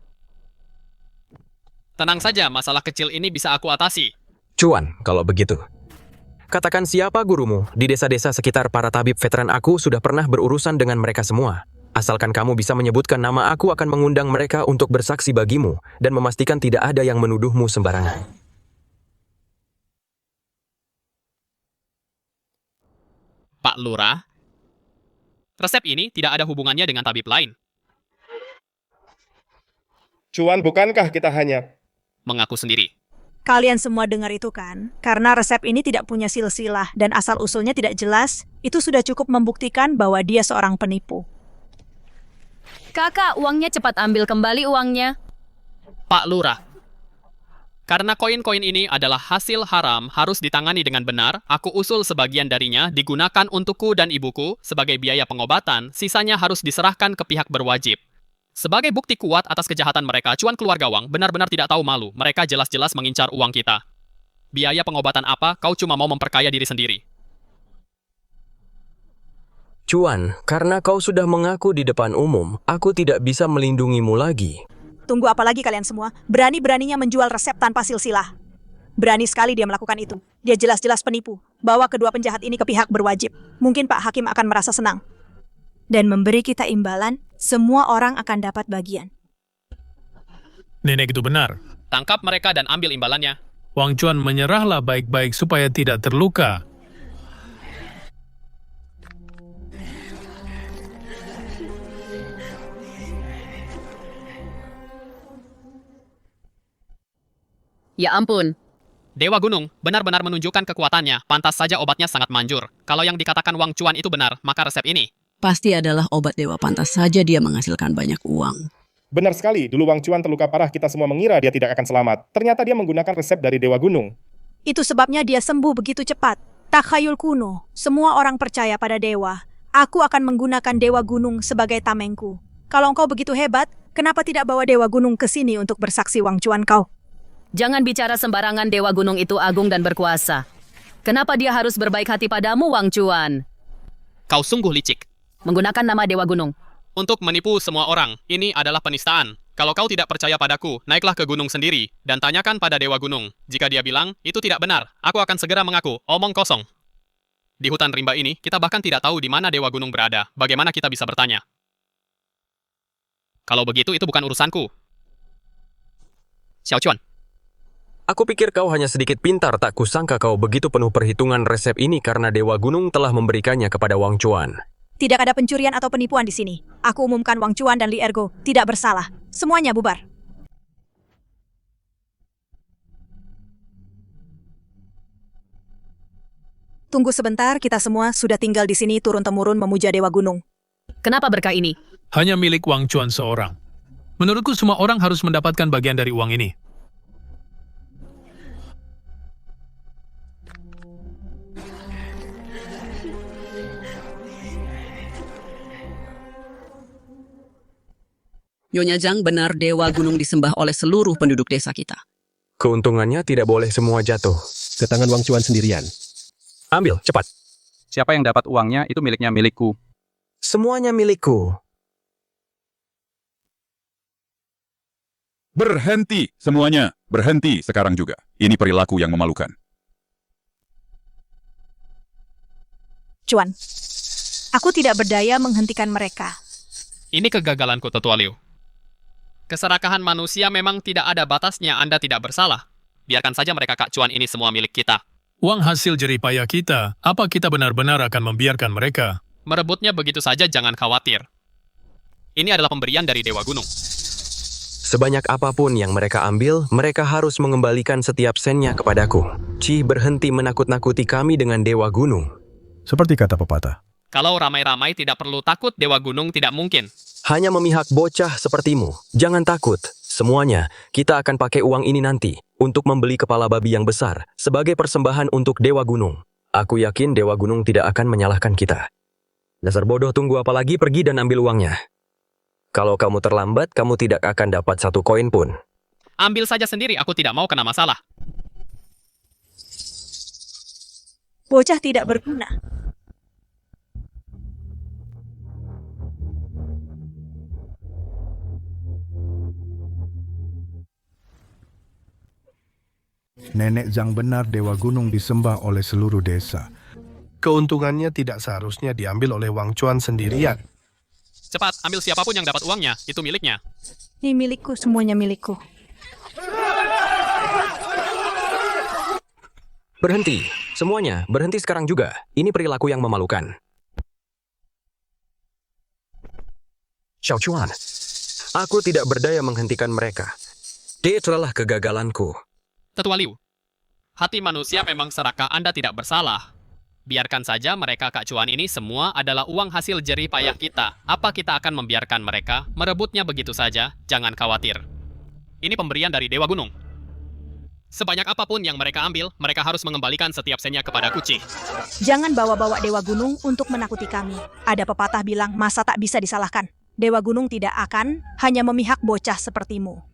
Tenang saja, masalah kecil ini bisa aku atasi. Chuan, kalau begitu. Katakan siapa gurumu. Di desa-desa sekitar para tabib veteran aku sudah pernah berurusan dengan mereka semua. Asalkan kamu bisa menyebutkan nama, aku akan mengundang mereka untuk bersaksi bagimu dan memastikan tidak ada yang menuduhmu sembarangan. Pak Lurah, resep ini tidak ada hubungannya dengan tabib lain. Cuan, bukankah kita hanya mengaku sendiri? Kalian semua dengar itu kan? Karena resep ini tidak punya silsilah dan asal-usulnya tidak jelas, itu sudah cukup membuktikan bahwa dia seorang penipu. Kakak, uangnya cepat ambil kembali uangnya. Pak Lurah, karena koin-koin ini adalah hasil haram, harus ditangani dengan benar, aku usul sebagian darinya digunakan untukku dan ibuku sebagai biaya pengobatan, sisanya harus diserahkan ke pihak berwajib. Sebagai bukti kuat atas kejahatan mereka, cuan keluarga Wang benar-benar tidak tahu malu. Mereka jelas-jelas mengincar uang kita. Biaya pengobatan apa, kau cuma mau memperkaya diri sendiri. Cuan, karena kau sudah mengaku di depan umum, aku tidak bisa melindungimu lagi. Tunggu apa lagi kalian semua? Berani-beraninya menjual resep tanpa silsilah. Berani sekali dia melakukan itu. Dia jelas-jelas penipu. Bawa kedua penjahat ini ke pihak berwajib. Mungkin Pak Hakim akan merasa senang. Dan memberi kita imbalan, semua orang akan dapat bagian. Nenek itu benar. Tangkap mereka dan ambil imbalannya. Wang Chuan menyerahlah baik-baik supaya tidak terluka. Ya ampun. Dewa Gunung benar-benar menunjukkan kekuatannya. Pantas saja obatnya sangat manjur. Kalau yang dikatakan Wang Chuan itu benar, maka resep ini pasti adalah obat dewa, pantas saja dia menghasilkan banyak uang. Benar sekali, dulu Wang Chuan terluka parah, kita semua mengira dia tidak akan selamat. Ternyata dia menggunakan resep dari Dewa Gunung. Itu sebabnya dia sembuh begitu cepat. Takhayul kuno, semua orang percaya pada dewa. Aku akan menggunakan Dewa Gunung sebagai tamengku. Kalau engkau begitu hebat, kenapa tidak bawa Dewa Gunung ke sini untuk bersaksi Wang Chuan kau? Jangan bicara sembarangan, Dewa Gunung itu agung dan berkuasa. Kenapa dia harus berbaik hati padamu, Wang Chuan? Kau sungguh licik. Menggunakan nama Dewa Gunung untuk menipu semua orang. Ini adalah penistaan. Kalau kau tidak percaya padaku, naiklah ke gunung sendiri dan tanyakan pada Dewa Gunung. Jika dia bilang itu tidak benar, aku akan segera mengaku omong kosong. Di hutan rimba ini, kita bahkan tidak tahu di mana Dewa Gunung berada. Bagaimana kita bisa bertanya? Kalau begitu, itu bukan urusanku. Xiao Chuan. Aku pikir kau hanya sedikit pintar, tak kusangka kau begitu penuh perhitungan resep ini karena Dewa Gunung telah memberikannya kepada Wang Chuan. Tidak ada pencurian atau penipuan di sini. Aku umumkan Wang Chuan dan Li Ergo tidak bersalah. Semuanya bubar. Tunggu sebentar, kita semua sudah tinggal di sini turun-temurun memuja Dewa Gunung. Kenapa berkah ini hanya milik Wang Chuan seorang? Menurutku semua orang harus mendapatkan bagian dari uang ini. Nyonya Zhang, benar Dewa Gunung disembah oleh seluruh penduduk desa kita. Keuntungannya tidak boleh semua jatuh ke tangan Wang Chuan sendirian. Ambil, cepat. Siapa yang dapat uangnya, itu milikku. Semuanya milikku. Berhenti, semuanya. Berhenti sekarang juga. Ini perilaku yang memalukan. Chuan, aku tidak berdaya menghentikan mereka. Ini kegagalanku, Tetua Liu. Keserakahan manusia memang tidak ada batasnya. Anda tidak bersalah. Biarkan saja mereka Kak Chuan ini semua milik kita. Uang hasil jeripaya kita, apa kita benar-benar akan membiarkan mereka? Merebutnya begitu saja, jangan khawatir. Ini adalah pemberian dari Dewa Gunung. Sebanyak apapun yang mereka ambil, mereka harus mengembalikan setiap sennya kepadaku. Ci, berhenti menakut-nakuti kami dengan Dewa Gunung. Seperti kata pepatah. Kalau ramai-ramai tidak perlu takut, Dewa Gunung tidak mungkin. Hanya memihak bocah sepertimu. Jangan takut. Semuanya, kita akan pakai uang ini nanti untuk membeli kepala babi yang besar sebagai persembahan untuk Dewa Gunung. Aku yakin Dewa Gunung tidak akan menyalahkan kita. Dasar bodoh, tunggu apa lagi, pergi dan ambil uangnya. Kalau kamu terlambat, kamu tidak akan dapat satu koin pun. Ambil saja sendiri, aku tidak mau kena masalah. Bocah tidak berguna. Nenek Zhang benar Dewa Gunung disembah oleh seluruh desa. Keuntungannya tidak seharusnya diambil oleh Wang Chuan sendirian. Cepat, ambil siapapun yang dapat uangnya, itu miliknya. Ini milikku, semuanya milikku. Berhenti. Semuanya, berhenti sekarang juga. Ini perilaku yang memalukan. Xiao Chuan, aku tidak berdaya menghentikan mereka. Dia adalah kegagalanku. Tetua Liu, hati manusia memang serakah, Anda tidak bersalah. Biarkan saja mereka Kak Chuan ini semua adalah uang hasil jerih payah kita. Apa kita akan membiarkan mereka merebutnya begitu saja? Jangan khawatir. Ini pemberian dari Dewa Gunung. Sebanyak apapun yang mereka ambil, mereka harus mengembalikan setiap sennya kepada Kuci. Jangan bawa-bawa Dewa Gunung untuk menakuti kami. Ada pepatah bilang, masa tak bisa disalahkan. Dewa Gunung tidak akan hanya memihak bocah sepertimu.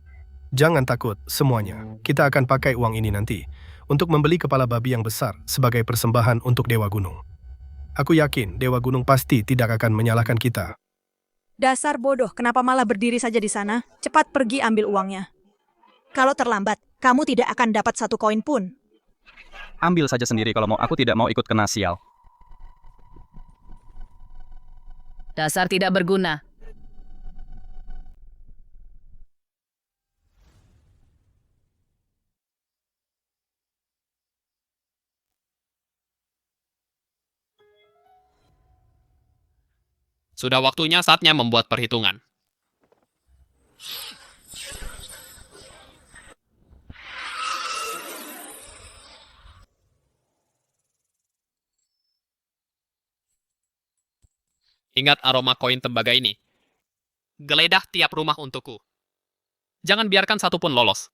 Jangan takut, semuanya. Kita akan pakai uang ini nanti untuk membeli kepala babi yang besar sebagai persembahan untuk Dewa Gunung. Aku yakin Dewa Gunung pasti tidak akan menyalahkan kita. Dasar bodoh, kenapa malah berdiri saja di sana? Cepat pergi ambil uangnya. Kalau terlambat, kamu tidak akan dapat 1 koin pun. Ambil saja sendiri kalau mau, aku tidak mau ikut kena sial. Dasar tidak berguna. Sudah waktunya saatnya membuat perhitungan. Ingat aroma koin tembaga ini. Geledah tiap rumah untukku. Jangan biarkan satu pun lolos.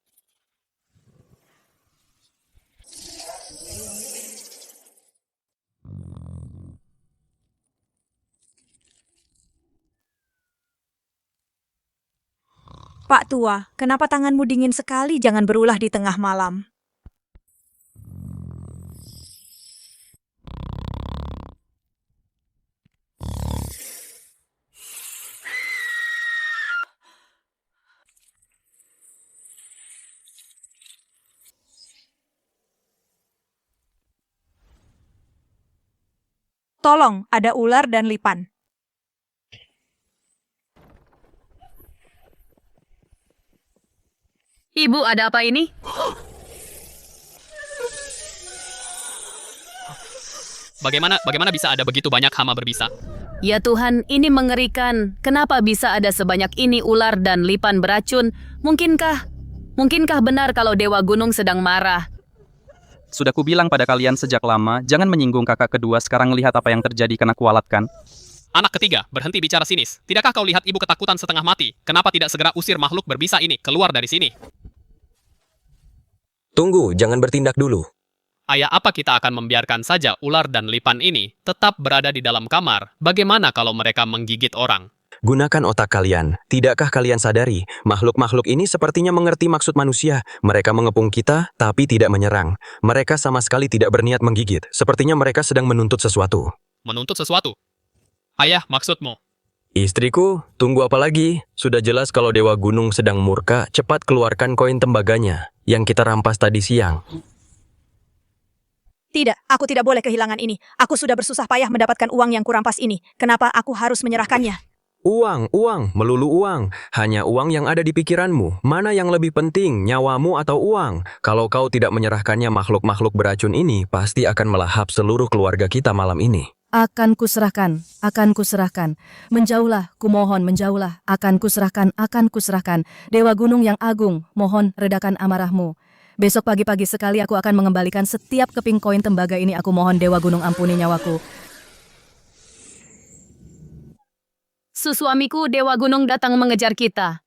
Pak Tua, kenapa tanganmu dingin sekali? Jangan berulah di tengah malam. Tolong, ada ular dan lipan. Ibu, ada apa ini? Bagaimana bisa ada begitu banyak hama berbisa? Ya Tuhan, ini mengerikan. Kenapa bisa ada sebanyak ini ular dan lipan beracun? Mungkinkah benar kalau Dewa Gunung sedang marah? Sudah kubilang pada kalian sejak lama, jangan menyinggung kakak kedua. Sekarang lihat apa yang terjadi kena kualat kan? Anak ketiga, berhenti bicara sinis. Tidakkah kau lihat ibu ketakutan setengah mati? Kenapa tidak segera usir makhluk berbisa ini keluar dari sini? Tunggu, jangan bertindak dulu. Ayah, apa kita akan membiarkan saja ular dan lipan ini tetap berada di dalam kamar? Bagaimana kalau mereka menggigit orang? Gunakan otak kalian. Tidakkah kalian sadari, makhluk-makhluk ini sepertinya mengerti maksud manusia. Mereka mengepung kita, tapi tidak menyerang. Mereka sama sekali tidak berniat menggigit. Sepertinya mereka sedang menuntut sesuatu. Menuntut sesuatu? Ayah, maksudmu? Istriku, tunggu apa lagi? Sudah jelas kalau Dewa Gunung sedang murka, cepat keluarkan koin tembaganya yang kita rampas tadi siang. Tidak, aku tidak boleh kehilangan ini. Aku sudah bersusah payah mendapatkan uang yang kurampas ini. Kenapa aku harus menyerahkannya? Uang, melulu uang. Hanya uang yang ada di pikiranmu. Mana yang lebih penting, nyawamu atau uang? Kalau kau tidak menyerahkannya, makhluk-makhluk beracun ini pasti akan melahap seluruh keluarga kita malam ini. Akan kuserahkan. Menjauhlah, kumohon menjauhlah. Akan kuserahkan. Dewa Gunung yang agung, mohon redakan amarahmu. Besok pagi-pagi sekali aku akan mengembalikan setiap keping koin tembaga ini. Aku mohon Dewa Gunung ampuni nyawaku. Suamiku Dewa Gunung datang mengejar kita.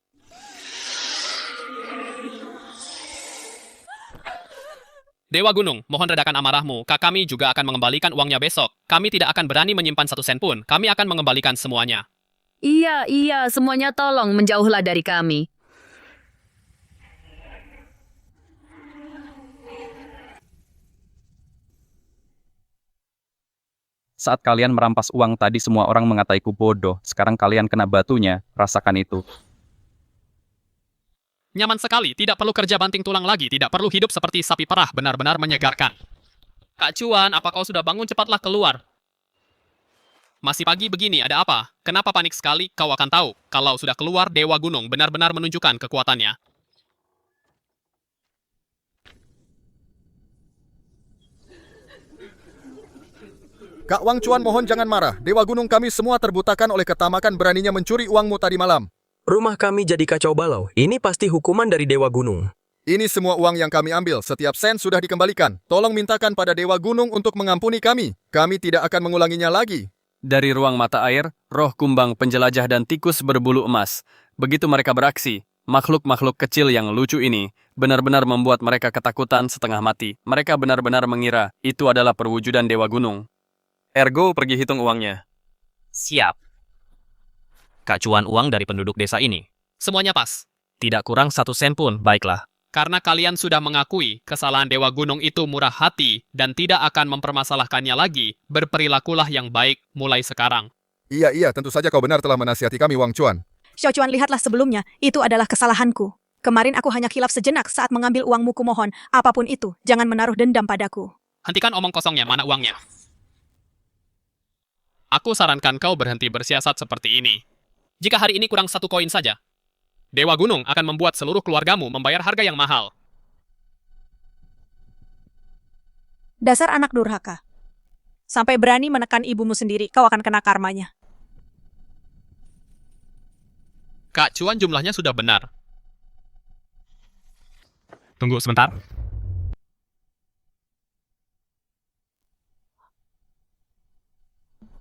Dewa Gunung, mohon redakan amarahmu. Kami juga akan mengembalikan uangnya besok. Kami tidak akan berani menyimpan 1 sen pun. Kami akan mengembalikan semuanya. Iya, semuanya tolong menjauhlah dari kami. Saat kalian merampas uang tadi, semua orang mengataiku bodoh. Sekarang kalian kena batunya, rasakan itu. Nyaman sekali, tidak perlu kerja banting tulang lagi, tidak perlu hidup seperti sapi perah, benar-benar menyegarkan. Kak Cuan, apa kau sudah bangun? Cepatlah keluar. Masih pagi begini, ada apa? Kenapa panik sekali? Kau akan tahu, kalau sudah keluar, Dewa Gunung benar-benar menunjukkan kekuatannya. Kak Wang Chuan, mohon jangan marah. Dewa Gunung, kami semua terbutakan oleh ketamakan beraninya mencuri uangmu tadi malam. Rumah kami jadi kacau balau. Ini pasti hukuman dari Dewa Gunung. Ini semua uang yang kami ambil. Setiap sen sudah dikembalikan. Tolong mintakan pada Dewa Gunung untuk mengampuni kami. Kami tidak akan mengulanginya lagi. Dari ruang mata air, roh kumbang, penjelajah, dan tikus berbulu emas. Begitu mereka beraksi, makhluk-makhluk kecil yang lucu ini benar-benar membuat mereka ketakutan setengah mati. Mereka benar-benar mengira itu adalah perwujudan Dewa Gunung. Ergo, pergi hitung uangnya. Siap. Kak Cuan uang dari penduduk desa ini. Semuanya pas. Tidak kurang 1 sen pun, baiklah. Karena kalian sudah mengakui kesalahan Dewa Gunung itu murah hati dan tidak akan mempermasalahkannya lagi, berperilakulah yang baik mulai sekarang. Iya, tentu saja kau benar telah menasihati kami, Wang Chuan. Xiao Chuan, lihatlah sebelumnya, itu adalah kesalahanku. Kemarin aku hanya khilaf sejenak saat mengambil uangmu, kumohon. Apapun itu, jangan menaruh dendam padaku. Hentikan omong kosongnya, mana uangnya? Aku sarankan kau berhenti bersiasat seperti ini. Jika hari ini kurang 1 koin saja, Dewa Gunung akan membuat seluruh keluargamu membayar harga yang mahal. Dasar anak durhaka. Sampai berani menekan ibumu sendiri, kau akan kena karmanya. Kak Cuan jumlahnya sudah benar. Tunggu sebentar.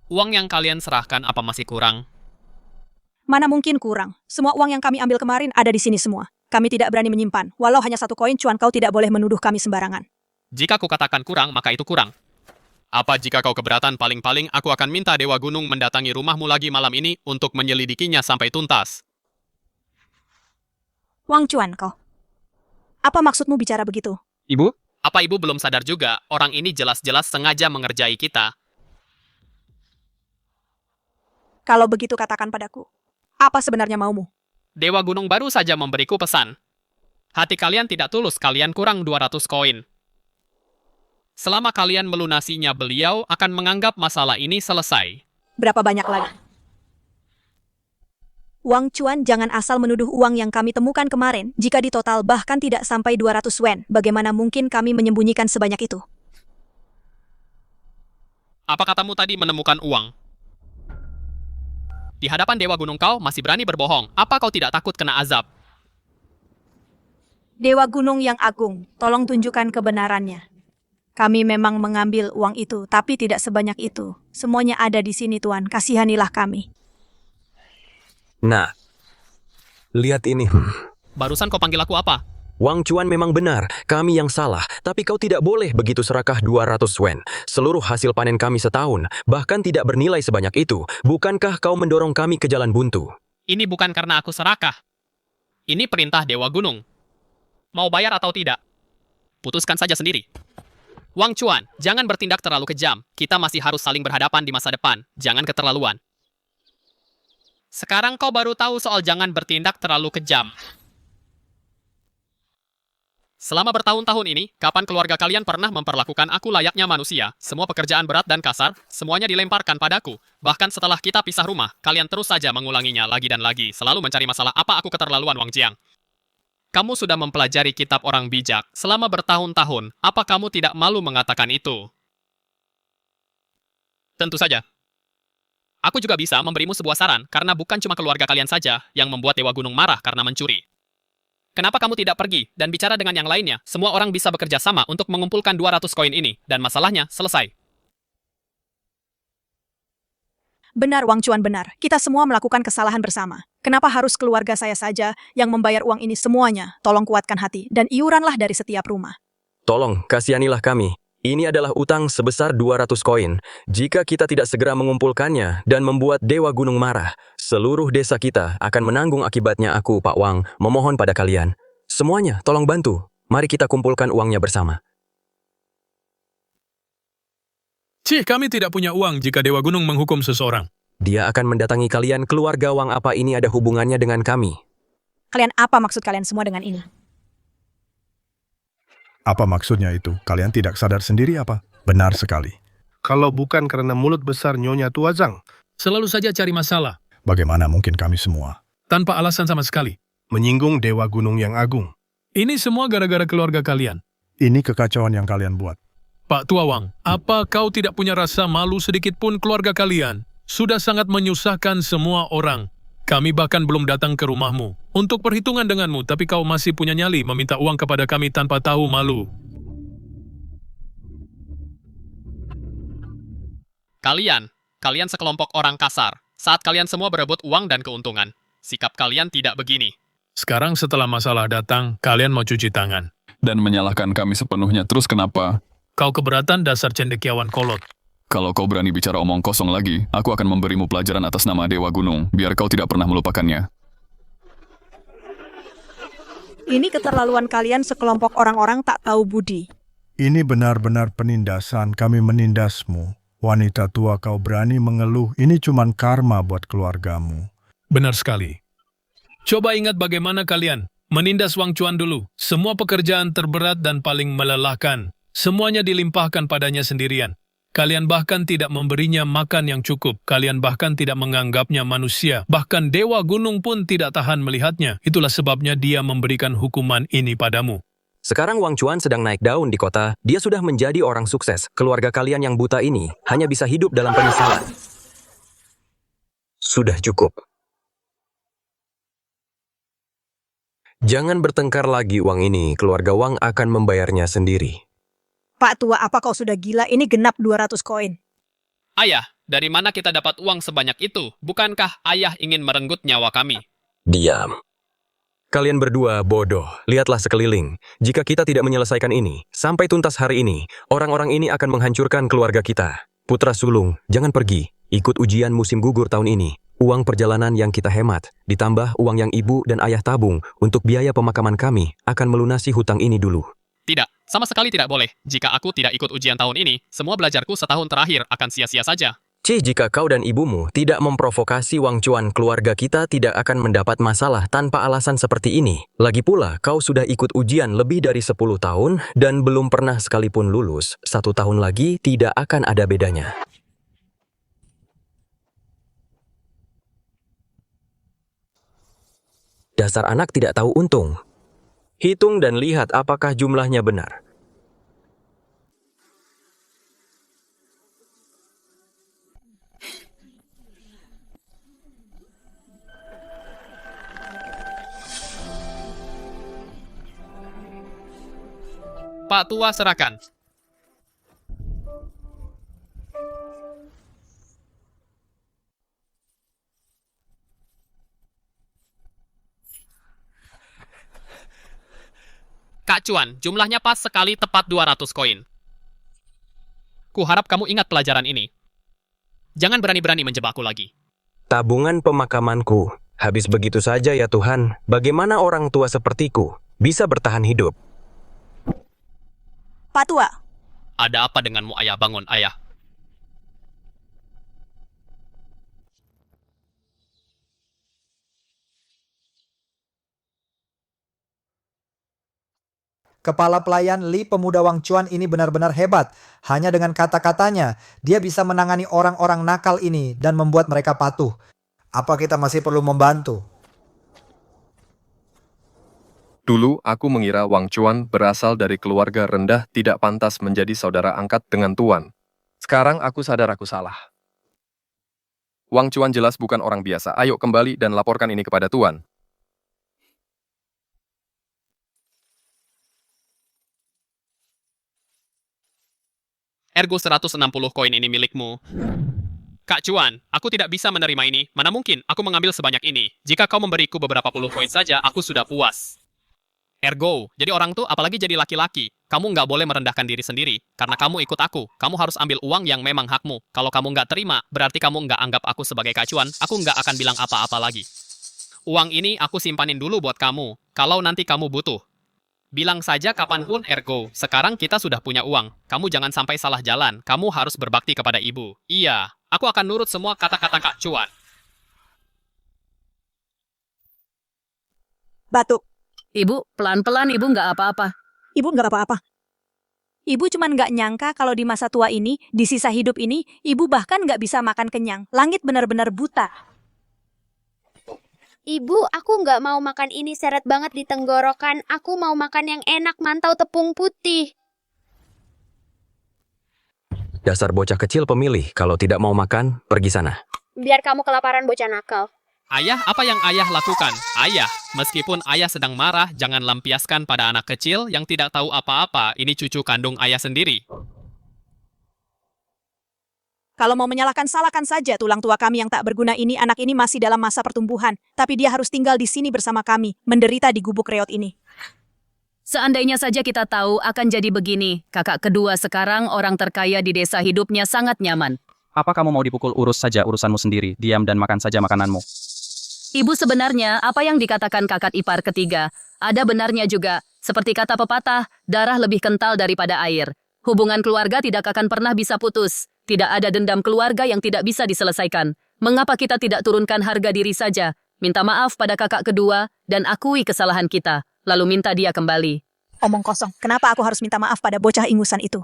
Uang yang kalian serahkan apa masih kurang? Mana mungkin kurang. Semua uang yang kami ambil kemarin ada di sini semua. Kami tidak berani menyimpan. Walau hanya 1 koin, Cuan, kau tidak boleh menuduh kami sembarangan. Jika ku katakan kurang, maka itu kurang. Apa jika kau keberatan, paling-paling aku akan minta Dewa Gunung mendatangi rumahmu lagi malam ini untuk menyelidikinya sampai tuntas. Wang Chuan, kau. Apa maksudmu bicara begitu? Ibu? Apa ibu belum sadar juga, orang ini jelas-jelas sengaja mengerjai kita? Kalau begitu katakan padaku. Apa sebenarnya maumu? Dewa Gunung baru saja memberiku pesan. Hati kalian tidak tulus, kalian kurang 200 koin. Selama kalian melunasinya, beliau akan menganggap masalah ini selesai. Berapa banyak lagi? Wang Chuan, jangan asal menuduh uang yang kami temukan kemarin. Jika ditotal bahkan tidak sampai 200 wen, bagaimana mungkin kami menyembunyikan sebanyak itu? Apa katamu tadi menemukan uang? Di hadapan Dewa Gunung kau masih berani berbohong. Apa kau tidak takut kena azab? Dewa Gunung yang agung, tolong tunjukkan kebenarannya. Kami memang mengambil uang itu, tapi tidak sebanyak itu. Semuanya ada di sini, Tuan. Kasihanilah kami. Nah, lihat ini. Barusan kau panggil aku apa? Wang Chuan memang benar, kami yang salah. Tapi kau tidak boleh begitu serakah 200 wen. Seluruh hasil panen kami setahun, bahkan tidak bernilai sebanyak itu. Bukankah kau mendorong kami ke jalan buntu? Ini bukan karena aku serakah. Ini perintah Dewa Gunung. Mau bayar atau tidak? Putuskan saja sendiri. Wang Chuan, jangan bertindak terlalu kejam. Kita masih harus saling berhadapan di masa depan. Jangan keterlaluan. Sekarang kau baru tahu soal jangan bertindak terlalu kejam. Selama bertahun-tahun ini, kapan keluarga kalian pernah memperlakukan aku layaknya manusia? Semua pekerjaan berat dan kasar, semuanya dilemparkan padaku. Bahkan setelah kita pisah rumah, kalian terus saja mengulanginya lagi dan lagi, selalu mencari masalah. Apa aku keterlaluan, Wang Jiang? Kamu sudah mempelajari kitab orang bijak selama bertahun-tahun. Apa kamu tidak malu mengatakan itu? Tentu saja. Aku juga bisa memberimu sebuah saran, karena bukan cuma keluarga kalian saja yang membuat Dewa Gunung marah karena mencuri. Kenapa kamu tidak pergi dan bicara dengan yang lainnya? Semua orang bisa bekerja sama untuk mengumpulkan 200 koin ini, dan masalahnya selesai. Benar, Wang Chuan, benar. Kita semua melakukan kesalahan bersama. Kenapa harus keluarga saya saja yang membayar uang ini semuanya? Tolong kuatkan hati, dan iuranlah dari setiap rumah. Tolong, kasihanilah kami. Ini adalah utang sebesar 200 koin. Jika kita tidak segera mengumpulkannya dan membuat Dewa Gunung marah, seluruh desa kita akan menanggung akibatnya. Aku, Pak Wang, memohon pada kalian. Semuanya, tolong bantu. Mari kita kumpulkan uangnya bersama. Kami tidak punya uang jika Dewa Gunung menghukum seseorang. Dia akan mendatangi kalian, keluarga Wang. Apa ini ada hubungannya dengan kami? Kalian, apa maksud kalian semua dengan ini? Apa maksudnya itu? Kalian tidak sadar sendiri apa? Benar sekali. Kalau bukan karena mulut besar Nyonya Tua Zhang, Selalu saja cari masalah, bagaimana mungkin kami semua? tanpa alasan sama sekali. menyinggung Dewa Gunung yang agung. Ini semua gara-gara keluarga kalian. Ini kekacauan yang kalian buat. Pak Tua Wang, apa kau tidak punya rasa malu sedikit pun? Keluarga kalian sudah sangat menyusahkan semua orang. Kami bahkan belum datang ke rumahmu untuk perhitungan denganmu, tapi kau masih punya nyali meminta uang kepada kami tanpa tahu malu. Kalian sekelompok orang kasar. Saat kalian semua berebut uang dan keuntungan. Sikap kalian tidak begini. Sekarang setelah masalah datang, kalian mau cuci tangan. Dan menyalahkan kami sepenuhnya. Terus kenapa? Kau keberatan dasar cendekiawan kolot. Kalau kau berani bicara omong kosong lagi, aku akan memberimu pelajaran atas nama Dewa Gunung, biar kau tidak pernah melupakannya. Ini keterlaluan kalian sekelompok orang-orang tak tahu budi. Ini benar-benar penindasan, kami menindasmu. Wanita tua kau berani mengeluh, ini cuman karma buat keluargamu. Benar sekali. Coba ingat bagaimana kalian menindas Wang Chuan dulu. Semua pekerjaan terberat dan paling melelahkan. Semuanya dilimpahkan padanya sendirian. Kalian bahkan tidak memberinya makan yang cukup. Kalian bahkan tidak menganggapnya manusia. Bahkan Dewa Gunung pun tidak tahan melihatnya. Itulah sebabnya dia memberikan hukuman ini padamu. Sekarang Wang Chuan sedang naik daun di kota. Dia sudah menjadi orang sukses. Keluarga kalian yang buta ini hanya bisa hidup dalam penyesalan. Sudah cukup. Jangan bertengkar lagi Wang ini. Keluarga Wang akan membayarnya sendiri. Pak tua, apa kau sudah gila? Ini genap 200 koin. Ayah, dari mana kita dapat uang sebanyak itu? Bukankah ayah ingin merenggut nyawa kami? Diam. Kalian berdua bodoh. Lihatlah sekeliling. Jika kita tidak menyelesaikan ini, sampai tuntas hari ini, orang-orang ini akan menghancurkan keluarga kita. Putra sulung, jangan pergi. Ikut ujian musim gugur tahun ini. Uang perjalanan yang kita hemat, ditambah uang yang ibu dan ayah tabung untuk biaya pemakaman kami, akan melunasi hutang ini dulu. Tidak, sama sekali tidak boleh. Jika aku tidak ikut ujian tahun ini, semua belajarku setahun terakhir akan sia-sia saja. Jika kau dan ibumu tidak memprovokasi Wang Chuan, keluarga kita tidak akan mendapat masalah tanpa alasan seperti ini. Lagi pula, kau sudah ikut ujian lebih dari 10 tahun dan belum pernah sekalipun lulus. 1 tahun lagi tidak akan ada bedanya. Dasar anak tidak tahu untung. Hitung dan lihat apakah jumlahnya benar. Pak tua serahkan. Kak Chuan, jumlahnya pas sekali tepat 200 koin. Kuharap kamu ingat pelajaran ini. Jangan berani-berani menjebakku lagi. Tabungan pemakamanku habis begitu saja ya Tuhan. Bagaimana orang tua sepertiku bisa bertahan hidup? Pak tua. Ada apa denganmu ayah? Bangun ayah. Kepala pelayan Li, pemuda Wang Chuan ini benar-benar hebat. Hanya dengan kata-katanya, dia bisa menangani orang-orang nakal ini dan membuat mereka patuh. Apa kita masih perlu membantu? Dulu aku mengira Wang Chuan berasal dari keluarga rendah tidak pantas menjadi saudara angkat dengan Tuan. Sekarang aku sadar aku salah. Wang Chuan jelas bukan orang biasa. Ayo kembali dan laporkan ini kepada Tuan. Ergo 160 koin ini milikmu. Kak Chuan, aku tidak bisa menerima ini. Mana mungkin aku mengambil sebanyak ini. Jika kau memberiku beberapa puluh koin saja, aku sudah puas. Ergo, jadi orang tuh apalagi jadi laki-laki. Kamu nggak boleh merendahkan diri sendiri. Karena kamu ikut aku. Kamu harus ambil uang yang memang hakmu. Kalau kamu nggak terima, berarti kamu nggak anggap aku sebagai Kak Chuan. Aku nggak akan bilang apa-apa lagi. Uang ini aku simpanin dulu buat kamu. Kalau nanti kamu butuh. Bilang saja kapanpun Ergo. Sekarang kita sudah punya uang. Kamu jangan sampai salah jalan. Kamu harus berbakti kepada ibu. Iya, aku akan nurut semua kata-kata Kak Chuan. Batuk. Ibu, pelan-pelan ibu nggak apa-apa. Ibu nggak apa-apa. Ibu cuman nggak nyangka kalau di masa tua ini, di sisa hidup ini, ibu bahkan nggak bisa makan kenyang. Langit benar-benar buta. Ibu, aku nggak mau makan ini, seret banget di tenggorokan. Aku mau makan yang enak, mantau tepung putih. Dasar bocah kecil pemilih, kalau tidak mau makan, pergi sana. Biar kamu kelaparan bocah nakal. Ayah, apa yang ayah lakukan? Ayah, meskipun ayah sedang marah, jangan lampiaskan pada anak kecil yang tidak tahu apa-apa. Ini cucu kandung ayah sendiri. Kalau mau menyalahkan, salahkan saja tulang tua kami yang tak berguna ini. Anak ini masih dalam masa pertumbuhan, tapi dia harus tinggal di sini bersama kami, menderita di gubuk reot ini. Seandainya saja kita tahu akan jadi begini, kakak kedua sekarang orang terkaya di desa hidupnya sangat nyaman. Apa kamu mau dipukul? Urus saja urusanmu sendiri, diam dan makan saja makananmu. Ibu sebenarnya apa yang dikatakan kakak ipar ketiga, ada benarnya juga. Seperti kata pepatah, darah lebih kental daripada air. Hubungan keluarga tidak akan pernah bisa putus. Tidak ada dendam keluarga yang tidak bisa diselesaikan. Mengapa kita tidak turunkan harga diri saja? Minta maaf pada kakak kedua dan akui kesalahan kita. Lalu minta dia kembali. Omong kosong, kenapa aku harus minta maaf pada bocah ingusan itu?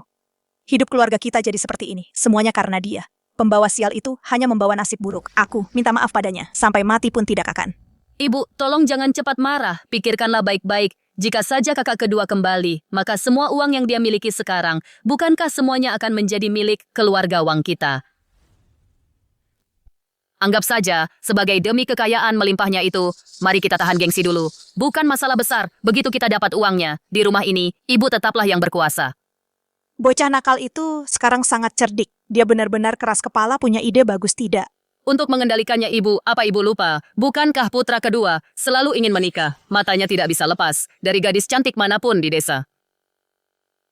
Hidup keluarga kita jadi seperti ini, semuanya karena dia. Pembawa sial itu hanya membawa nasib buruk. Aku minta maaf padanya, sampai mati pun tidak akan. Ibu, tolong jangan cepat marah. Pikirkanlah baik-baik. Jika saja kakak kedua kembali, maka semua uang yang dia miliki sekarang, bukankah semuanya akan menjadi milik keluarga Wang kita? Anggap saja, sebagai demi kekayaan melimpahnya itu, mari kita tahan gengsi dulu. Bukan masalah besar, begitu kita dapat uangnya. Di rumah ini, ibu tetaplah yang berkuasa. Bocah nakal itu sekarang sangat cerdik. Dia benar-benar keras kepala, punya ide bagus tidak. Untuk mengendalikannya ibu, apa ibu lupa? Bukankah putra kedua selalu ingin menikah? Matanya tidak bisa lepas dari gadis cantik manapun di desa.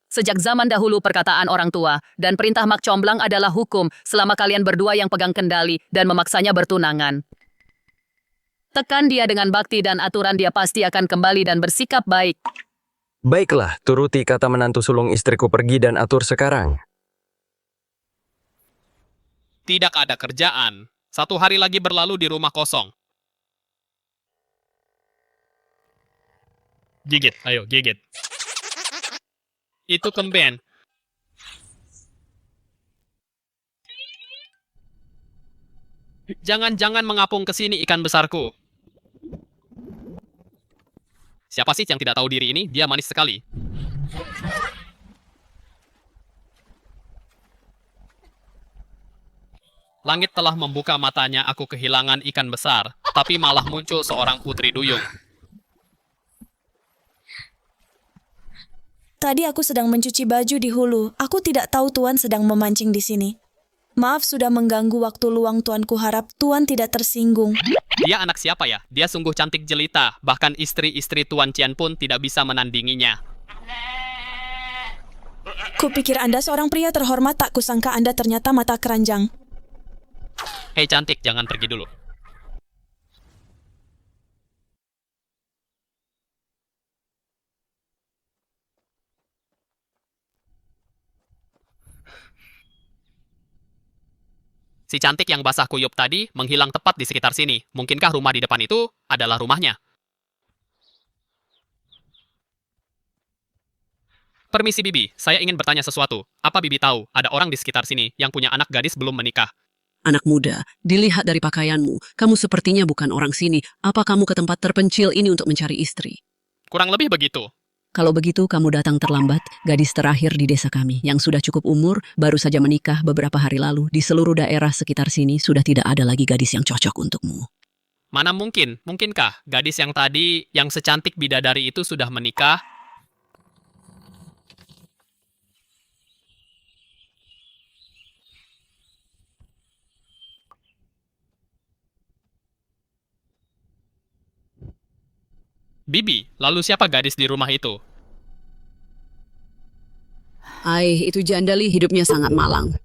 Sejak zaman dahulu perkataan orang tua dan perintah Mak Comblang adalah hukum selama kalian berdua yang pegang kendali dan memaksanya bertunangan. Tekan dia dengan bakti dan aturan, dia pasti akan kembali dan bersikap baik. Baiklah, turuti kata menantu sulung istriku pergi dan atur sekarang. Tidak ada kerjaan. 1 hari lagi berlalu di rumah kosong. Gigit, ayo gigit. Itu kemben. Jangan-jangan mengapung ke sini ikan besarku. Siapa sih yang tidak tahu diri ini? Dia manis sekali. Langit telah membuka matanya, aku kehilangan ikan besar, tapi malah muncul seorang putri duyung. Tadi aku sedang mencuci baju di hulu. Aku tidak tahu Tuan sedang memancing di sini. Maaf sudah mengganggu waktu luang Tuan, kuharap Tuan tidak tersinggung. Dia anak siapa ya? Dia sungguh cantik jelita, bahkan istri-istri Tuan Cian pun tidak bisa menandinginya. Kupikir Anda seorang pria terhormat, tak kusangka Anda ternyata mata keranjang. Hei cantik, jangan pergi dulu. Si cantik yang basah kuyup tadi menghilang tepat di sekitar sini. Mungkinkah rumah di depan itu adalah rumahnya? Permisi Bibi, saya ingin bertanya sesuatu. Apa Bibi tahu ada orang di sekitar sini yang punya anak gadis belum menikah? Anak muda, dilihat dari pakaianmu, kamu sepertinya bukan orang sini. Apa kamu ke tempat terpencil ini untuk mencari istri? Kurang lebih begitu. Kalau begitu, kamu datang terlambat. Gadis terakhir di desa kami, yang sudah cukup umur, baru saja menikah beberapa hari lalu. Di seluruh daerah sekitar sini, sudah tidak ada lagi gadis yang cocok untukmu. Mana mungkin? Mungkinkah gadis yang tadi, yang secantik bidadari itu sudah menikah? Bibi, lalu siapa gadis di rumah itu? Itu Jandali, hidupnya sangat malang.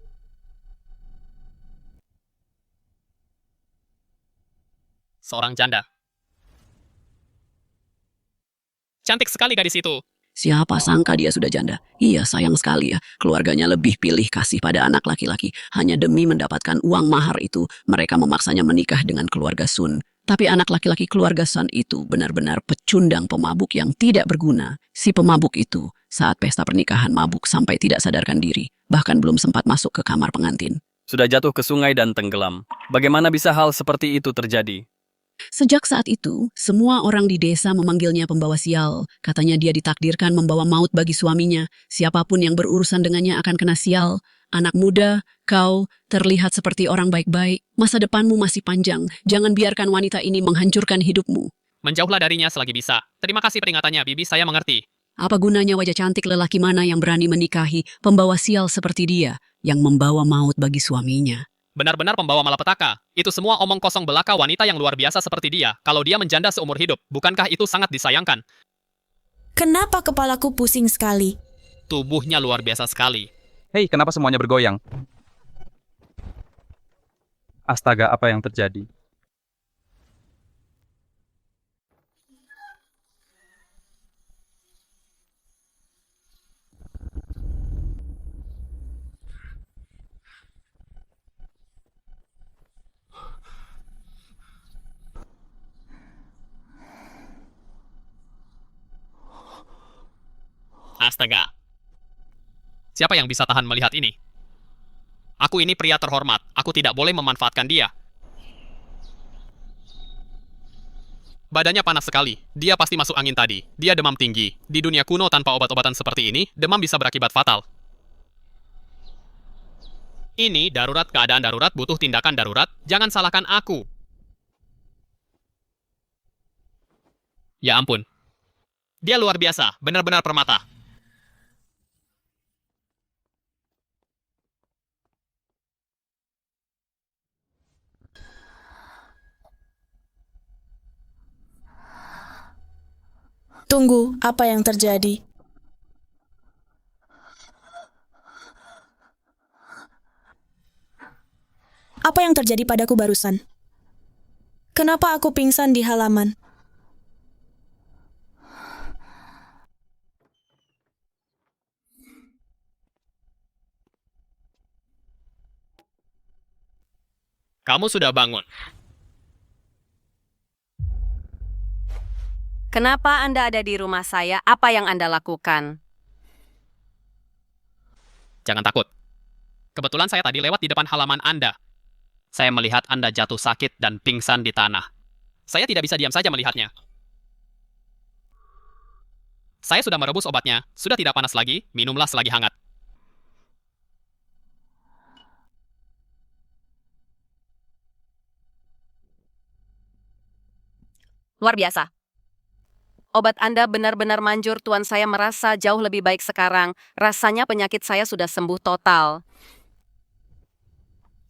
Seorang janda. Cantik sekali gadis itu. Siapa sangka dia sudah janda? Iya, sayang sekali ya. Keluarganya lebih pilih kasih pada anak laki-laki. Hanya demi mendapatkan uang mahar itu, mereka memaksanya menikah dengan keluarga Sun. Tapi anak laki-laki keluarga Sun itu benar-benar pecundang pemabuk yang tidak berguna. Si pemabuk itu saat pesta pernikahan mabuk sampai tidak sadarkan diri. Bahkan belum sempat masuk ke kamar pengantin. Sudah jatuh ke sungai dan tenggelam. Bagaimana bisa hal seperti itu terjadi? Sejak saat itu, semua orang di desa memanggilnya pembawa sial. Katanya dia ditakdirkan membawa maut bagi suaminya. Siapapun yang berurusan dengannya akan kena sial. Anak muda, kau terlihat seperti orang baik-baik. Masa depanmu masih panjang. Jangan biarkan wanita ini menghancurkan hidupmu. Menjauhlah darinya selagi bisa. Terima kasih peringatannya, Bibi, saya mengerti. Apa gunanya wajah cantik lelaki mana yang berani menikahi pembawa sial seperti dia, yang membawa maut bagi suaminya? Benar-benar pembawa malapetaka. Itu semua omong kosong belaka wanita yang luar biasa seperti dia. Kalau dia menjanda seumur hidup, bukankah itu sangat disayangkan? Kenapa kepalaku pusing sekali? Tubuhnya luar biasa sekali. Hei, kenapa semuanya bergoyang? Astaga, apa yang terjadi? Astaga. Siapa yang bisa tahan melihat ini? Aku ini pria terhormat. Aku tidak boleh memanfaatkan dia. Badannya panas sekali. Dia pasti masuk angin tadi. Dia demam tinggi. Di dunia kuno tanpa obat-obatan seperti ini, demam bisa berakibat fatal. Ini darurat, keadaan darurat, butuh tindakan darurat. Jangan salahkan aku. Ya ampun. Dia luar biasa. Benar-benar permata. Tunggu, apa yang terjadi? Apa yang terjadi padaku barusan? Kenapa aku pingsan di halaman? Kamu sudah bangun. Kenapa Anda ada di rumah saya? Apa yang Anda lakukan? Jangan takut. Kebetulan saya tadi lewat di depan halaman Anda. Saya melihat Anda jatuh sakit dan pingsan di tanah. Saya tidak bisa diam saja melihatnya. Saya sudah merebus obatnya. Sudah tidak panas lagi, minumlah selagi hangat. Luar biasa. Obat Anda benar-benar manjur, Tuan. Saya merasa jauh lebih baik sekarang. Rasanya penyakit saya sudah sembuh total.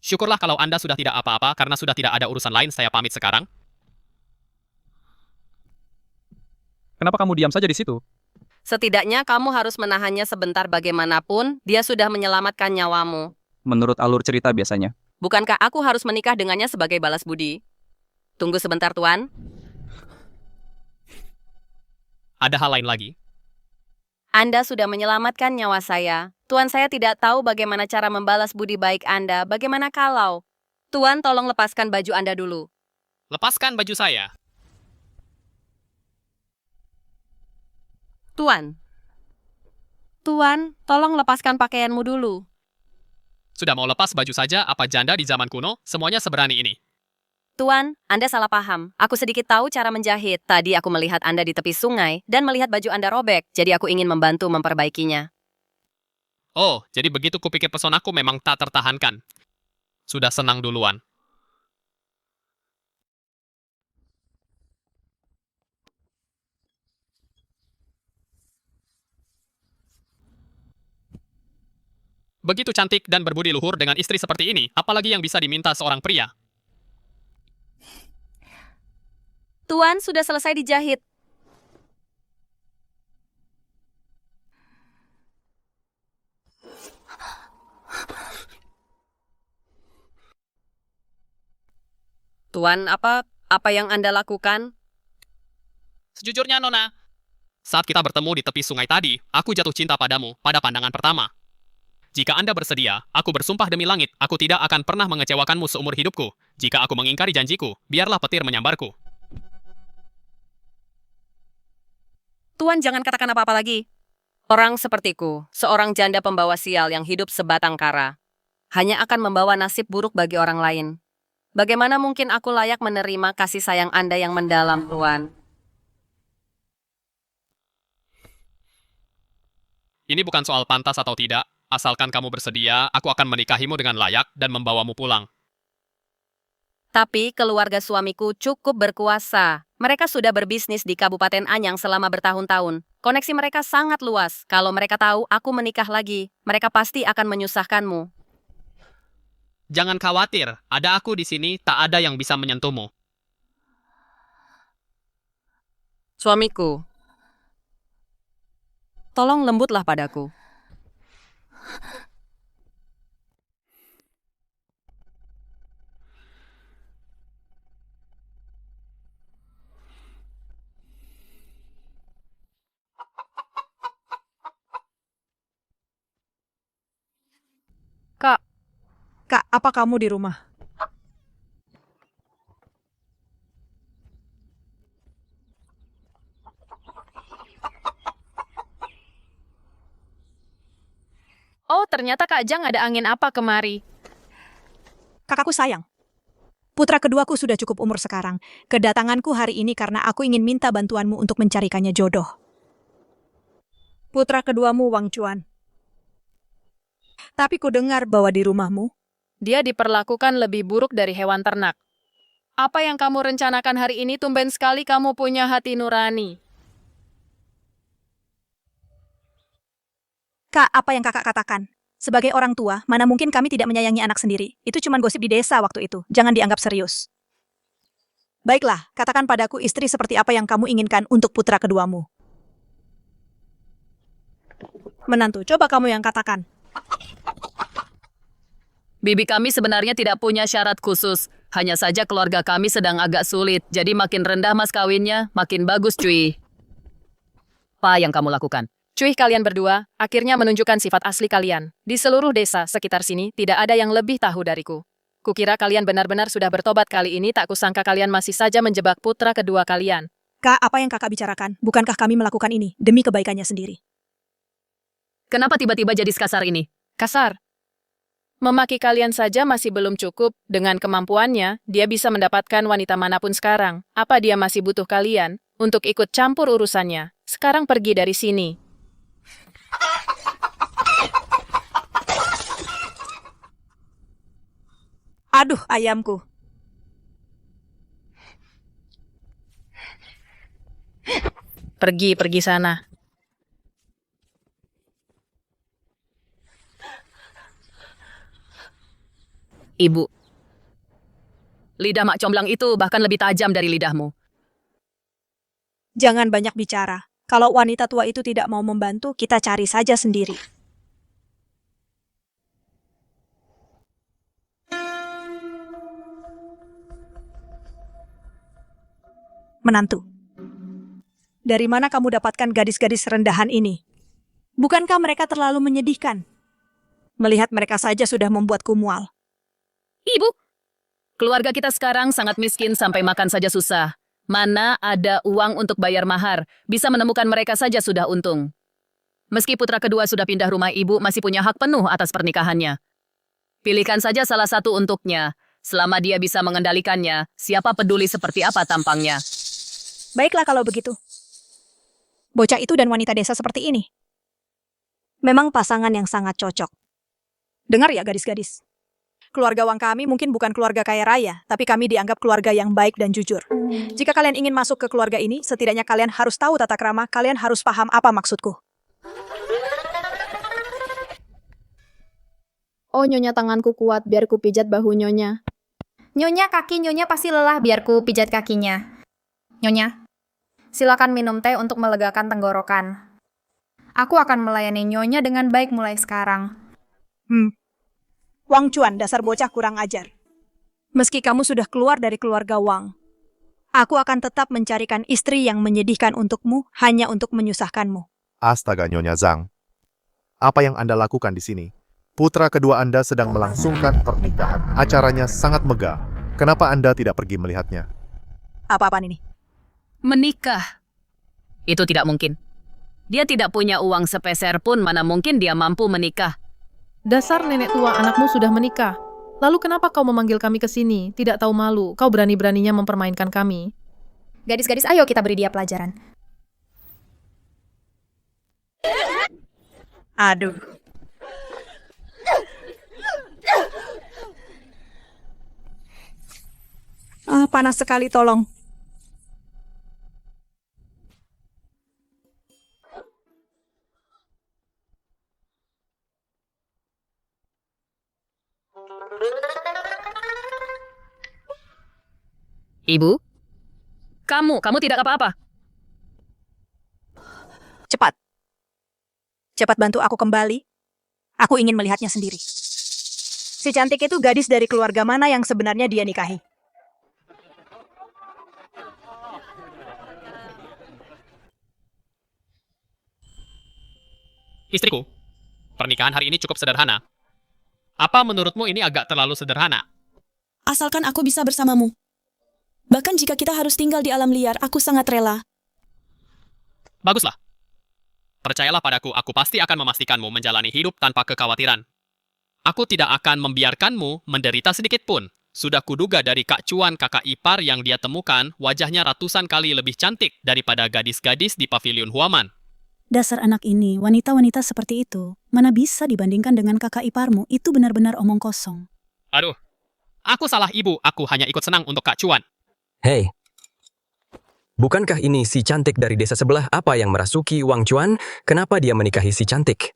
Syukurlah kalau Anda sudah tidak apa-apa karena sudah tidak ada urusan lain. Saya pamit sekarang. Kenapa kamu diam saja di situ? Setidaknya kamu harus menahannya sebentar bagaimanapun. Dia sudah menyelamatkan nyawamu. Menurut alur cerita biasanya. Bukankah aku harus menikah dengannya sebagai balas budi? Tunggu sebentar, Tuan. Ada hal lain lagi? Anda sudah menyelamatkan nyawa saya. Tuan, saya tidak tahu bagaimana cara membalas budi baik Anda. Bagaimana kalau... Tuan, tolong lepaskan baju Anda dulu. Lepaskan baju saya. Tuan. Tuan, tolong lepaskan pakaianmu dulu. Sudah mau lepas baju saja, apa janda di zaman kuno? Semuanya seberani ini. Tuan, Anda salah paham. Aku sedikit tahu cara menjahit. Tadi aku melihat Anda di tepi sungai dan melihat baju Anda robek, jadi aku ingin membantu memperbaikinya. Oh, jadi begitu kupikir pesonaku memang tak tertahankan. Sudah senang duluan. Begitu cantik dan berbudi luhur dengan istri seperti ini, apalagi yang bisa diminta seorang pria? Tuan, sudah selesai dijahit. Tuan, apa yang Anda lakukan? Sejujurnya, Nona, saat kita bertemu di tepi sungai tadi, aku jatuh cinta padamu pada pandangan pertama. Jika Anda bersedia, aku bersumpah demi langit, aku tidak akan pernah mengecewakanmu seumur hidupku. Jika aku mengingkari janjiku, biarlah petir menyambarku. Tuan, jangan katakan apa-apa lagi. Orang sepertiku, seorang janda pembawa sial yang hidup sebatang kara, hanya akan membawa nasib buruk bagi orang lain. Bagaimana mungkin aku layak menerima kasih sayang Anda yang mendalam, Tuan? Ini bukan soal pantas atau tidak. Asalkan kamu bersedia, aku akan menikahimu dengan layak dan membawamu pulang. Tapi keluarga suamiku cukup berkuasa. Mereka sudah berbisnis di Kabupaten Anyang selama bertahun-tahun. Koneksi mereka sangat luas. Kalau mereka tahu aku menikah lagi, mereka pasti akan menyusahkanmu. Jangan khawatir, ada aku di sini, tak ada yang bisa menyentuhmu. Suamiku, Tolong lembutlah padaku. Kak, apa kamu di rumah? Oh, ternyata Kak Jang ada angin apa kemari? Kakakku sayang. Putra keduaku sudah cukup umur sekarang. Kedatanganku hari ini karena aku ingin minta bantuanmu untuk mencarikannya jodoh. Putra keduamu Wang Chuan. Tapi ku dengar bahwa di rumahmu, Dia diperlakukan lebih buruk dari hewan ternak. Apa yang kamu rencanakan hari ini? Tumben sekali kamu punya hati nurani. Kak, apa yang kakak katakan? Sebagai orang tua, mana mungkin kami tidak menyayangi anak sendiri. Itu cuma gosip di desa waktu itu. Jangan dianggap serius. Baiklah, katakan padaku istri seperti apa yang kamu inginkan untuk putra keduamu. Menantu, coba kamu yang katakan. Bibi kami sebenarnya tidak punya syarat khusus. Hanya saja keluarga kami sedang agak sulit. Jadi makin rendah mas kawinnya, makin bagus cuy. Apa yang kamu lakukan? Cuy, kalian berdua akhirnya menunjukkan sifat asli kalian. Di seluruh desa sekitar sini tidak ada yang lebih tahu dariku. Kukira kalian benar-benar sudah bertobat kali ini, tak kusangka kalian masih saja menjebak putra kedua kalian. Kak, apa yang kakak bicarakan? Bukankah kami melakukan ini demi kebaikannya sendiri? Kenapa tiba-tiba jadi sekasar ini? Kasar. Memaki kalian saja masih belum cukup. Dengan kemampuannya, dia bisa mendapatkan wanita manapun sekarang. Apa dia masih butuh kalian untuk ikut campur urusannya? Sekarang pergi dari sini. Aduh, ayamku. Pergi sana. Ibu. Lidah mak comblang itu bahkan lebih tajam dari lidahmu. Jangan banyak bicara. Kalau wanita tua itu tidak mau membantu, kita cari saja sendiri. Menantu. Dari mana kamu dapatkan gadis-gadis rendahan ini? Bukankah mereka terlalu menyedihkan? Melihat mereka saja sudah membuatku mual. Ibu, keluarga kita sekarang sangat miskin sampai makan saja susah. Mana ada uang untuk bayar mahar, bisa menemukan mereka saja sudah untung. Meski putra kedua sudah pindah rumah ibu, masih punya hak penuh atas pernikahannya. Pilihkan saja salah satu untuknya. Selama dia bisa mengendalikannya, siapa peduli seperti apa tampangnya. Baiklah kalau begitu. Bocah itu dan wanita desa seperti ini. Memang pasangan yang sangat cocok. Dengar ya gadis-gadis. Keluarga Wang kami mungkin bukan keluarga kaya raya, tapi kami dianggap keluarga yang baik dan jujur. Jika kalian ingin masuk ke keluarga ini, setidaknya kalian harus tahu tata krama, kalian harus paham apa maksudku. Oh, Nyonya, tanganku kuat, biar ku pijat bahu Nyonya. Nyonya, kaki Nyonya pasti lelah, biar ku pijat kakinya. Nyonya, silakan minum teh untuk melegakan tenggorokan. Aku akan melayani Nyonya dengan baik mulai sekarang. Wang Chuan, dasar bocah kurang ajar. Meski kamu sudah keluar dari keluarga Wang, aku akan tetap mencarikan istri yang menyedihkan untukmu hanya untuk menyusahkanmu. Astaga, Nyonya Zhang. Apa yang Anda lakukan di sini? Putra kedua Anda sedang melangsungkan pernikahan. Acaranya sangat megah. Kenapa Anda tidak pergi melihatnya? Apa-apaan ini? Menikah. Itu tidak mungkin. Dia tidak punya uang sepeser pun, mana mungkin dia mampu menikah. Dasar nenek tua, anakmu sudah menikah. Lalu kenapa kau memanggil kami ke sini? Tidak tahu malu, kau berani-beraninya mempermainkan kami. Gadis-gadis, ayo kita beri dia pelajaran. Aduh. Panas sekali, tolong. Ibu? Kamu tidak apa-apa? Cepat. Cepat bantu aku kembali. Aku ingin melihatnya sendiri. Si cantik itu gadis dari keluarga mana yang sebenarnya dia nikahi? Istriku, pernikahan hari ini cukup sederhana. Apa menurutmu ini agak terlalu sederhana? Asalkan aku bisa bersamamu. Bahkan jika kita harus tinggal di alam liar, aku sangat rela. Baguslah. Percayalah padaku, aku pasti akan memastikanmu menjalani hidup tanpa kekhawatiran. Aku tidak akan membiarkanmu menderita sedikit pun. Sudah kuduga dari Kak Cuan, kakak ipar yang dia temukan, wajahnya ratusan kali lebih cantik daripada gadis-gadis di pavilion Huaman. Dasar anak ini, wanita-wanita seperti itu, mana bisa dibandingkan dengan kakak iparmu, itu benar-benar omong kosong. Aduh, aku salah ibu, aku hanya ikut senang untuk Kak Cuan. Hei, bukankah ini si cantik dari desa sebelah apa yang merasuki Wang Chuan? Kenapa dia menikahi si cantik?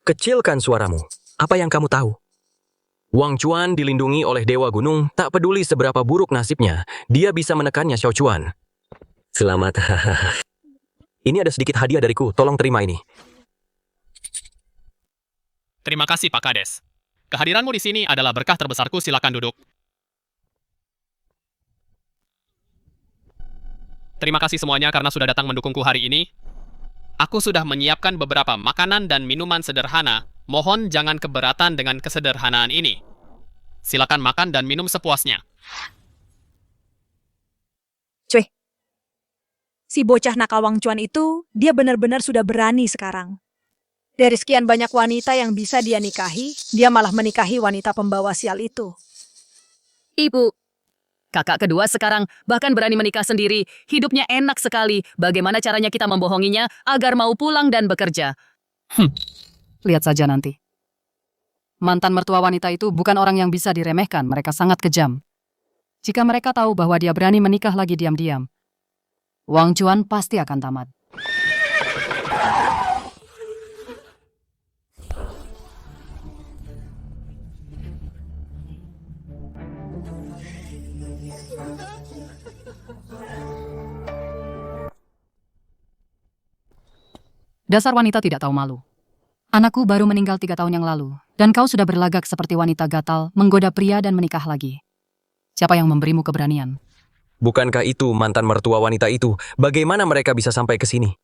Kecilkan suaramu. Apa yang kamu tahu? Wang Chuan dilindungi oleh Dewa Gunung, tak peduli seberapa buruk nasibnya, dia bisa menekannya Xiao Chuan. Selamat, hahaha. Ini ada sedikit hadiah dariku, tolong terima ini. Terima kasih Pak Kades. Kehadiranmu di sini adalah berkah terbesarku, silakan duduk. Terima kasih semuanya karena sudah datang mendukungku hari ini. Aku sudah menyiapkan beberapa makanan dan minuman sederhana. Mohon jangan keberatan dengan kesederhanaan ini. Silakan makan dan minum sepuasnya. Cuy, si bocah nakal Wang Chuan itu, dia benar-benar sudah berani sekarang. Dari sekian banyak wanita yang bisa dia nikahi, dia malah menikahi wanita pembawa sial itu. Ibu, kakak kedua sekarang bahkan berani menikah sendiri. Hidupnya enak sekali. Bagaimana caranya kita membohonginya agar mau pulang dan bekerja? Lihat saja nanti. Mantan mertua wanita itu bukan orang yang bisa diremehkan, mereka sangat kejam. Jika mereka tahu bahwa dia berani menikah lagi diam-diam, Wang Chuan pasti akan tamat. Dasar wanita tidak tahu malu. Anakku baru meninggal 3 tahun yang lalu, dan kau sudah berlagak seperti wanita gatal, menggoda pria dan menikah lagi. Siapa yang memberimu keberanian? Bukankah itu mantan mertua wanita itu? Bagaimana mereka bisa sampai ke sini?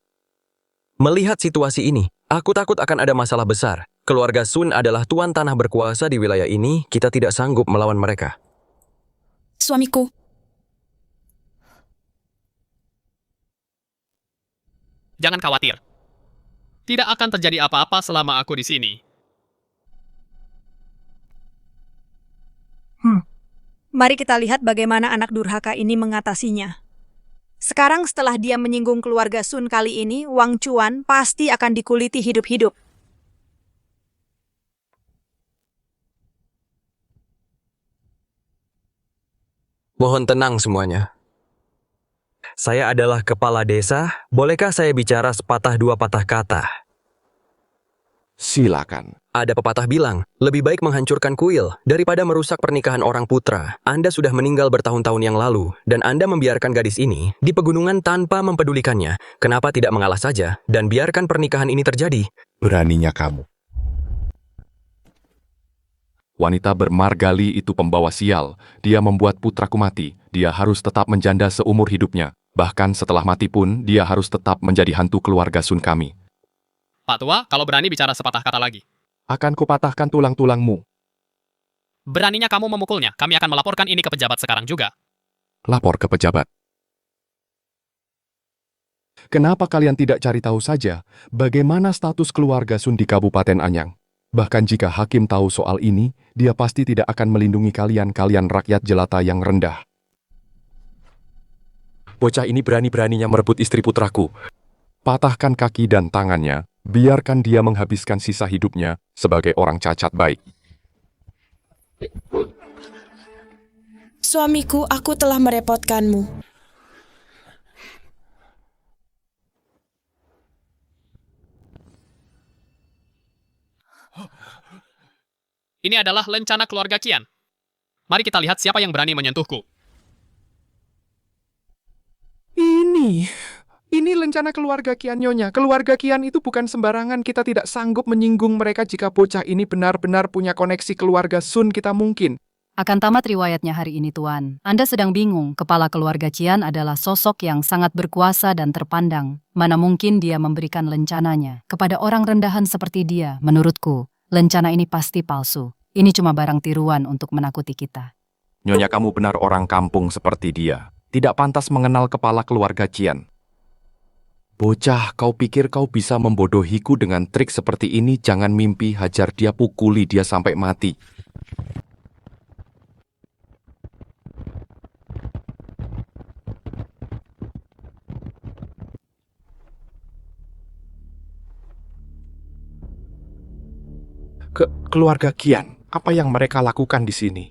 Melihat situasi ini, aku takut akan ada masalah besar. Keluarga Sun adalah tuan tanah berkuasa di wilayah ini, kita tidak sanggup melawan mereka. Suamiku. Jangan khawatir. Tidak akan terjadi apa-apa selama aku di sini. Mari kita lihat bagaimana anak durhaka ini mengatasinya. Sekarang setelah dia menyinggung keluarga Sun kali ini, Wang Chuan pasti akan dikuliti hidup-hidup. Mohon tenang semuanya. Saya adalah kepala desa, bolehkah saya bicara sepatah dua patah kata? Silakan. Ada pepatah bilang, lebih baik menghancurkan kuil daripada merusak pernikahan orang putra. Anda sudah meninggal bertahun-tahun yang lalu, dan Anda membiarkan gadis ini di pegunungan tanpa mempedulikannya. Kenapa tidak mengalah saja dan biarkan pernikahan ini terjadi? Beraninya kamu. Wanita bermargali itu pembawa sial. Dia membuat putraku mati. Dia harus tetap menjanda seumur hidupnya. Bahkan setelah mati pun, dia harus tetap menjadi hantu keluarga Sun kami. Pak Tua, kalau berani bicara sepatah kata lagi. Akan kupatahkan tulang-tulangmu. Beraninya kamu memukulnya, kami akan melaporkan ini ke pejabat sekarang juga. Lapor ke pejabat. Kenapa kalian tidak cari tahu saja bagaimana status keluarga Sun di Kabupaten Anyang? Bahkan jika hakim tahu soal ini, dia pasti tidak akan melindungi kalian rakyat jelata yang rendah. Bocah ini berani-beraninya merebut istri putraku. Patahkan kaki dan tangannya, biarkan dia menghabiskan sisa hidupnya sebagai orang cacat baik. Suamiku, aku telah merepotkanmu. Ini adalah lencana keluarga Qian. Mari kita lihat siapa yang berani menyentuhku. Ini Ini lencana keluarga Kian Nyonya. Keluarga Kian itu bukan sembarangan. Kita tidak sanggup menyinggung mereka jika bocah ini benar-benar punya koneksi keluarga Sun kita mungkin. Akan tamat riwayatnya hari ini, Tuan. Anda sedang bingung, kepala keluarga Qian adalah sosok yang sangat berkuasa dan terpandang. Mana mungkin dia memberikan lencananya kepada orang rendahan seperti dia? Menurutku, lencana ini pasti palsu. Ini cuma barang tiruan untuk menakuti kita. Nyonya, kamu benar orang kampung seperti dia. Tidak pantas mengenal kepala keluarga Qian. Bocah, kau pikir kau bisa membodohiku dengan trik seperti ini? Jangan mimpi, hajar dia, pukuli dia sampai mati. Keluarga Qian, apa yang mereka lakukan di sini?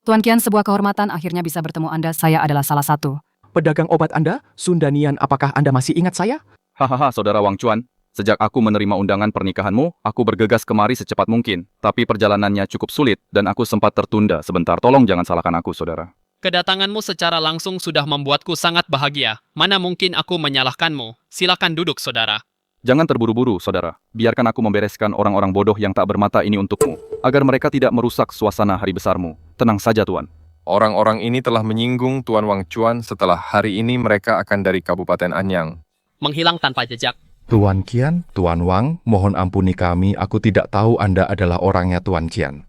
Tuan Qian, sebuah kehormatan akhirnya bisa bertemu Anda. Saya adalah salah satu. Pedagang obat Anda, Sundanian, apakah Anda masih ingat saya? Hahaha, Saudara Wang Chuan. Sejak aku menerima undangan pernikahanmu, aku bergegas kemari secepat mungkin. Tapi perjalanannya cukup sulit dan aku sempat tertunda sebentar. Tolong jangan salahkan aku, Saudara. Kedatanganmu secara langsung sudah membuatku sangat bahagia. Mana mungkin aku menyalahkanmu? Silakan duduk, saudara. Jangan terburu-buru, Saudara. Biarkan aku membereskan orang-orang bodoh yang tak bermata ini untukmu, agar mereka tidak merusak suasana hari besarmu. Tenang saja, Tuan. Orang-orang ini telah menyinggung Tuan Wang Chuan. Setelah hari ini mereka akan dari Kabupaten Anyang. Menghilang tanpa jejak. Tuan Qian, Tuan Wang, mohon ampuni kami, aku tidak tahu Anda adalah orangnya Tuan Qian.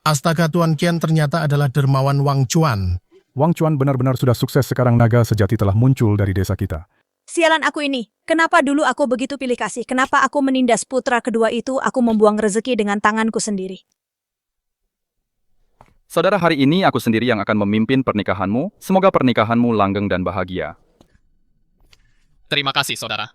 Astaga, Tuan Qian ternyata adalah dermawan Wang Chuan. Wang Chuan benar-benar sudah sukses. Sekarang naga sejati telah muncul dari desa kita. Sialan aku ini. Kenapa dulu aku begitu pilih kasih? Kenapa aku menindas putra kedua itu? Aku membuang rezeki dengan tanganku sendiri. Saudara, hari ini aku sendiri yang akan memimpin pernikahanmu. Semoga pernikahanmu langgeng dan bahagia. Terima kasih, saudara.